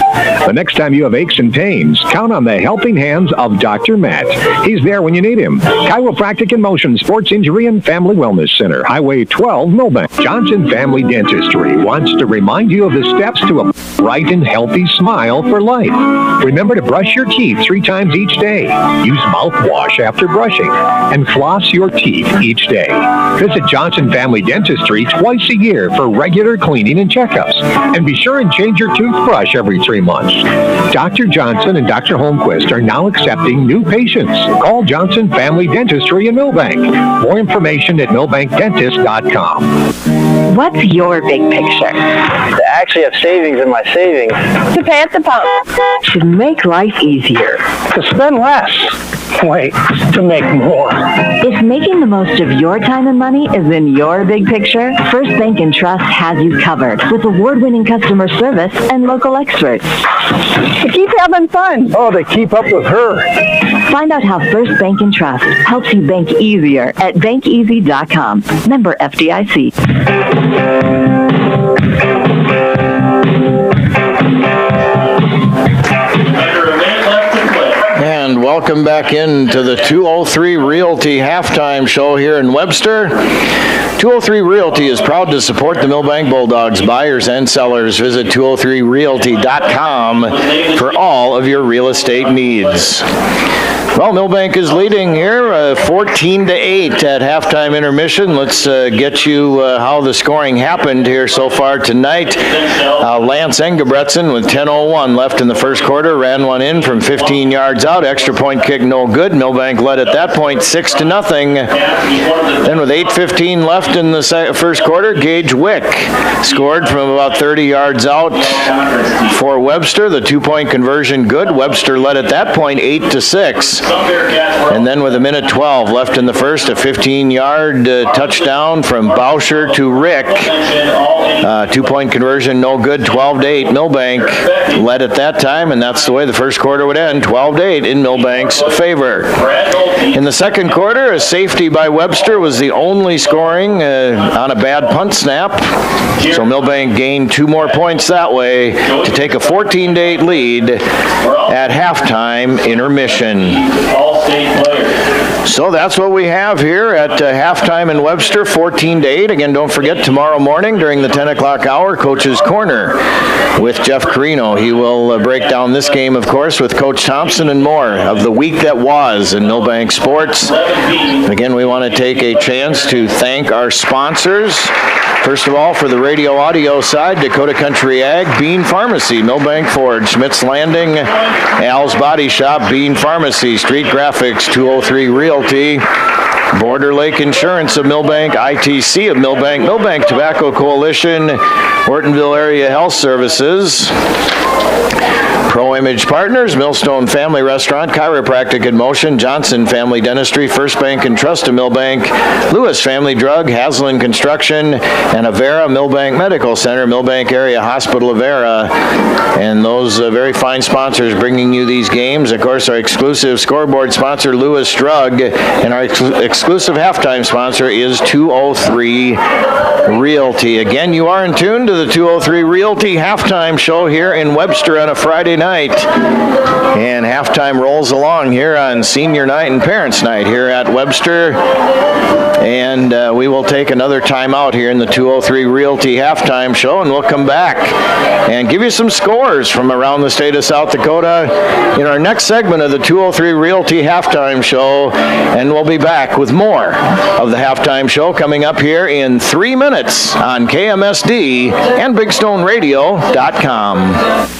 The next time you have aches and pains, count on the helping hands of Dr. Matt. He's there when you need him. Chiropractic in Motion, Sports Injury and Family Wellness Center, Highway 12, Milbank. Johnson Family Dentistry wants to remind you of the steps to a bright and healthy smile for life. Remember to brush your teeth 3 times each day. Use mouthwash after brushing, and floss your teeth each day. Visit Johnson Family Dentistry twice a year for regular cleaning and checkups. And be sure and change your toothbrush every 3 months. Dr. Johnson and Dr. Holmquist are now accepting new patients. Call Johnson Family Dentistry in Milbank. More information at milbankdentist.com. What's your big picture? To actually have savings in my savings. To pay at the pump. To make life easier. To spend less. Wait, to make more. If making the most of your time and money is in your big picture, First Bank & Trust has you covered with award-winning customer service and local experts. To keep having fun. Oh, to keep up with her. Find out how First Bank & Trust helps you bank easier at bankeasy.com. Member FDIC. And welcome back into the 203 Realty halftime show here in Webster. 203 Realty is proud to support the Milbank Bulldogs. Buyers and sellers, visit 203realty.com for all of your real estate needs. Well, Milbank is leading here 14-8 at halftime intermission. Let's get you how the scoring happened here so far tonight. Lance Engebretson with 10:01 left in the first quarter ran one in from 15 yards out. Extra point kick no good. Milbank led at that point 6-0. Then with 8:15 left in the first quarter, Gage Wick scored from about 30 yards out for Webster. The 2-point conversion good. Webster led at that point 8-6. And then with 1:12 left in the first, a 15-yard touchdown from Bauscher to Rick. 2-point conversion no good, 12-8. Milbank led at that time, and that's the way the first quarter would end, 12-8 in Milbank's favor. In the second quarter, a safety by Webster was the only scoring on a bad punt snap. So Milbank gained 2 more points that way to take a 14-8 lead at halftime intermission. All-state players. So that's what we have here at halftime in Webster, 14-8. Again, don't forget, tomorrow morning during the 10 o'clock hour, Coach's Corner with Jeff Carino. He will break down this game, of course, with Coach Thompson and more of the week that was in Milbank sports. Again, we want to take a chance to thank our sponsors. First of all, for the radio audio side, Dakota Country Ag, Bean Pharmacy, Milbank Ford, Schmidt's Landing, Al's Body Shop, Bean Pharmacy, Street Graphics, 203 Realty, Border Lake Insurance of Milbank, ITC of Milbank, Milbank Tobacco Coalition, Ortonville Area Health Services, Pro Image Partners, Millstone Family Restaurant, Chiropractic in Motion, Johnson Family Dentistry, First Bank and Trust of Milbank, Lewis Family Drug, Haslam Construction, and Avera Milbank Medical Center, Milbank Area Hospital Avera. And those very fine sponsors bringing you these games. Of course, our exclusive scoreboard sponsor, Lewis Drug, and our exclusive halftime sponsor is 203 Realty. Again, you are in tune to the 203 Realty halftime show here in Webster on a Friday night. And halftime rolls along here on Senior Night and Parents Night here at Webster. And we will take another time out here in the 203 Realty halftime show, and we'll come back and give you some scores from around the state of South Dakota in our next segment of the 203 Realty halftime show. And we'll be back with more of the halftime show coming up here in 3 minutes on KMSD and BigStoneRadio.com.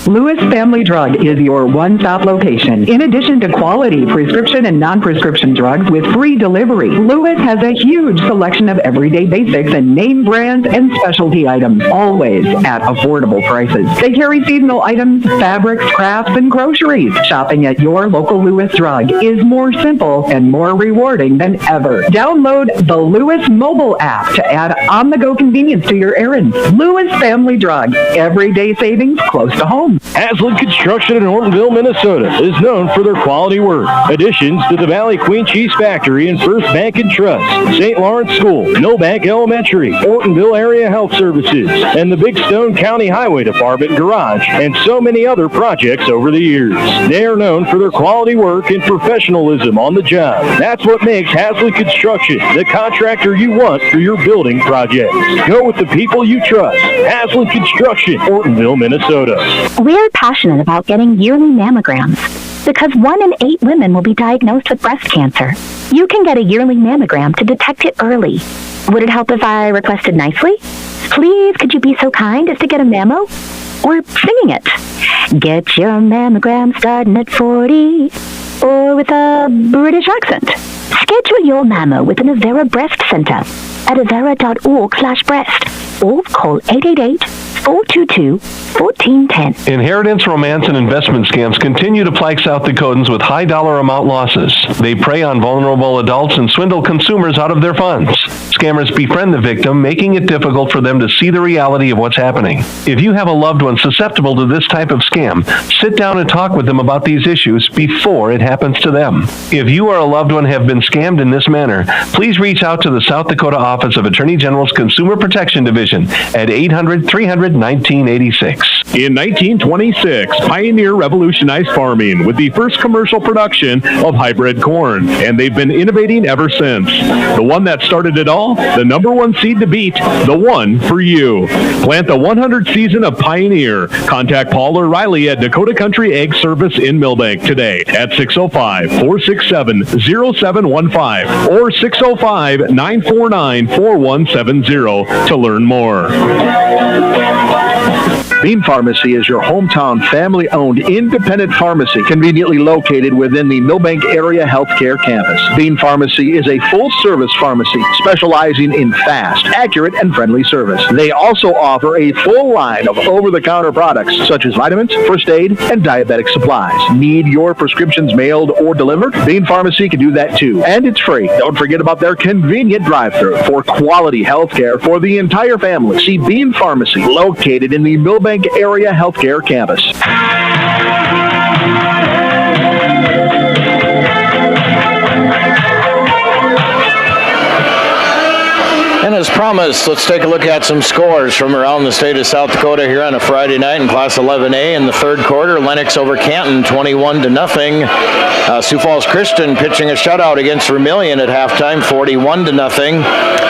Lewis Family Drug is your one-stop location. In addition to quality prescription and non-prescription drugs with free delivery, Lewis has a huge selection of everyday basics and name brands and specialty items, always at affordable prices. They carry seasonal items, fabrics, crafts, and groceries. Shopping at your local Lewis Drug is more simple and more rewarding than ever. Download the Lewis mobile app to add on-the-go convenience to your errands. Lewis Family Drug, everyday savings close to home. Haslam Construction in Ortonville, Minnesota is known for their quality work. Additions to the Valley Queen Cheese Factory and First Bank and Trust, St. Lawrence School, Milbank Elementary, Ortonville Area Health Services, and the Big Stone County Highway Department Garage, and so many other projects over the years. They are known for their quality work and professionalism on the job. That's what makes Haslam Construction the contractor you want for your building projects. Go with the people you trust. Haslam Construction, Ortonville, Minnesota. We're passionate about getting yearly mammograms because 1 in 8 women will be diagnosed with breast cancer. You can get a yearly mammogram to detect it early. Would it help if I requested nicely? Please, could you be so kind as to get a mammo? Or singing it. Get your mammogram starting at 40. Or with a British accent. Schedule your mammo with an Avera Breast Center at avera.org/breast or call 888-422-1410. Inheritance, romance, and investment scams continue to plague South Dakotans with high dollar amount losses. They prey on vulnerable adults and swindle consumers out of their funds. Scammers befriend the victim, making it difficult for them to see the reality of what's happening. If you have a loved one susceptible to this type of scam, sit down and talk with them about these issues before it happens to them. If you or a loved one have been scammed in this manner, please reach out to the South Dakota Office of Attorney General's Consumer Protection Division at 800-300-1986. In 1926, Pioneer revolutionized farming with the first commercial production of hybrid corn, and they've been innovating ever since. The one that started it all, the #1 seed to beat, the one for you. Plant the 100th season of Pioneer. Contact Paul or Riley at Dakota Country Egg Service in Milbank today at 605-467-0715 or 605-949-4170 to learn more. Bean Pharmacy is your hometown family-owned independent pharmacy conveniently located within the Milbank Area Healthcare Campus. Bean Pharmacy is a full-service pharmacy specializing in fast, accurate, and friendly service. They also offer a full line of over-the-counter products such as vitamins, first aid, and diabetic supplies. Need your prescriptions mailed or delivered? Bean Pharmacy can do that too, and it's free. Don't forget about their convenient drive-thru for quality healthcare for the entire family. See Bean Pharmacy located in the Milbank Area Healthcare Campus. And as promised, let's take a look at some scores from around the state of South Dakota here on a Friday night in Class 11A. In the third quarter, Lennox over Canton, 21-0. Sioux Falls Christian pitching a shutout against Vermilion at halftime, 41-0.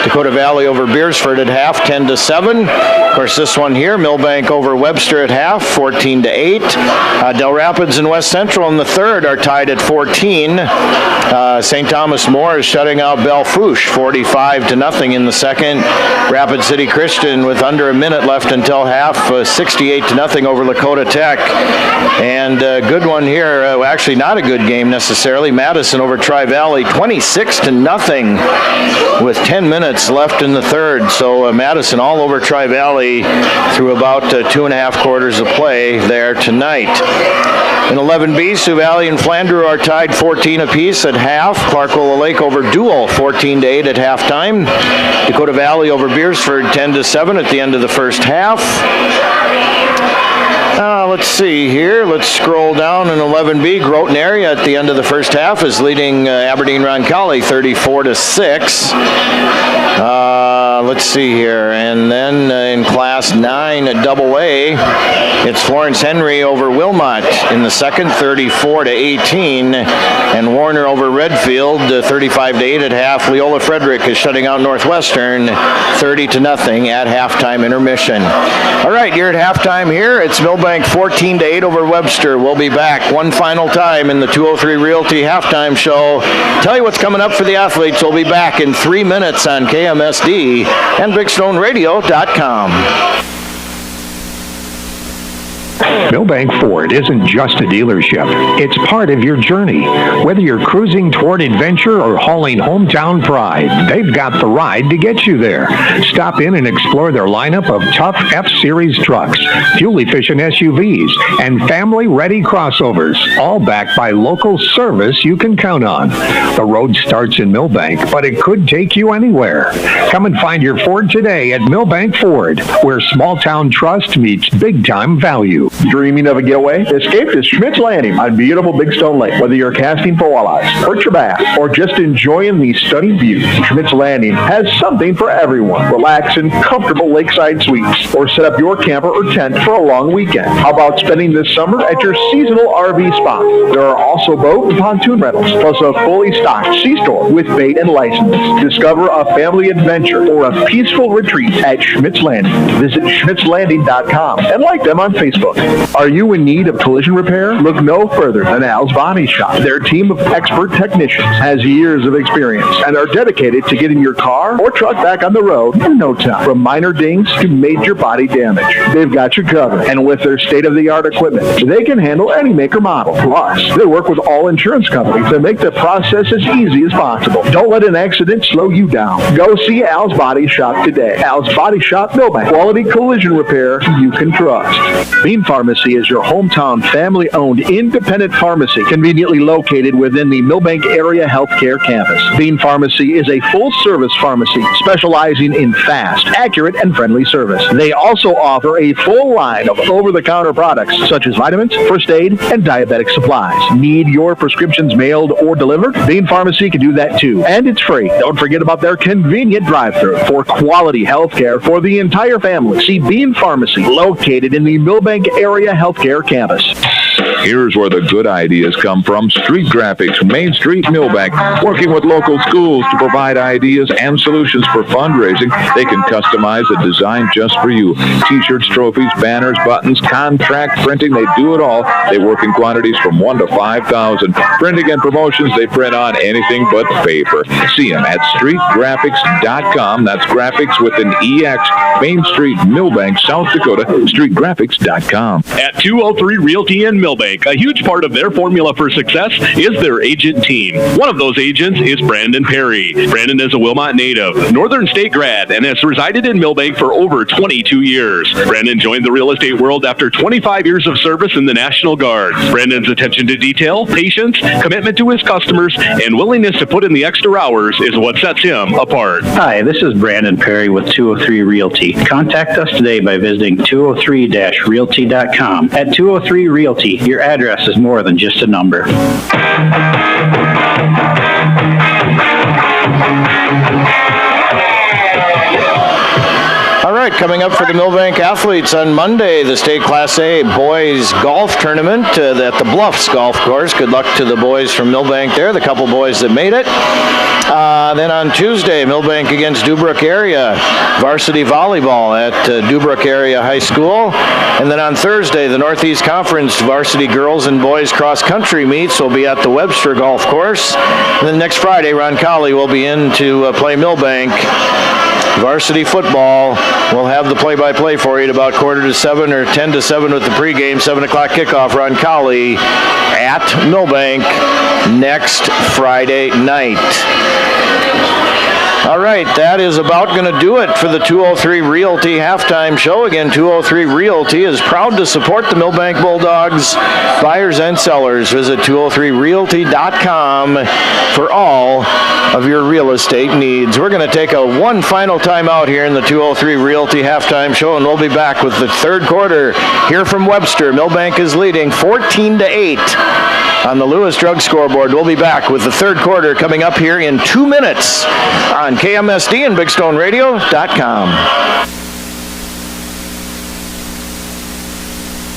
Dakota Valley over Beersford at half, 10-7. Of course, this one here, Milbank over Webster at half, 14-8. Del Rapids and West Central in the third are tied at 14. St. Thomas More is shutting out Belfouche, 45-0 in the second. Rapid City Christian with under a minute left until half, 68-0 over Lakota Tech. And a good one here, actually not a good game game necessarily. Madison over Tri-Valley 26-0 with 10 minutes left in the third. So Madison all over Tri-Valley through about 2.5 quarters of play there tonight. In 11B, Sioux Valley and Flandreau are tied 14 apiece at half. Clark-Ola Lake over Dual 14-8 at halftime. Dakota Valley over Beersford 10-7 at the end of the first half. Let's see here. Let's scroll down in 11B. Groton area at the end of the first half is leading Aberdeen Roncalli 34-6. Let's see here. And then in Class 9 at AA, it's Florence Henry over Wilmot in the second, 34-18. And Warner over Redfield, 35-8 at half. Leola Frederick is shutting out Northwestern 30-0 at halftime intermission. All right, you're at halftime here. It's Milbank 14-8 over Webster. We'll be back one final time in the 203 Realty halftime show. Tell you what's coming up for the athletes. We'll be back in 3 minutes on KMSD and BigStoneRadio.com. Milbank Ford isn't just a dealership. It's part of your journey. Whether you're cruising toward adventure or hauling hometown pride, they've got the ride to get you there. Stop in and explore their lineup of tough F-Series trucks, fuel-efficient SUVs, and family-ready crossovers, all backed by local service you can count on. The road starts in Milbank, but it could take you anywhere. Come and find your Ford today at Milbank Ford, where small-town trust meets big-time value. Dreaming of a getaway? Escape to Schmidt's Landing on beautiful Big Stone Lake. Whether you're casting for walleyes, perch or bass, or just enjoying the stunning views, Schmidt's Landing has something for everyone. Relax in comfortable lakeside suites, or set up your camper or tent for a long weekend. How about spending this summer at your seasonal RV spot? There are also boat and pontoon rentals, plus a fully stocked C-store with bait and license. Discover a family adventure or a peaceful retreat at Schmidt's Landing. Visit schmidtslanding.com and like them on Facebook. Are you in need of collision repair? Look no further than Al's Body Shop. Their team of expert technicians has years of experience and are dedicated to getting your car or truck back on the road in no time. From minor dings to major body damage, they've got you covered. And with their state-of-the-art equipment, they can handle any make or model. Plus, they work with all insurance companies to make the process as easy as possible. Don't let an accident slow you down. Go see Al's Body Shop today. Al's Body Shop, Milbank. Quality collision repair you can trust. Bean Pharmacy is your hometown family-owned independent pharmacy conveniently located within the Milbank Area Healthcare Campus. Bean Pharmacy is a full-service pharmacy specializing in fast, accurate, and friendly service. They also offer a full line of over-the-counter products such as vitamins, first aid, and diabetic supplies. Need your prescriptions mailed or delivered? Bean Pharmacy can do that too, and it's free. Don't forget about their convenient drive-thru for quality healthcare for the entire family. See Bean Pharmacy, located in the Milbank Area Healthcare Campus. Here's where the good ideas come from. Street Graphics, Main Street, Milbank. Working with local schools to provide ideas and solutions for fundraising. They can customize a design just for you. T-shirts, trophies, banners, buttons, contract printing, they do it all. They work in quantities from 1 to 5,000. Printing and promotions, they print on anything but paper. See them at streetgraphics.com. That's graphics with an EX. Main Street, Milbank, South Dakota. Streetgraphics.com. At 203 Realty in Milbank, a huge part of their formula for success is their agent team. One of those agents is Brandon Perry. Brandon is a Wilmot native, Northern State grad, and has resided in Milbank for over 22 years. Brandon joined the real estate world after 25 years of service in the National Guard. Brandon's attention to detail, patience, commitment to his customers, and willingness to put in the extra hours is what sets him apart. Hi, this is Brandon Perry with 203 Realty. Contact us today by visiting 203-realty.com. At 203 Realty, your address is more than just a number. All right, coming up for the Milbank athletes on Monday, the State Class A boys golf tournament at the Bluffs Golf Course. Good luck to the boys from Milbank there, the couple boys that made it. Then on Tuesday, Milbank against Dubrook Area varsity volleyball at Dubrook Area High School. And then on Thursday, the Northeast Conference varsity girls and boys cross-country meets will be at the Webster Golf Course. And then next Friday, Roncalli will be in to play Milbank varsity football. We'll have the play-by-play for you at about 6:45 or 6:50 with the pregame 7 o'clock kickoff. Roncalli at Milbank next Friday night. All right, that is about going to do it for the 203 Realty halftime show. Again, 203 Realty is proud to support the Milbank Bulldogs, buyers and sellers. Visit 203realty.com for all of your real estate needs. We're going to take one final time out here in the 203 Realty halftime show, and we'll be back with the third quarter here from Webster. Milbank is leading 14-8 on the Lewis Drug scoreboard. We'll be back with the third quarter coming up here in 2 minutes on KMSD and BigStoneRadio.com.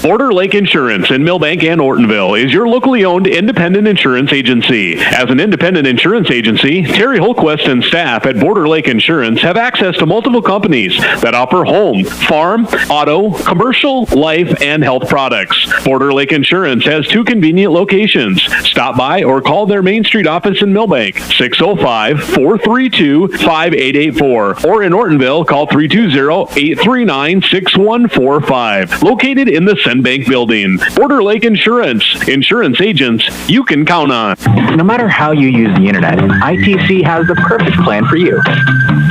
Border Lake Insurance in Milbank and Ortonville is your locally owned independent insurance agency. As an independent insurance agency, Terry Holquist and staff at Border Lake Insurance have access to multiple companies that offer home, farm, auto, commercial, life, and health products. Border Lake Insurance has 2 convenient locations. Stop by or call their Main Street office in Milbank, 605-432-5884. Or in Ortonville, call 320-839-6145. Located in the Milbank Building. Border Lake Insurance. Insurance agents you can count on. No matter how you use the internet, ITC has the perfect plan for you.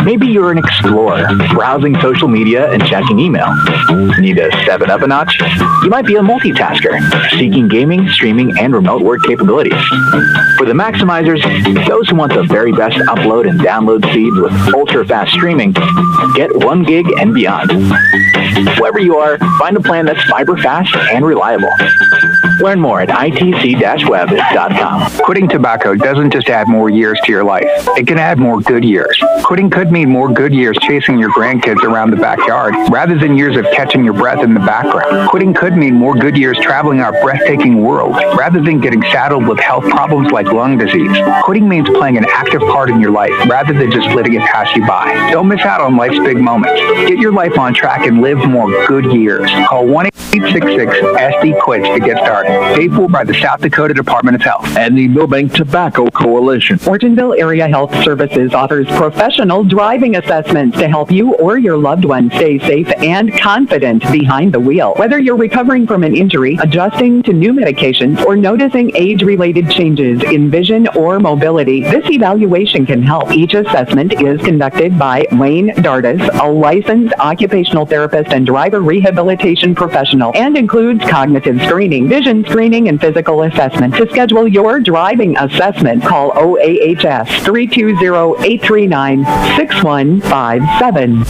Maybe you're an explorer, browsing social media and checking email. Need to step it up a notch? You might be a multitasker, seeking gaming, streaming, and remote work capabilities. For the maximizers, those who want the very best upload and download speeds with ultra-fast streaming, get 1 gig and beyond. Wherever you are, find a plan that's fiber fast and reliable. Learn more at itc-web.com. Quitting tobacco doesn't just add more years to your life. It can add more good years. Quitting could mean more good years chasing your grandkids around the backyard rather than years of catching your breath in the background. Quitting could mean more good years traveling our breathtaking world rather than getting saddled with health problems like lung disease. Quitting means playing an active part in your life rather than just letting it pass you by. Don't miss out on life's big moments. Get your life on track and live more good years. Call 1-866-SD-QUITS to get started. Paid for by the South Dakota Department of Health and the Milbank Tobacco Coalition. Ortonville Area Health Services offers professional driving assessments to help you or your loved one stay safe and confident behind the wheel. Whether you're recovering from an injury, adjusting to new medications, or noticing age-related changes in vision or mobility, this evaluation can help. Each assessment is conducted by Wayne Dardis, a licensed occupational therapist and driver rehabilitation professional, and includes cognitive screening, vision screening, and physical assessment. To schedule your driving assessment, call OAHS 320-839-6157.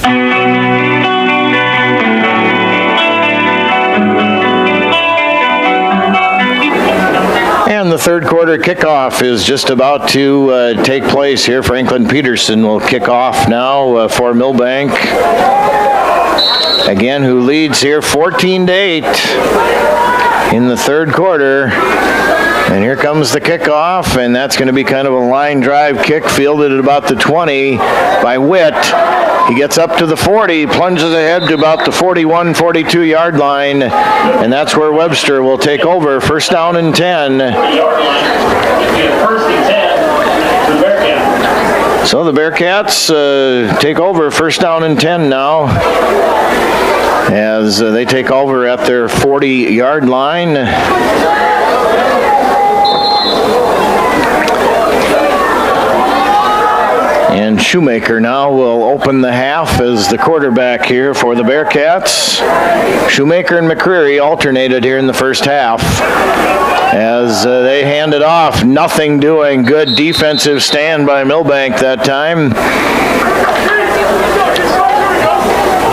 And the third quarter kickoff is just about to take place here. Franklin Peterson will kick off now for Milbank. Again, who leads here 14-8 in the third quarter. And here comes the kickoff, and that's going to be kind of a line drive kick fielded at about the 20 by Witt. He gets up to the 40, plunges ahead to about the 41, 42-yard line, and that's where Webster will take over. First down and 10. So the Bearcats take over first down and 10 now as they take over at their 40-yard line. And Shoemaker now will open the half as the quarterback here for the Bearcats. Shoemaker and McCreary alternated here in the first half as they hand it off. Nothing doing. Good defensive stand by Milbank that time.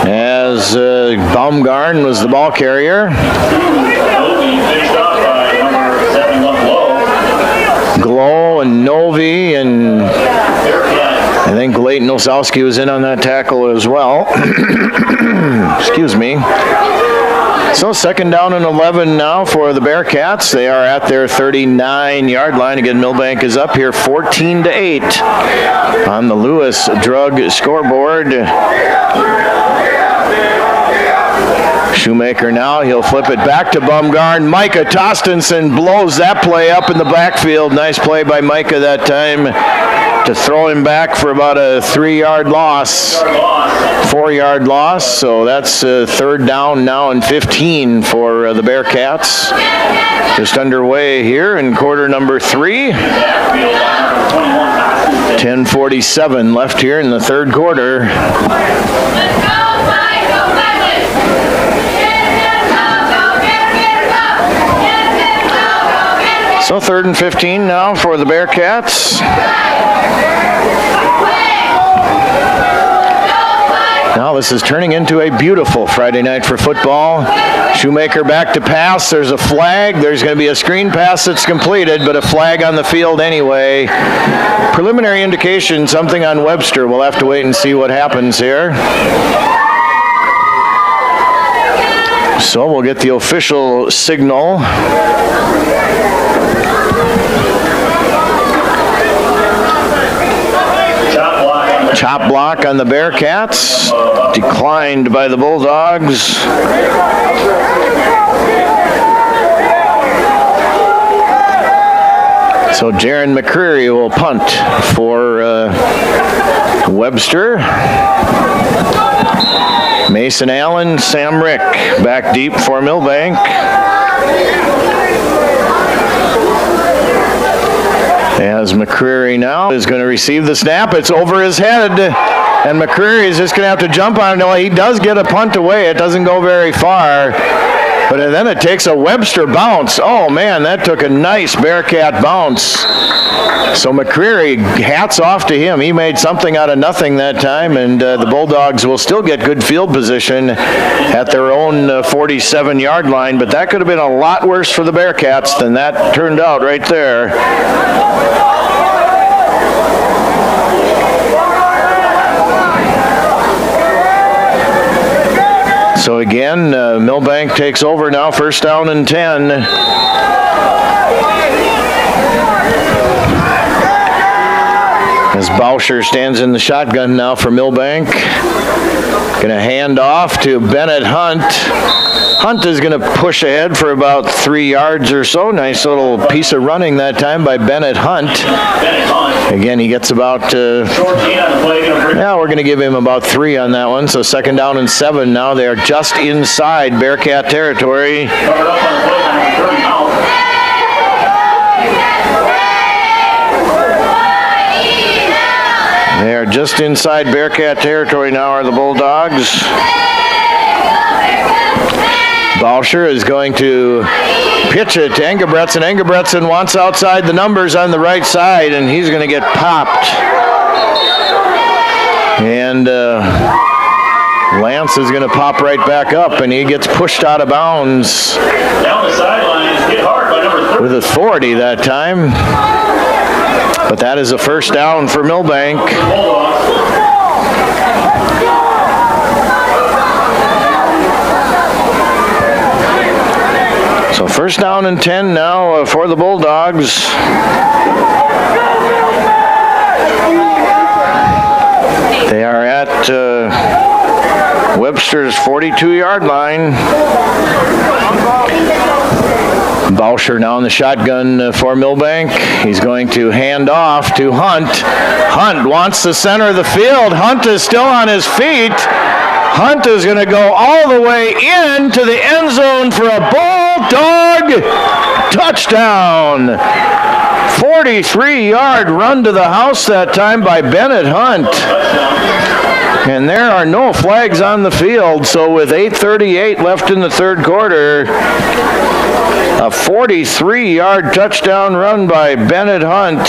As Baumgarn was the ball carrier. Glow and Novi and I think Leighton Osowski was in on that tackle as well. Excuse me. So second down and 11 now for the Bearcats. They are at their 39-yard line. Again, Milbank is up here 14-8 on the Lewis Drug scoreboard. Shoemaker now, he'll flip it back to Baumgarn. Micah Tostenson blows that play up in the backfield. Nice play by Micah that time. to throw him back for about a 3-yard loss, 4-yard loss. So that's third down now and 15 for the Bearcats. Just underway here in quarter number 3. 10:47 left here in the third quarter. So 3rd and 15 now for the Bearcats. Now this is turning into a beautiful Friday night for football. Shoemaker back to pass. There's a flag. There's going to be a screen pass that's completed, but a flag on the field anyway. Preliminary indication, something on Webster. We'll have to wait and see what happens here. So we'll get the official signal. Chop block on the Bearcats, declined by the Bulldogs. So Jaron McCreary will punt for Webster. Mason Allen, Sam Rick back deep for Milbank. As McCreary now is going to receive the snap. It's over his head, and McCreary is just going to have to jump on it. No, he does get a punt away. It doesn't go very far, but then it takes a Webster bounce. Oh, man, that took a nice Bearcat bounce. So McCreary, hats off to him. He made something out of nothing that time, and the Bulldogs will still get good field position at their own 47-yard line, but that could have been a lot worse for the Bearcats than that turned out right there. So again, Milbank takes over now, 1st down and 10. As Bauscher stands in the shotgun now for Milbank. Going to hand off to Bennett Hunt. Hunt is going to push ahead for about 3 yards or so. Nice little piece of running that time by Bennett Hunt. Again, he gets about, we're going to give him about 3 on that one. So 2nd down and 7 now. They are just inside Bearcat territory. They are just inside Bearcat territory now, are the Bulldogs. Bauscher is going to pitch it to Engebretson. Engebretson wants outside the numbers on the right side, and he's going to get popped. And Lance is going to pop right back up, and he gets pushed out of bounds. Down the sidelines, hit hard by number 30. With authority that time. But that is a 1st down for Milbank. So 1st down and 10 now for the Bulldogs. They are at Webster's 42-yard line. Bauscher now in the shotgun for Milbank. He's going to hand off to Hunt. Hunt wants the center of the field. Hunt is still on his feet. Hunt is going to go all the way into the end zone for a Bulldog touchdown. 43-yard run to the house that time by Bennett Hunt. And there are no flags on the field, so with 8:38 left in the third quarter, a 43-yard touchdown run by Bennett Hunt.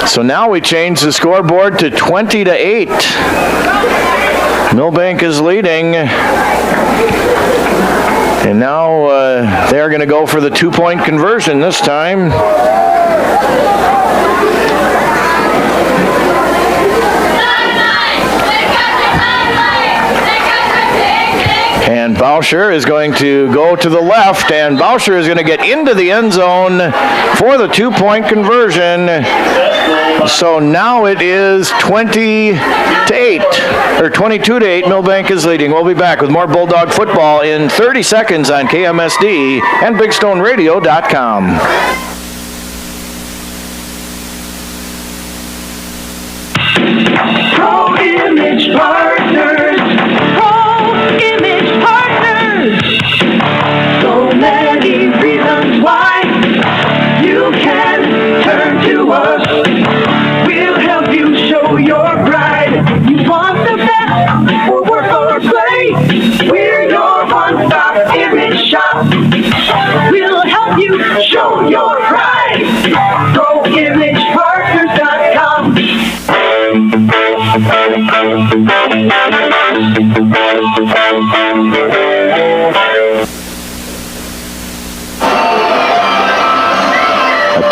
So now we change the scoreboard to 20-8. Milbank is leading. And now they're going to go for the 2-point conversion this time. And Bauscher is going to go to the left, and Bauscher is going to get into the end zone for the 2-point conversion. So now it is 20-8, or 22-8. Milbank is leading. We'll be back with more Bulldog football in 30 seconds on KMSD and BigStoneRadio.com.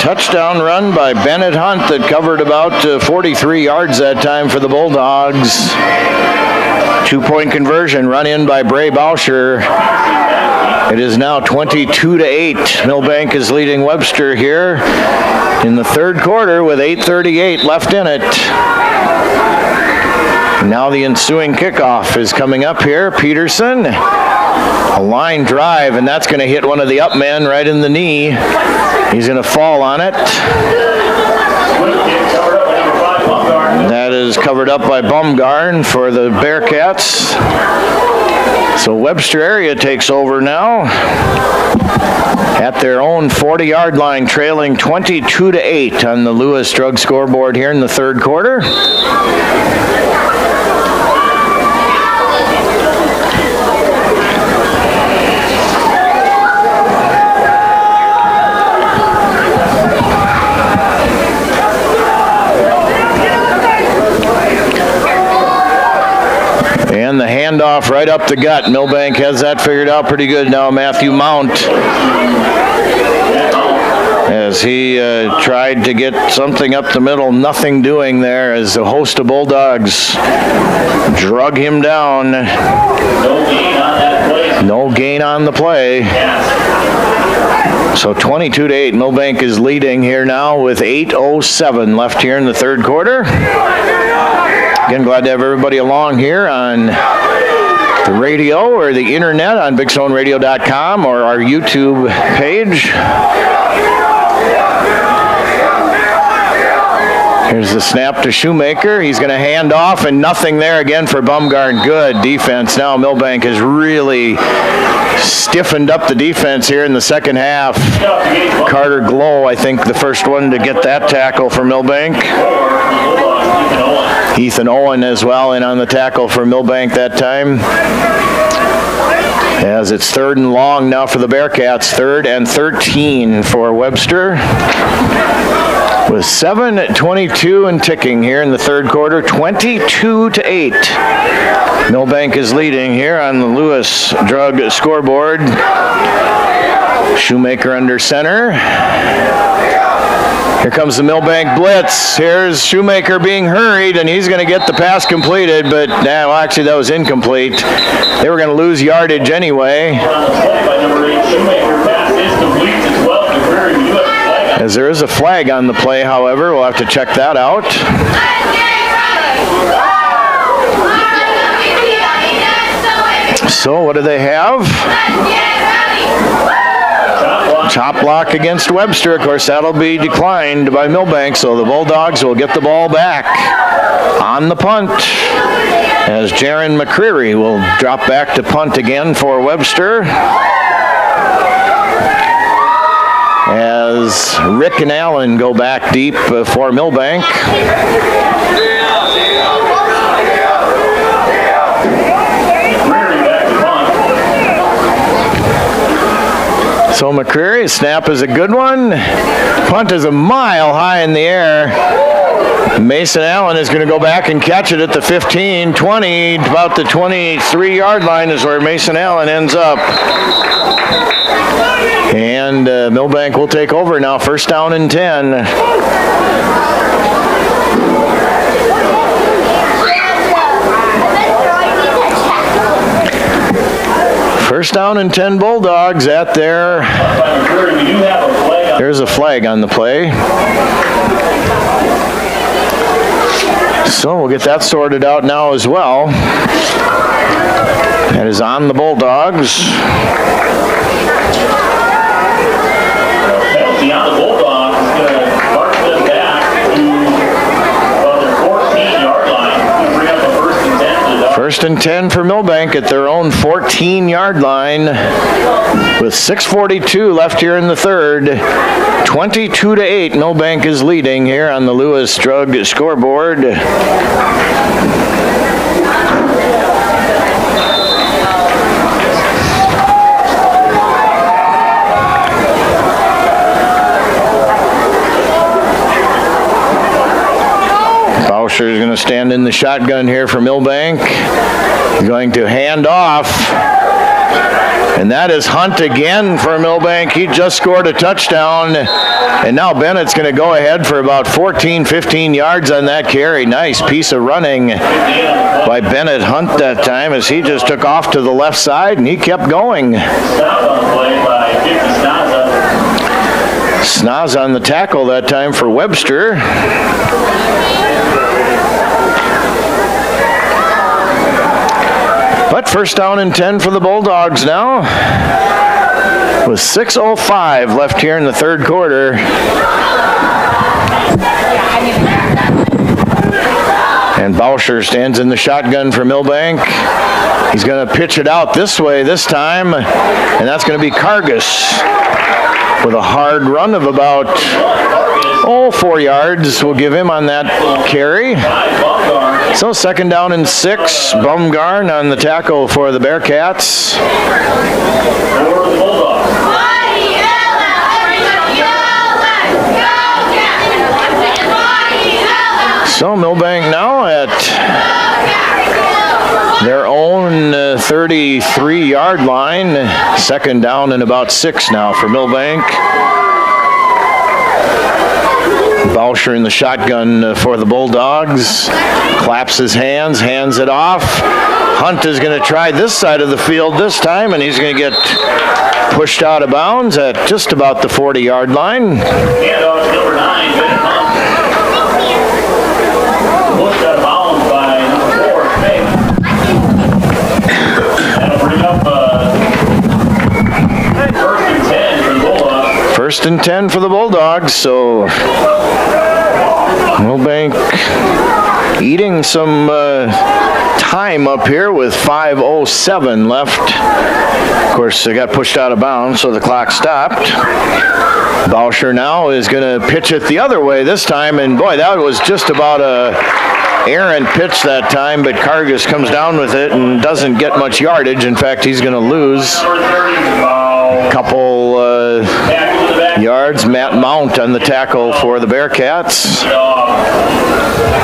Touchdown run by Bennett Hunt that covered about 43 yards that time for the Bulldogs. 2-point conversion run in by Bray Bauscher. It is now 22-8. Milbank is leading Webster here in the third quarter with 8:38 left in it. Now the ensuing kickoff is coming up here. Peterson, a line drive, and that's going to hit one of the up men right in the knee. He's going to fall on it. That is covered up by Bumgarn for the Bearcats. So Webster area takes over now at their own 40-yard line, trailing 22-8 on the Lewis Drug scoreboard here in the third quarter. And the handoff right up the gut. Milbank has that figured out pretty good now. Matthew Mount, as he tried to get something up the middle, nothing doing there as the host of Bulldogs drug him down. No gain on the play. So 22-8, Milbank is leading here now with 8:07 left here in the third quarter. Again, glad to have everybody along here on the radio or the internet on BigStoneRadio.com or our YouTube page. Here's the snap to Shoemaker. He's going to hand off, and nothing there again for Bumgarn. Good defense. Now Milbank has really stiffened up the defense here in the second half. Carter Glow, I think, the first one to get that tackle for Milbank. Ethan Owen as well in on the tackle for Milbank that time. As it's 3rd and long now for the Bearcats. 3rd and 13 for Webster. With 7:22 and ticking here in the third quarter, 22-8. Milbank is leading here on the Lewis Drug scoreboard. Shoemaker under center. Here comes the Milbank blitz. Here's Shoemaker being hurried, and he's going to get the pass completed, but well, actually that was incomplete. They were going to lose yardage anyway. As there is a flag on the play, however, we'll have to check that out. So what do they have? Top block against Webster. Of course, that'll be declined by Milbank, so the Bulldogs will get the ball back on the punt, as Jaron McCreary will drop back to punt again for Webster, as Rick and Allen go back deep for Milbank. So McCreary, snap is a good one. Punt is a mile high in the air. Mason Allen is going to go back and catch it at the 15, 20, about the 23-yard line is where Mason Allen ends up. And Milbank will take over now, 1st down and 10. First down and 10 Bulldogs at their... There's a flag on the play. So we'll get that sorted out now as well. That is on the Bulldogs. Penalty on the Bulldogs is going to mark them back to about their 14-yard line. Bring up a 1st and 10 to the Dogs. 1st and 10 for Milbank at their own 14-yard line with 6:42 left here in the third. 22-8, Milbank is leading here on the Lewis Drug scoreboard. Bauscher is going to stand in the shotgun here for Milbank. He's going to hand off. And that is Hunt again for Milbank. He just scored a touchdown. And now Bennett's going to go ahead for about 14, 15 yards on that carry. Nice piece of running by Bennett Hunt that time as he just took off to the left side and he kept going. Snaz on the tackle that time for Webster. But first down and 10 for the Bulldogs now. With 6:05 left here in the third quarter. And Bauscher stands in the shotgun for Milbank. He's going to pitch it out this way this time, and that's going to be Kargas with a hard run of about 4 yards. We'll give him on that carry. So second down and 6. Baumgarn on the tackle for the Bearcats. So Milbank now at their own 33-yard line. Second down and about 6 now for Milbank. Bauscher in the shotgun for the Bulldogs. Claps his hands, hands it off. Hunt is going to try this side of the field this time, and he's going to get pushed out of bounds at just about the 40-yard line. Handoff number 9, Bennett Hunt. Pushed out of bounds by number 4, May. That'll bring up first and 10 for the Bulldogs. First and 10 for the Bulldogs, so Milbank eating some time up here with 5:07 left. Of course, they got pushed out of bounds, so the clock stopped. Bauscher now is going to pitch it the other way this time, and boy, that was just about a errant pitch that time, but Kargas comes down with it and doesn't get much yardage. In fact, he's going to lose a couple yards. Matt Mount on the tackle for the Bearcats.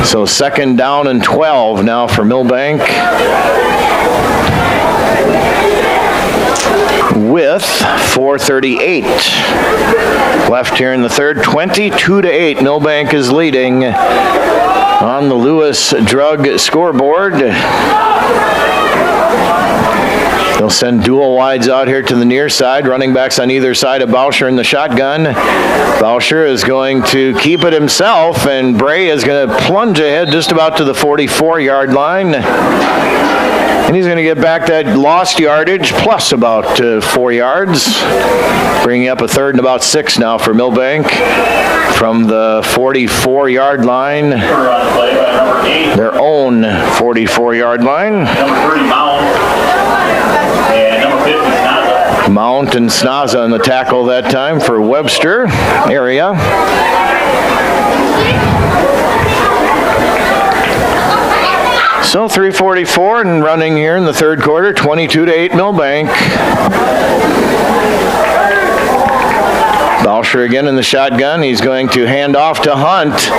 So second down and 12 now for Milbank. With 4:38 left here in the third. 22-8, Milbank is leading on the Lewis Drug scoreboard. They'll send dual wides out here to the near side. Running backs on either side of Bauscher in the shotgun. Bauscher is going to keep it himself, and Bray is going to plunge ahead just about to the 44-yard line. And he's going to get back that lost yardage plus about 4 yards. Bringing up a third and about 6 now for Milbank from the 44-yard line. Their own 44-yard line. Number 3, Mount. And number 50, Snaza. Mount and Snaza on the tackle that time for Webster area. So 3:44 and running here in the third quarter, 22-8 Milbank. Bauscher again in the shotgun. He's going to hand off to Hunt.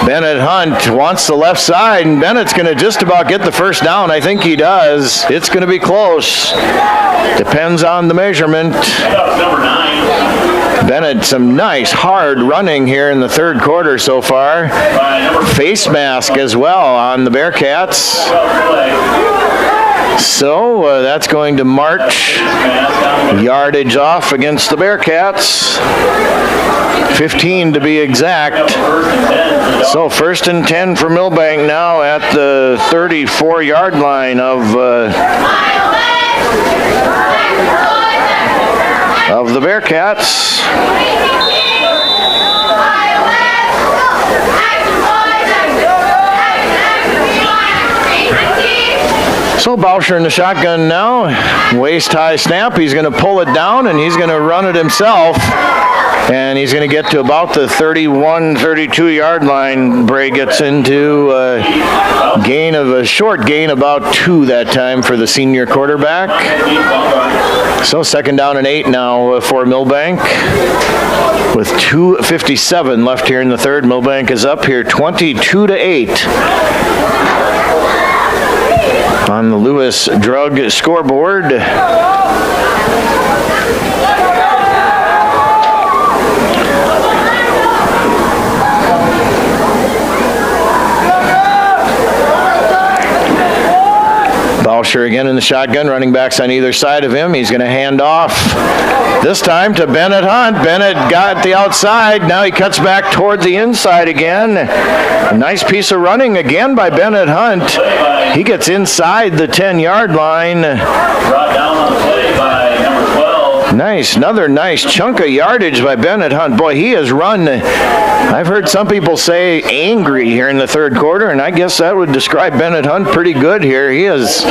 Bennett Hunt wants the left side, and Bennett's going to just about get the first down. I think he does. It's going to be close. Depends on the measurement. Number 9. Bennett, some nice hard running here in the third quarter so far. Face mask as well on the Bearcats. So that's going to march yardage off against the Bearcats. 15 to be exact. So first and 10 for Milbank now at the 34-yard line of the Bearcats. So Bauscher in the shotgun now. Waist-high snap. He's going to pull it down, and he's going to run it himself. And he's going to get to about the 31, 32-yard line. Bray gets into a short gain, about 2 that time for the senior quarterback. So second down and 8 now for Milbank. With 2:57 left here in the third, Milbank is up here 22-8. on the Lewis Drug scoreboard. Boucher again in the shotgun, running backs on either side of him. He's going to hand off this time to Bennett Hunt. Bennett got the outside. Now he cuts back toward the inside again. A nice piece of running again by Bennett Hunt. He gets inside the 10-yard line. Brought down on the play by number 12. Nice, another nice chunk of yardage by Bennett Hunt. Boy, he has run, I've heard some people say angry here in the third quarter, and I guess that would describe Bennett Hunt pretty good here. He is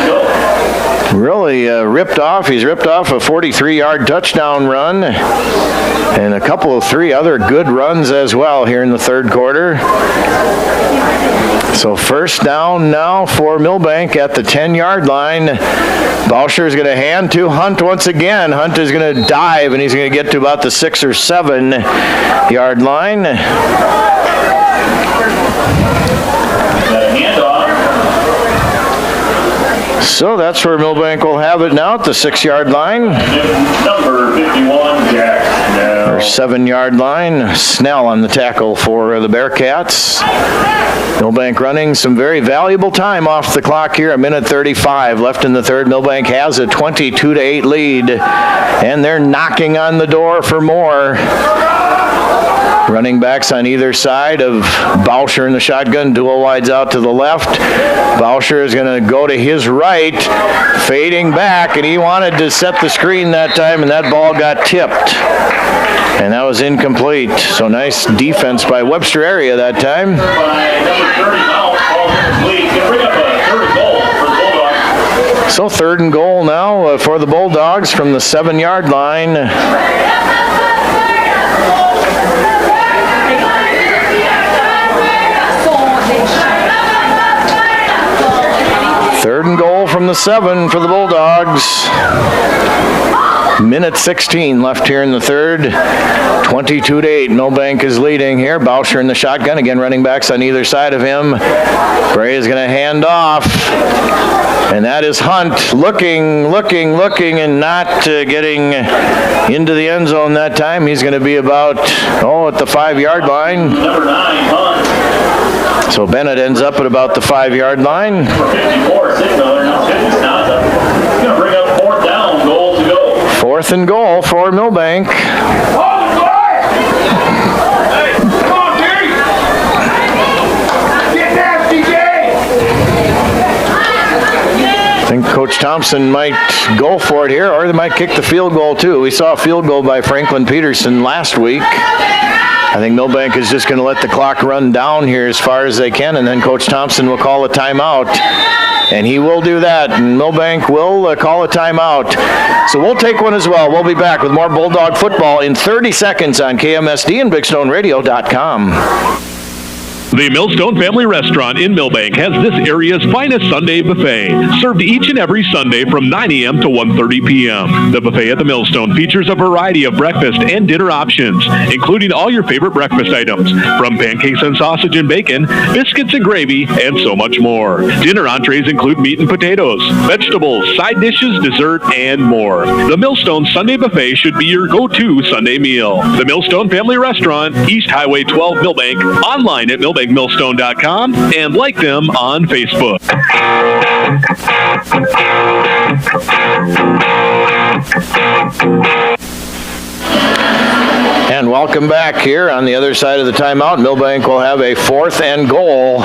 really ripped off. He's ripped off a 43-yard touchdown run and a couple of 3 other good runs as well here in the third quarter. So first down now for Milbank at the 10-yard line. Boucher is going to hand to Hunt once again. Hunt is going to dive, and he's going to get to about the 6 or 7-yard line. So that's where Milbank will have it now at the 6-yard line. Number 51, Jack. Or 7-yard line. Snell on the tackle for the Bearcats. Milbank running some very valuable time off the clock here. 1:35 left in the third. Milbank has a 22-8 lead, and they're knocking on the door for more. Running backs on either side of Boucher in the shotgun. Dual wides out to the left. Boucher is going to go to his right, fading back, and he wanted to set the screen that time, and that ball got tipped. And that was incomplete. So nice defense by Webster area that time. So third and goal now for the Bulldogs from the 7-yard line. Third and goal from the 7 for the Bulldogs. 1:16 left here in the third. 22-8. Milbank is leading here. Boucher in the shotgun. Again, running backs on either side of him. Bray is going to hand off. And that is Hunt looking, and not getting into the end zone that time. He's going to be about, at the 5-yard line. Number 9, Hunt. So Bennett ends up at about the 5-yard line. Number 54, Signaler. Now 50 Snaza. He's going to bring up 4th down, goal to go. 4th and goal for Milbank. I think Coach Thompson might go for it here, or they might kick the field goal too. We saw a field goal by Franklin Peterson last week. I think Milbank is just going to let the clock run down here as far as they can, and then Coach Thompson will call a timeout. And he will do that, and Milbank will call a timeout. So we'll take one as well. We'll be back with more Bulldog football in 30 seconds on KMSD and BigStoneRadio.com. The Millstone Family Restaurant in Milbank has this area's finest Sunday buffet, served each and every Sunday from 9 a.m. to 1:30 p.m. The buffet at the Millstone features a variety of breakfast and dinner options, including all your favorite breakfast items, from pancakes and sausage and bacon, biscuits and gravy, and so much more. Dinner entrees include meat and potatoes, vegetables, side dishes, dessert, and more. The Millstone Sunday Buffet should be your go-to Sunday meal. The Millstone Family Restaurant, East Highway 12, Milbank, online at MilbankMillstone.com, and like them on Facebook. And welcome back here on the other side of the timeout. Milbank will have a 4th and goal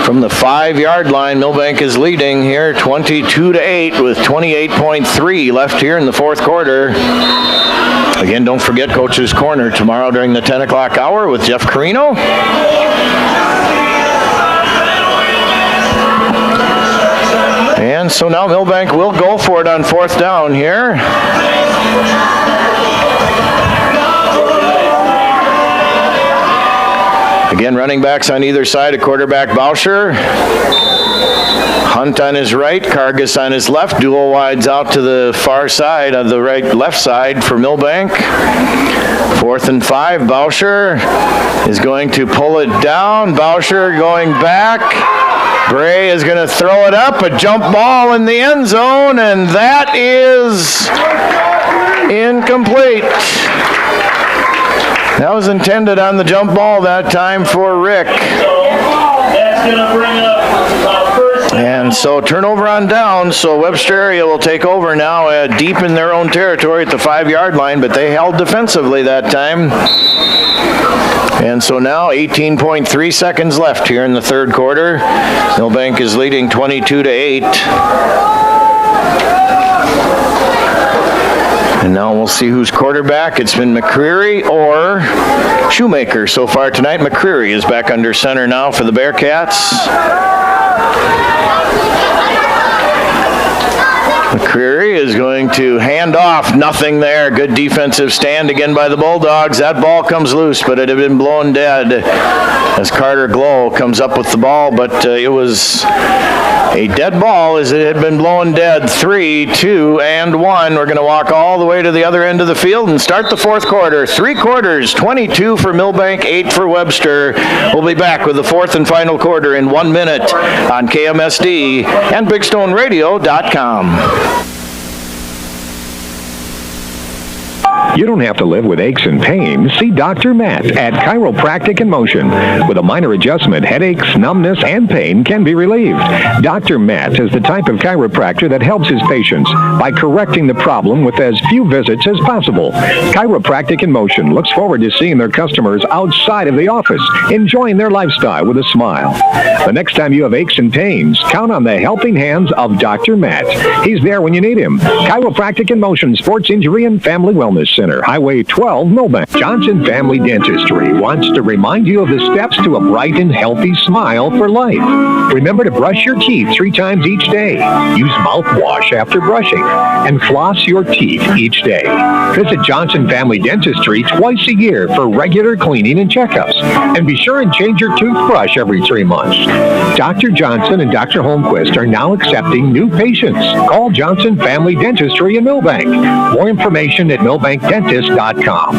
from the 5-yard line. Milbank is leading here 22-8 with 28.3 left here in the fourth quarter. Again, don't forget Coach's Corner tomorrow during the 10 o'clock hour with Jeff Carino. And so now Milbank will go for it on 4th down here. Again, running backs on either side, a quarterback Boucher. Hunt on his right, Cargus on his left, dual wides out to the far side of the left side for Milbank. 4th and 5, Bauscher is going to pull it down. Bauscher going back. Bray is going to throw it up, a jump ball in the end zone, and that is incomplete. That was intended on the jump ball that time for Rick. That's going to bring up first. And so turnover on down, so Webster area will take over now deep in their own territory at the 5-yard line, but they held defensively that time. And so now 18.3 seconds left here in the third quarter. Milbank is leading 22-8. And now we'll see who's quarterback. It's been McCreary or Shoemaker so far tonight. McCreary is back under center now for the Bearcats. McCreary is going to hand off. Nothing there. Good defensive stand again by the Bulldogs. That ball comes loose, but it had been blown dead as Carter Glow comes up with the ball, but it was a dead ball as it had been blown dead. 3, 2, and 1. We're going to walk all the way to the other end of the field and start the fourth quarter. 3 quarters, 22 for Milbank, 8 for Webster. We'll be back with the fourth and final quarter in 1 minute on KMSD and BigStoneRadio.com. You don't have to live with aches and pains. See Dr. Matt at Chiropractic in Motion. With a minor adjustment, headaches, numbness, and pain can be relieved. Dr. Matt is the type of chiropractor that helps his patients by correcting the problem with as few visits as possible. Chiropractic in Motion looks forward to seeing their customers outside of the office, enjoying their lifestyle with a smile. The next time you have aches and pains, count on the helping hands of Dr. Matt. He's there when you need him. Chiropractic in Motion, Sports Injury and Family Wellness Center, Highway 12, Milbank. Johnson Family Dentistry wants to remind you of the steps to a bright and healthy smile for life. Remember to brush your teeth 3 times each day. Use mouthwash after brushing. And floss your teeth each day. Visit Johnson Family Dentistry twice a year for regular cleaning and checkups. And be sure and change your toothbrush every 3 months. Dr. Johnson and Dr. Holmquist are now accepting new patients. Call Johnson Family Dentistry in Milbank. More information at milbankdentist.com.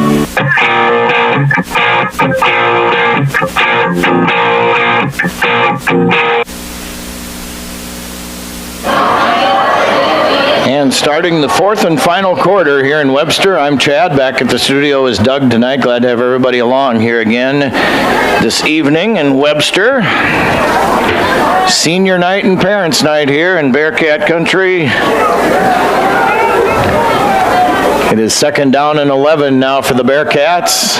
And starting the fourth and final quarter here in Webster, I'm Chad. Back at the studio is Doug tonight. Glad to have everybody along here again this evening in Webster. Senior night and parents' night here in Bearcat country. It is 2nd down and 11 now for the Bearcats.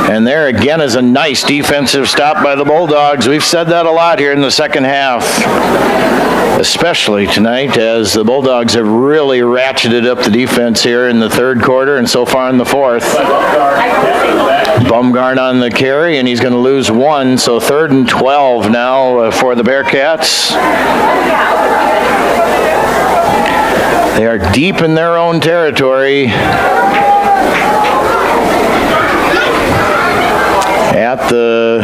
And there again is a nice defensive stop by the Bulldogs. We've said that a lot here in the second half, especially tonight, as the Bulldogs have really ratcheted up the defense here in the third quarter and so far in the fourth. Bumgarn on the carry, and he's going to lose 1, so 3rd and 12 now for the Bearcats. They are deep in their own territory at the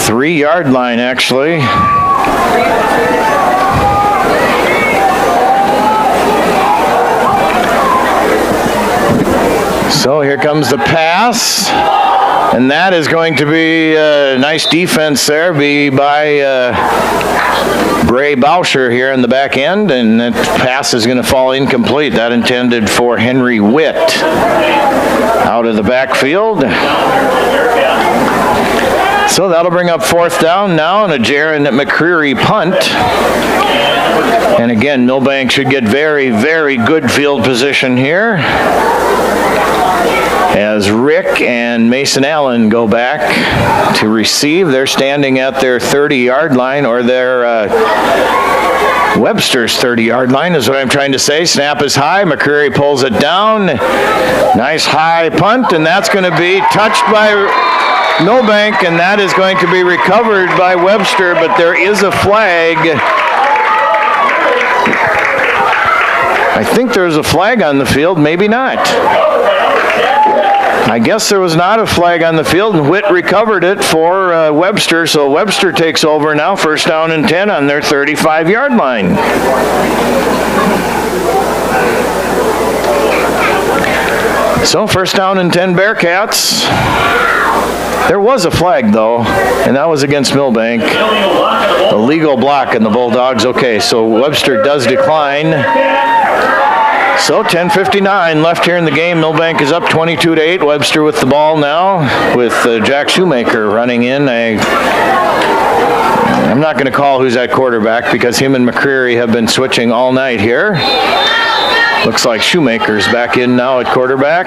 3-yard line, actually. So here comes the pass, and that is going to be a nice defense there by Bray Bauscher here in the back end, and that pass is going to fall incomplete. That intended for Henry Witt out of the backfield. So that'll bring up 4th down now and a Jaron McCreary punt. And again, Milbank should get very, very good field position here as Rick and Mason Allen go back to receive. They're standing at their 30-yard line, or their Webster's 30-yard line is what I'm trying to say. Snap is high. McCreary pulls it down. Nice high punt, and that's going to be touched by Milbank, and that is going to be recovered by Webster, but there is a flag. I think there's a flag on the field, maybe not. I guess there was not a flag on the field, and Witt recovered it for Webster, so Webster takes over now, first down and 10 on their 35-yard line. So first down and 10 Bearcats. There was a flag, though, and that was against Milbank. A legal block in the Bulldogs. Okay, so Webster does decline. So 10:59 left here in the game. Milbank is up 22-8. Webster with the ball now with Jack Shoemaker running in. I'm not going to call who's at quarterback because him and McCreary have been switching all night here. Looks like Shoemaker's back in now at quarterback.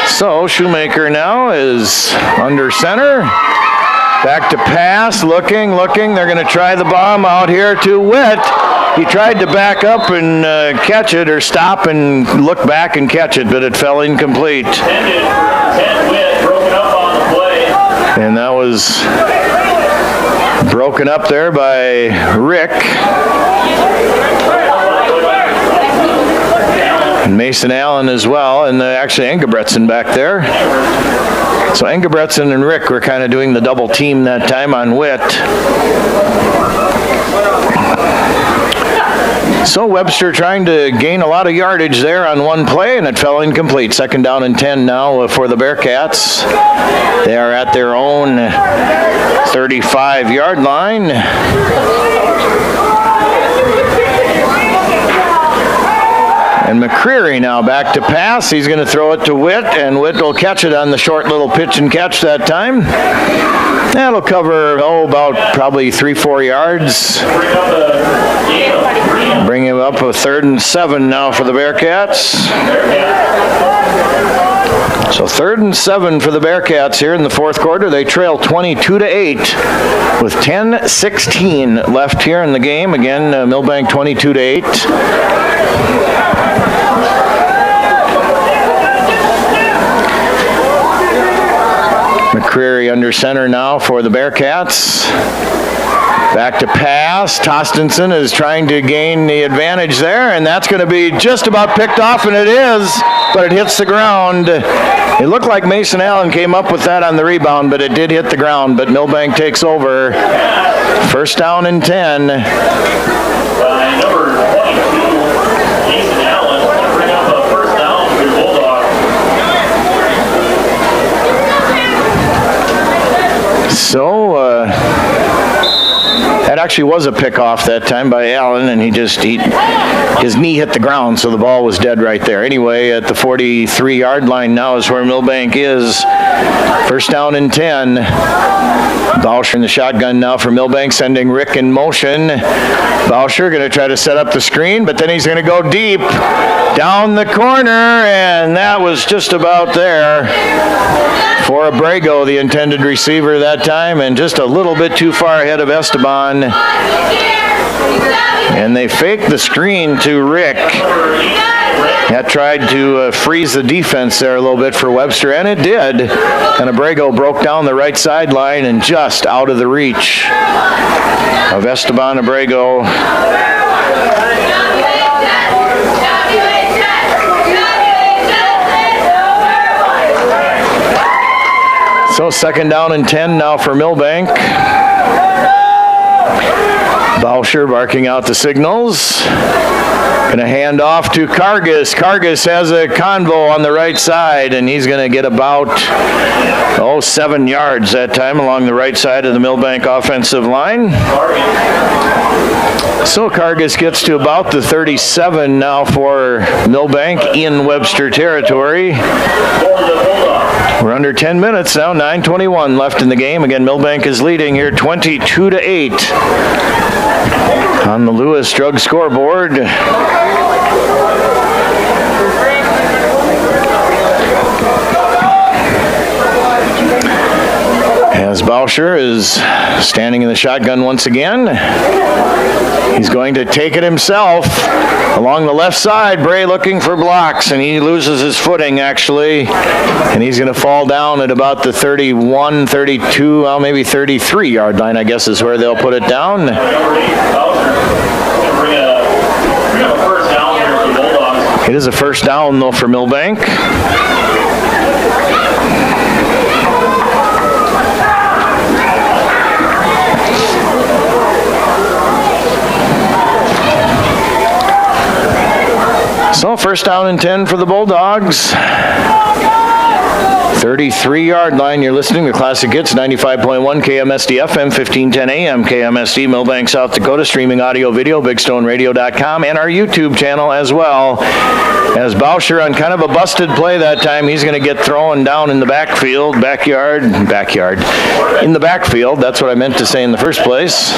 So Shoemaker now is under center. Back to pass, looking. They're going to try the bomb out here to Witt. He tried to back up and catch it, or stop and look back and catch it, but it fell incomplete. And that was broken up there by Rick. And Mason Allen as well, and actually Engebretson back there. So Engebretson and Rick were kind of doing the double team that time on Witt. So Webster trying to gain a lot of yardage there on one play, and it fell incomplete. Second down and 10 now for the Bearcats. They are at their own 35-yard line. And McCreary now back to pass. He's going to throw it to Witt, and Witt will catch it on the short little pitch and catch that time. That'll cover, about probably 3-4 yards. Bring him up a 3rd and 7 now for the Bearcats. So 3rd and 7 for the Bearcats here in the fourth quarter. They trail 22-8 with 10:16 left here in the game. Again, Milbank 22-8. McCreary under center now for the Bearcats. Back to pass. Tostenson is trying to gain the advantage there, and that's going to be just about picked off, and it is, but it hits the ground. It looked like Mason Allen came up with that on the rebound, but it did hit the ground, but Milbank takes over. First down and 10. By number 22, Mason Allen, going to bring up a first down for the Bulldogs. So, that actually was a pickoff that time by Allen, and his knee hit the ground, so the ball was dead right there. Anyway, at the 43-yard line now is where Milbank is. First down and 10. Bauscher in the shotgun now for Milbank, sending Rick in motion. Bauscher going to try to set up the screen, but then he's going to go deep down the corner, and that was just about there for Abrego, the intended receiver that time, and just a little bit too far ahead of Esteban. And they faked the screen to Rick. That tried to freeze the defense there a little bit for Webster, and it did. And Abrego broke down the right sideline and just out of the reach of Esteban Abrego. So second down and 10 now for Milbank. Bauscher barking out the signals. Going to hand off to Kargas. Kargas has a convo on the right side, and he's going to get about 7 yards that time along the right side of the Milbank offensive line. So Kargas gets to about the 37 now for Milbank in Webster territory. We're under 10 minutes now, 9:21 left in the game. Again, Milbank is leading here 22-8 on the Lewis Drug scoreboard. As Bauscher is standing in the shotgun once again. He's going to take it himself along the left side. Bray looking for blocks, and he loses his footing, actually. And he's going to fall down at about the 31, 32, well, maybe 33-yard line, I guess is where they'll put it down. Bring up a first down here for the Bulldogs. It is a first down, though, for Milbank. So first down and 10 for the Bulldogs. 33-yard line. You're listening to Classic Hits, 95.1 KMSD FM, 1510 AM KMSD, Milbank, South Dakota. Streaming audio, video, bigstoneradio.com, and our YouTube channel as well. As Bauscher on kind of a busted play that time, he's going to get thrown down in the backyard, in the backfield. That's what I meant to say in the first place.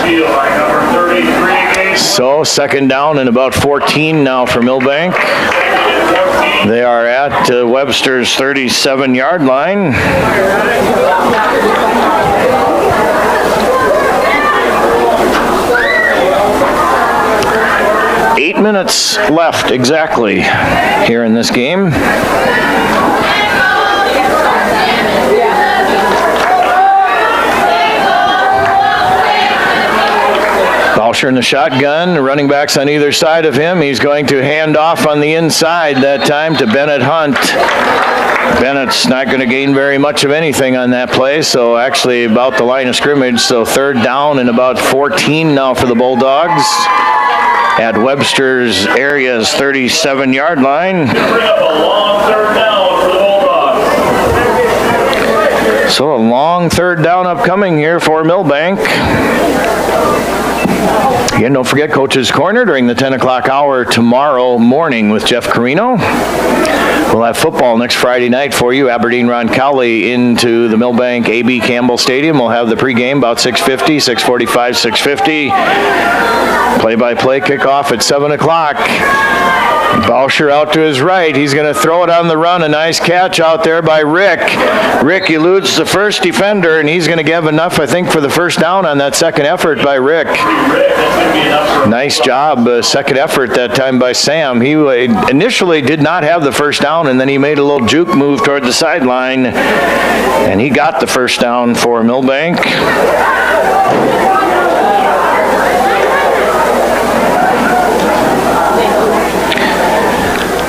So second down and about 14 now for Milbank. They are at Webster's 37-yard line. Eight minutes left exactly here in this game. Bauscher in the shotgun, running backs on either side of him. He's going to hand off on the inside that time to Bennett Hunt. Bennett's not going to gain very much of anything on that play, so actually about the line of scrimmage. So third down and about 14 now for the Bulldogs at Webster's area's 37-yard line. So a long third down upcoming here for Milbank. Again, don't forget Coach's Corner during the 10 o'clock hour tomorrow morning with Jeff Carino. We'll have football next Friday night for you. Aberdeen-Roncalli into the Milbank A.B. Campbell Stadium. We'll have the pregame about 6:50, 6:45, 6:50. Play-by-play kickoff at 7 o'clock. Bauscher out to his right. He's going to throw it on the run. A nice catch out there by Rick. Rick eludes the first defender, and he's going to give enough, I think, for the first down on that second effort by Rick. Nice job, second effort that time by Sam. He initially did not have the first down, and then he made a little juke move toward the sideline, and he got the first down for Milbank.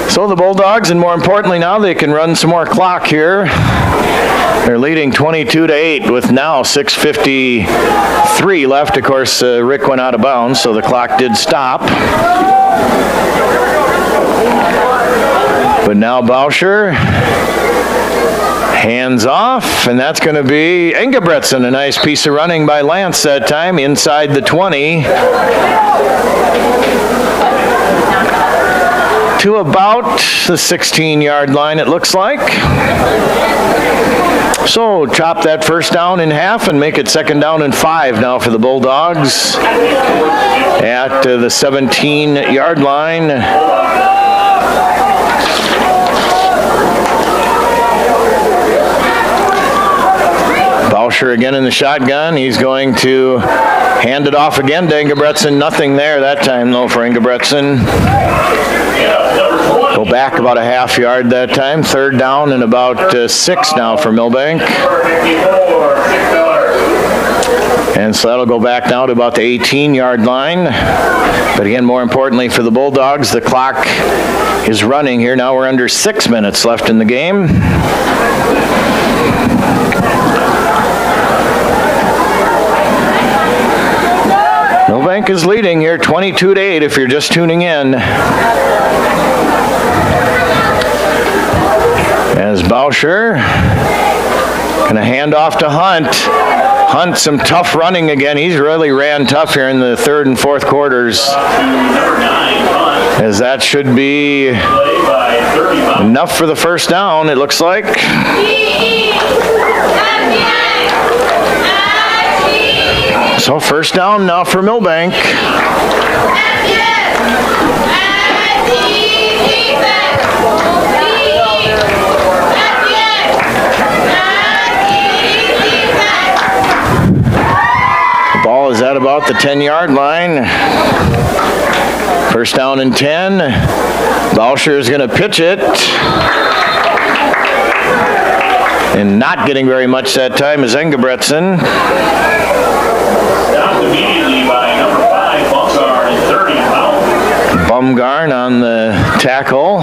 So the Bulldogs, and more importantly now, they can run some more clock here. They're leading 22-8 with now 6:53 left. Of course, Rick went out of bounds, so the clock did stop. But now Bauscher hands off, and that's going to be Engebretson. A nice piece of running by Lance that time inside the 20. To about the 16-yard line, it looks like. So chop that first down in half and make it second down and 5 now for the Bulldogs at the 17-yard line. Bauscher again in the shotgun. He's going to hand it off again to Engebretson. Nothing there that time, though, for Engebretson. Go back about a half yard that time. Third down and about 6 now for Milbank. And so that'll go back now to about the 18-yard line. But again, more importantly for the Bulldogs, the clock is running here. Now we're under 6 minutes left in the game. Milbank is leading here 22-8 if you're just tuning in. As Bauscher going to hand off to Hunt. Hunt, some tough running again. He's really ran tough here in the third and fourth quarters. As that should be enough for the first down, it looks like. So first down now for Milbank. The ball is at about the 10-yard line. First down and 10. Bauscher is going to pitch it. And not getting very much that time is Engebretson. Stopped immediately by number 5, Bumgar, and 30 pounds. Baumgarn on the tackle.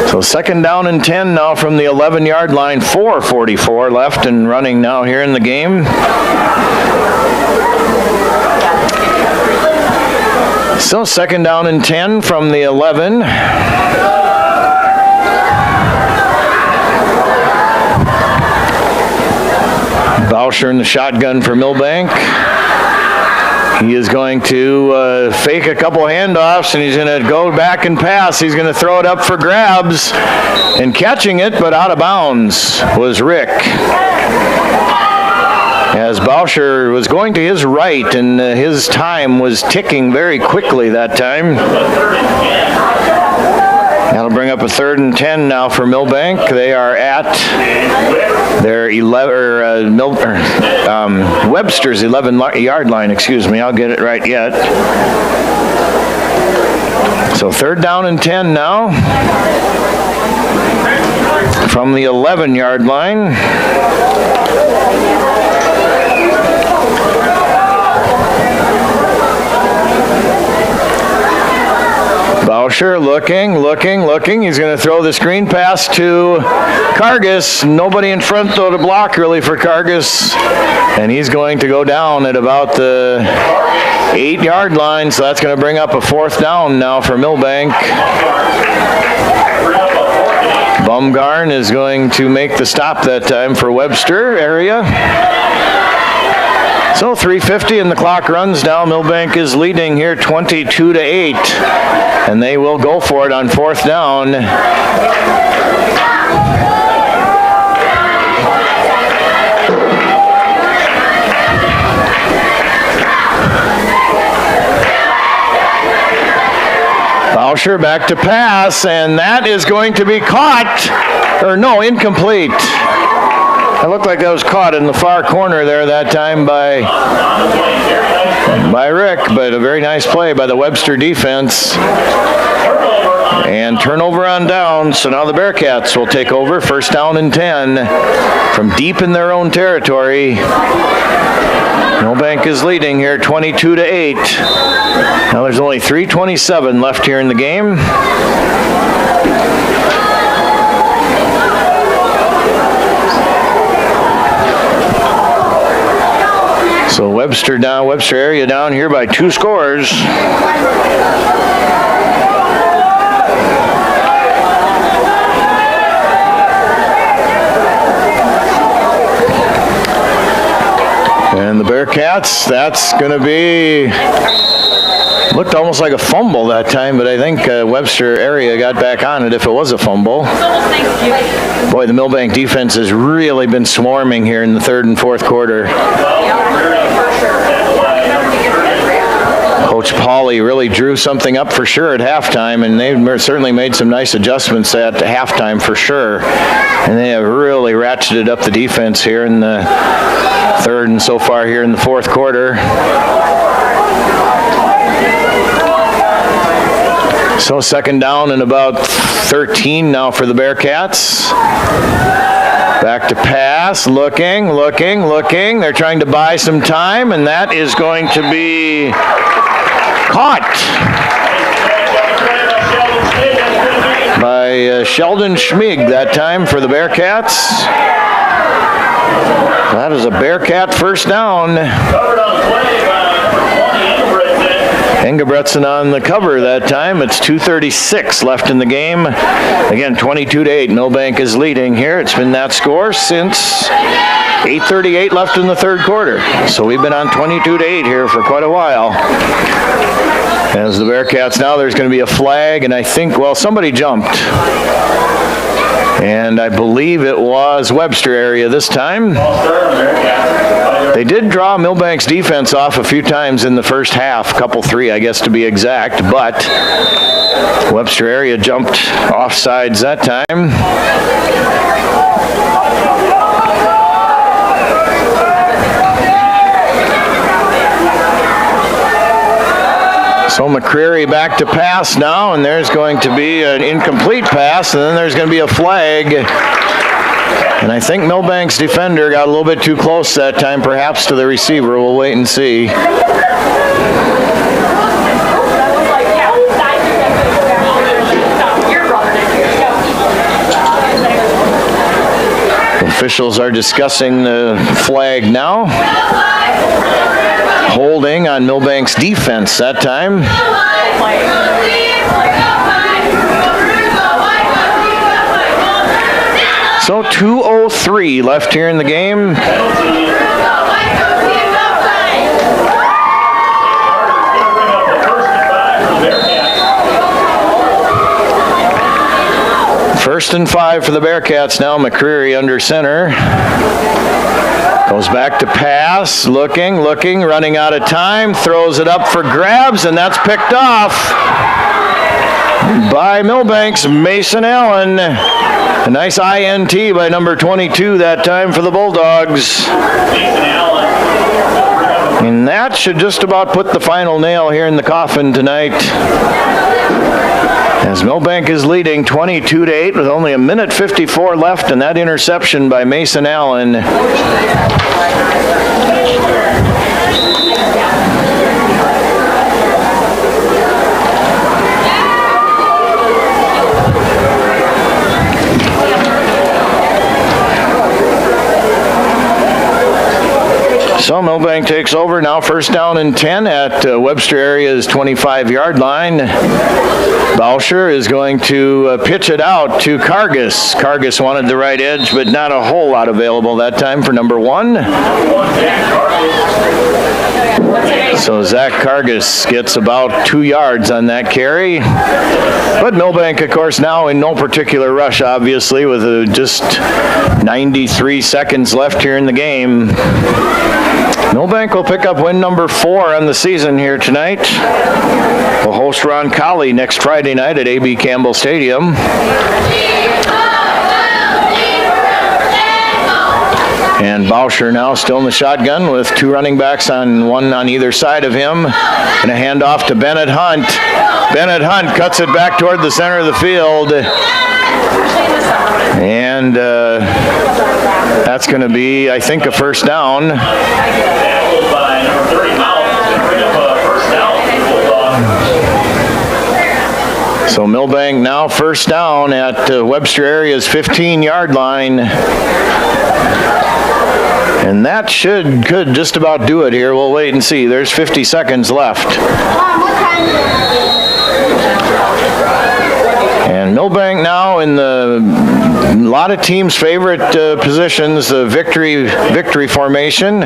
So second down and 10 now from the 11-yard line. 4:44 left and running now here in the game. So second down and 10 from the 11. Bauscher in the shotgun for Milbank. He is going to fake a couple handoffs, and he's going to go back and pass. He's going to throw it up for grabs, and catching it, but out of bounds, was Rick. As Bauscher was going to his right, and his time was ticking very quickly that time. That'll bring up a 3rd and 10 now for Milbank. They are at their Webster's 11-yard line, excuse me. I'll get it right yet. So 3rd down and 10 now from the 11-yard line. Bauscher looking. He's going to throw the screen pass to Kargas. Nobody in front, though, to block really for Kargas. And he's going to go down at about the 8-yard line. So that's going to bring up a 4th down now for Milbank. Baumgarn is going to make the stop that time for Webster area. So 3:50 and the clock runs now. Milbank is leading here 22-8. And they will go for it on 4th down. Bauscher back to pass, and that is going to be caught. Or no, incomplete. It looked like that was caught in the far corner there that time by Rick, but a very nice play by the Webster defense. And turnover on down, so now the Bearcats will take over. 1st down and 10 from deep in their own territory. Milbank is leading here 22-8. Now there's only 3:27 left here in the game. So Webster area down here by 2 scores. And the Bearcats, that's going to be, looked almost like a fumble that time, but I think Webster area got back on it if it was a fumble. Boy, the Milbank defense has really been swarming here in the 3rd and 4th quarter. Coach Pauly really drew something up for sure at halftime, and they've certainly made some nice adjustments at halftime for sure. And they have really ratcheted up the defense here in the 3rd and so far here in the 4th quarter. So 2nd down and about 13 now for the Bearcats. Back to pass, looking. They're trying to buy some time, and that is going to be caught by Sheldon Schmig that time for the Bearcats. That is a Bearcat 1st down. Engebretson on the cover that time. It's 2:36 left in the game. Again, 22-8. Milbank is leading here. It's been that score since 8:38 left in the 3rd quarter. So we've been on 22-8 here for quite a while. As the Bearcats now, there's going to be a flag, and I think, well, somebody jumped. And I believe it was Webster area this time. They did draw Milbank's defense off a few times in the first half, couple 3, I guess, to be exact, but Webster area jumped offsides that time. So McCreary back to pass now, and there's going to be an incomplete pass, and then there's going to be a flag And I think Milbank's defender got a little bit too close that time, perhaps to the receiver. We'll wait and see. Officials are discussing the flag now. Holding on Milbank's defense that time. So 2:03 left here in the game. First and 5 for the Bearcats now. McCreary under center. Goes back to pass, looking, running out of time, throws it up for grabs, and that's picked off by Milbank's Mason Allen. A nice INT by number 22 that time for the Bulldogs. And that should just about put the final nail here in the coffin tonight. As Milbank is leading 22-8 with only a minute 54 left, and that interception by Mason Allen. So Milbank takes over now, first down and 10 at Webster area's 25-yard line. Bauscher is going to pitch it out to Kargas. Kargas wanted the right edge, but not a whole lot available that time for number 1. So Zach Kargas gets about 2 yards on that carry. But Milbank, of course, now in no particular rush, obviously, with just 93 seconds left here in the game. Milbank will pick up win number 4 on the season here tonight. We'll host Ron Colley next Friday night at A.B. Campbell Stadium. And Bauscher now still in the shotgun with 2 running backs on one on either side of him. And a handoff to Bennett Hunt. Bennett Hunt cuts it back toward the center of the field. And that's going to be, I think, a first down. So Milbank now first down at Webster area's 15-yard line. And that could just about do it here. We'll wait and see. There's 50 seconds left. And Milbank now in a lot of teams' favorite positions, the victory formation.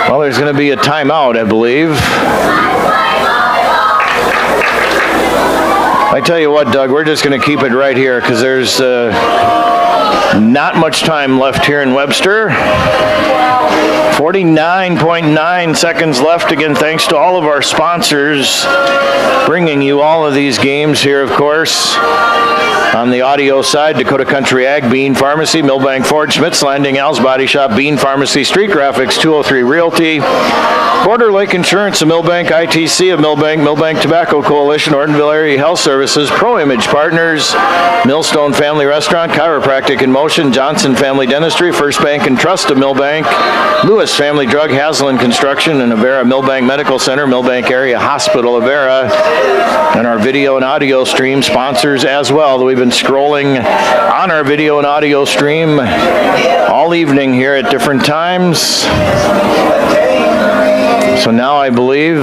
Well, there's going to be a timeout, I believe. I tell you what, Doug, we're just going to keep it right here because there's not much time left here in Webster. 49.9 seconds left. Again, thanks to all of our sponsors bringing you all of these games here, of course. On the audio side, Dakota Country Ag, Bean Pharmacy, Milbank Ford, Schmitz Landing, Al's Body Shop, Bean Pharmacy, Street Graphics, 203 Realty, Border Lake Insurance of Milbank, ITC of Milbank, Milbank Tobacco Coalition, Ortonville Area Health Services, Pro Image Partners, Millstone Family Restaurant, Chiropractic in Motion, Johnson Family Dentistry, First Bank and Trust of Milbank, Lewis Family Drug, Haslam Construction, and Avera Milbank Medical Center, Milbank Area Hospital, Avera, and our video and audio stream sponsors as well. We've been scrolling on our video and audio stream all evening here at different times. So now I believe,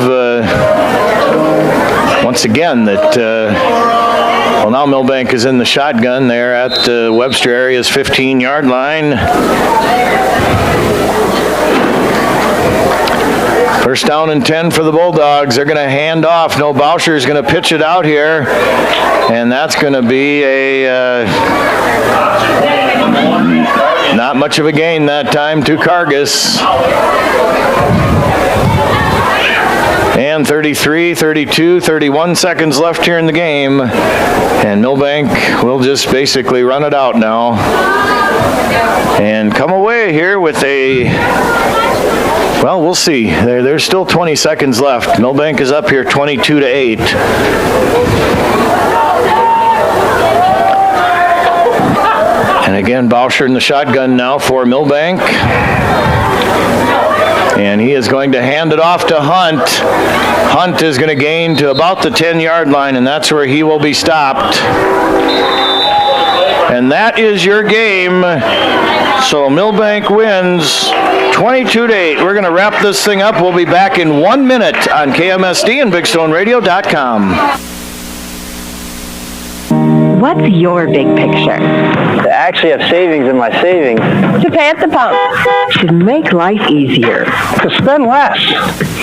once again, that, well, now Milbank is in the shotgun there at Webster area's 15-yard line. First down and 10 for the Bulldogs. They're going to hand off. No, Bauscher is going to pitch it out here. And that's going to be a not much of a gain that time to Kargas. And 33, 32, 31 seconds left here in the game. And Milbank will just basically run it out now. And come away here with a, well, we'll see. There's still 20 seconds left. Milbank is up here 22-8. Again, Bauscher in the shotgun now for Milbank. And he is going to hand it off to Hunt. Hunt is going to gain to about the 10-yard line, and that's where he will be stopped. And that is your game. So Milbank wins 22-8. We're going to wrap this thing up. We'll be back in 1 minute on KMSD and BigStoneRadio.com. What's your big picture? To actually have savings in my savings. To pay at the pump. To make life easier. To spend less.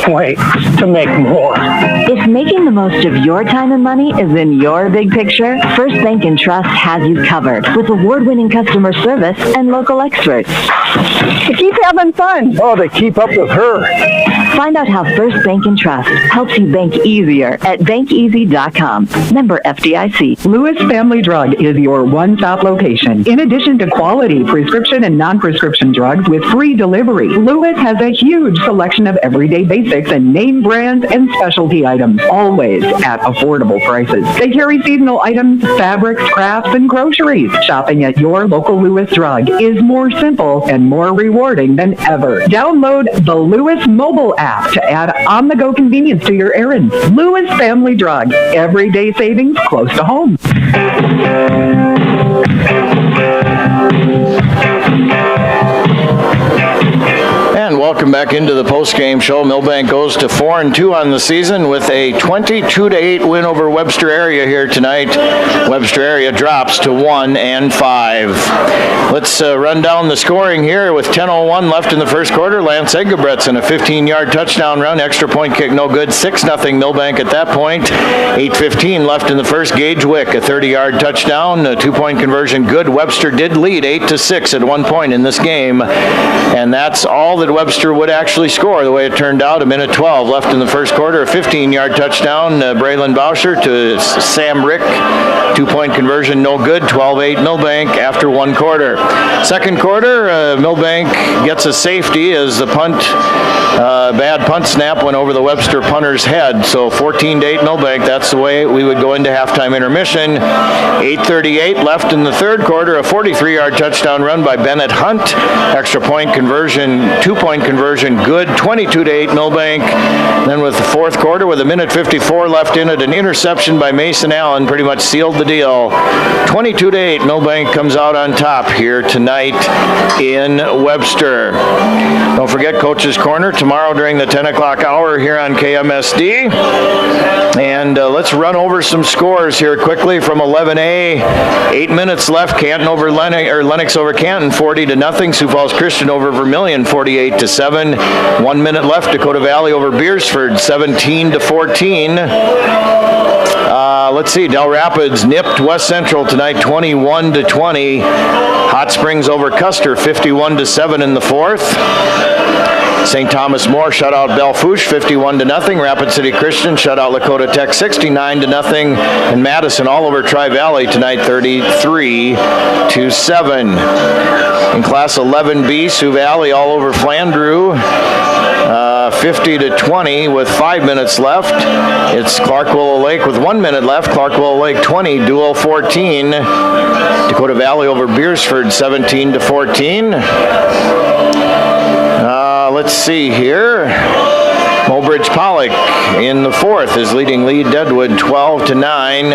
Wait, to make more. If making the most of your time and money is in your big picture, First Bank and Trust has you covered with award-winning customer service and local experts. To keep having fun. Oh, to keep up with her. Find out how First Bank and Trust helps you bank easier at bankeasy.com. Member FDIC. Lewis Family Drug is your one-stop location. In addition to quality prescription and non-prescription drugs with free delivery, Lewis has a huge selection of everyday basics and name brands and specialty items, always at affordable prices. They carry seasonal items, fabrics, crafts, and groceries. Shopping at your local Lewis Drug is more simple and more rewarding than ever. Download the Lewis mobile app to add on-the-go convenience to your errands. Lewis Family Drug, everyday savings close to home. And welcome back into the post-game show. Milbank goes to 4-2 on the season with a 22-8 win over Webster area here tonight. Webster area drops to 1-5. Let's run down the scoring here with 10:01 left in the first quarter. Lance Egebretson, a 15-yard touchdown run, extra point kick, no good. 6-0 Milbank at that point. 8:15 left in the first. Gage Wick, a 30-yard touchdown, a 2-point conversion, good. Webster did lead 8-6 at one point in this game, and that's all that Webster would actually score the way it turned out. 1:12 left in the first quarter. A 15-yard touchdown, Braylon Bauscher to Sam Rick. 2-point conversion, no good. 12-8 Milbank after one quarter. Second quarter, Milbank gets a safety as the bad punt snap went over the Webster punter's head. So 14-8 Milbank. That's the way we would go into halftime intermission. 8:38 left in the third quarter. A 43-yard touchdown run by Bennett Hunt. Extra point conversion, 2-point conversion, good. 22-8 Milbank. Then with the fourth quarter, with 1:54 left in it, an interception by Mason Allen pretty much sealed the deal. 22-8 Milbank comes out on top here tonight in Webster. Don't forget Coach's Corner tomorrow during the 10 o'clock hour here on KMSD. And let's run over some scores here quickly from 11A. 8 minutes left. Canton over Lennox over Canton, 40-0. Sioux Falls Christian over Vermilion, 48-7. 1 minute left. Dakota Valley over Beersford, 17-14. Let's see. Del Rapids nipped West Central tonight, 21-20. Hot Springs over Custer, 51-7 in the fourth. St. Thomas More shut out Belfouche 51-0. Rapid City Christian shut out Lakota Tech 69-0. And Madison all over Tri-Valley tonight 33-7. In Class 11B, Sioux Valley all over Flandreau 50-20 with 5 minutes left. It's Clark Willow Lake with 1 minute left. Clark Willow Lake 20, Dual 14. Dakota Valley over Beersford 17-14. Let's see here. Mobridge Pollock in the fourth is leading Lee Deadwood 12-9.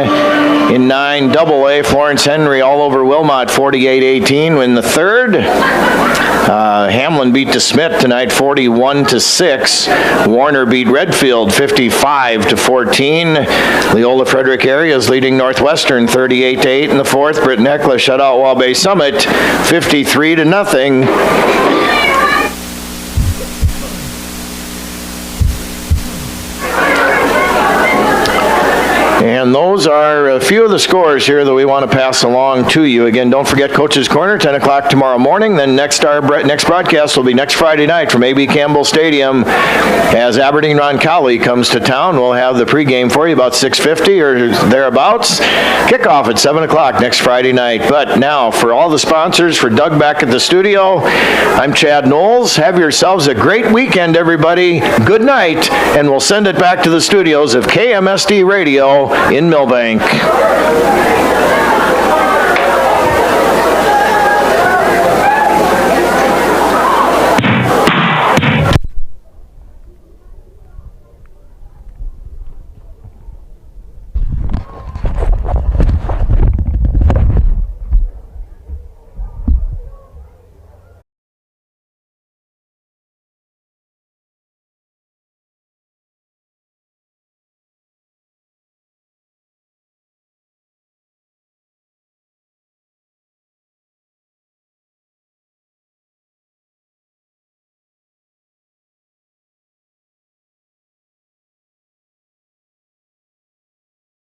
In 9AA, Florence Henry all over Wilmot 48-18. In the third, Hamlin beat DeSmit tonight 41-6. Warner beat Redfield 55-14. Leola Frederick area is leading Northwestern 38-8 in the fourth. Britton Eckler shut out Waubay Summit 53-0. And those are a few of the scores here that we want to pass along to you. Again, don't forget Coach's Corner, 10 o'clock tomorrow morning. Then next broadcast will be next Friday night from A.B. Campbell Stadium. As Aberdeen Roncalli comes to town, we'll have the pregame for you about 6:50 or thereabouts. Kickoff at 7 o'clock next Friday night. But now, for all the sponsors, for Doug back at the studio, I'm Chad Knowles. Have yourselves a great weekend, everybody. Good night, and we'll send it back to the studios of KMSD Radio in Milbank.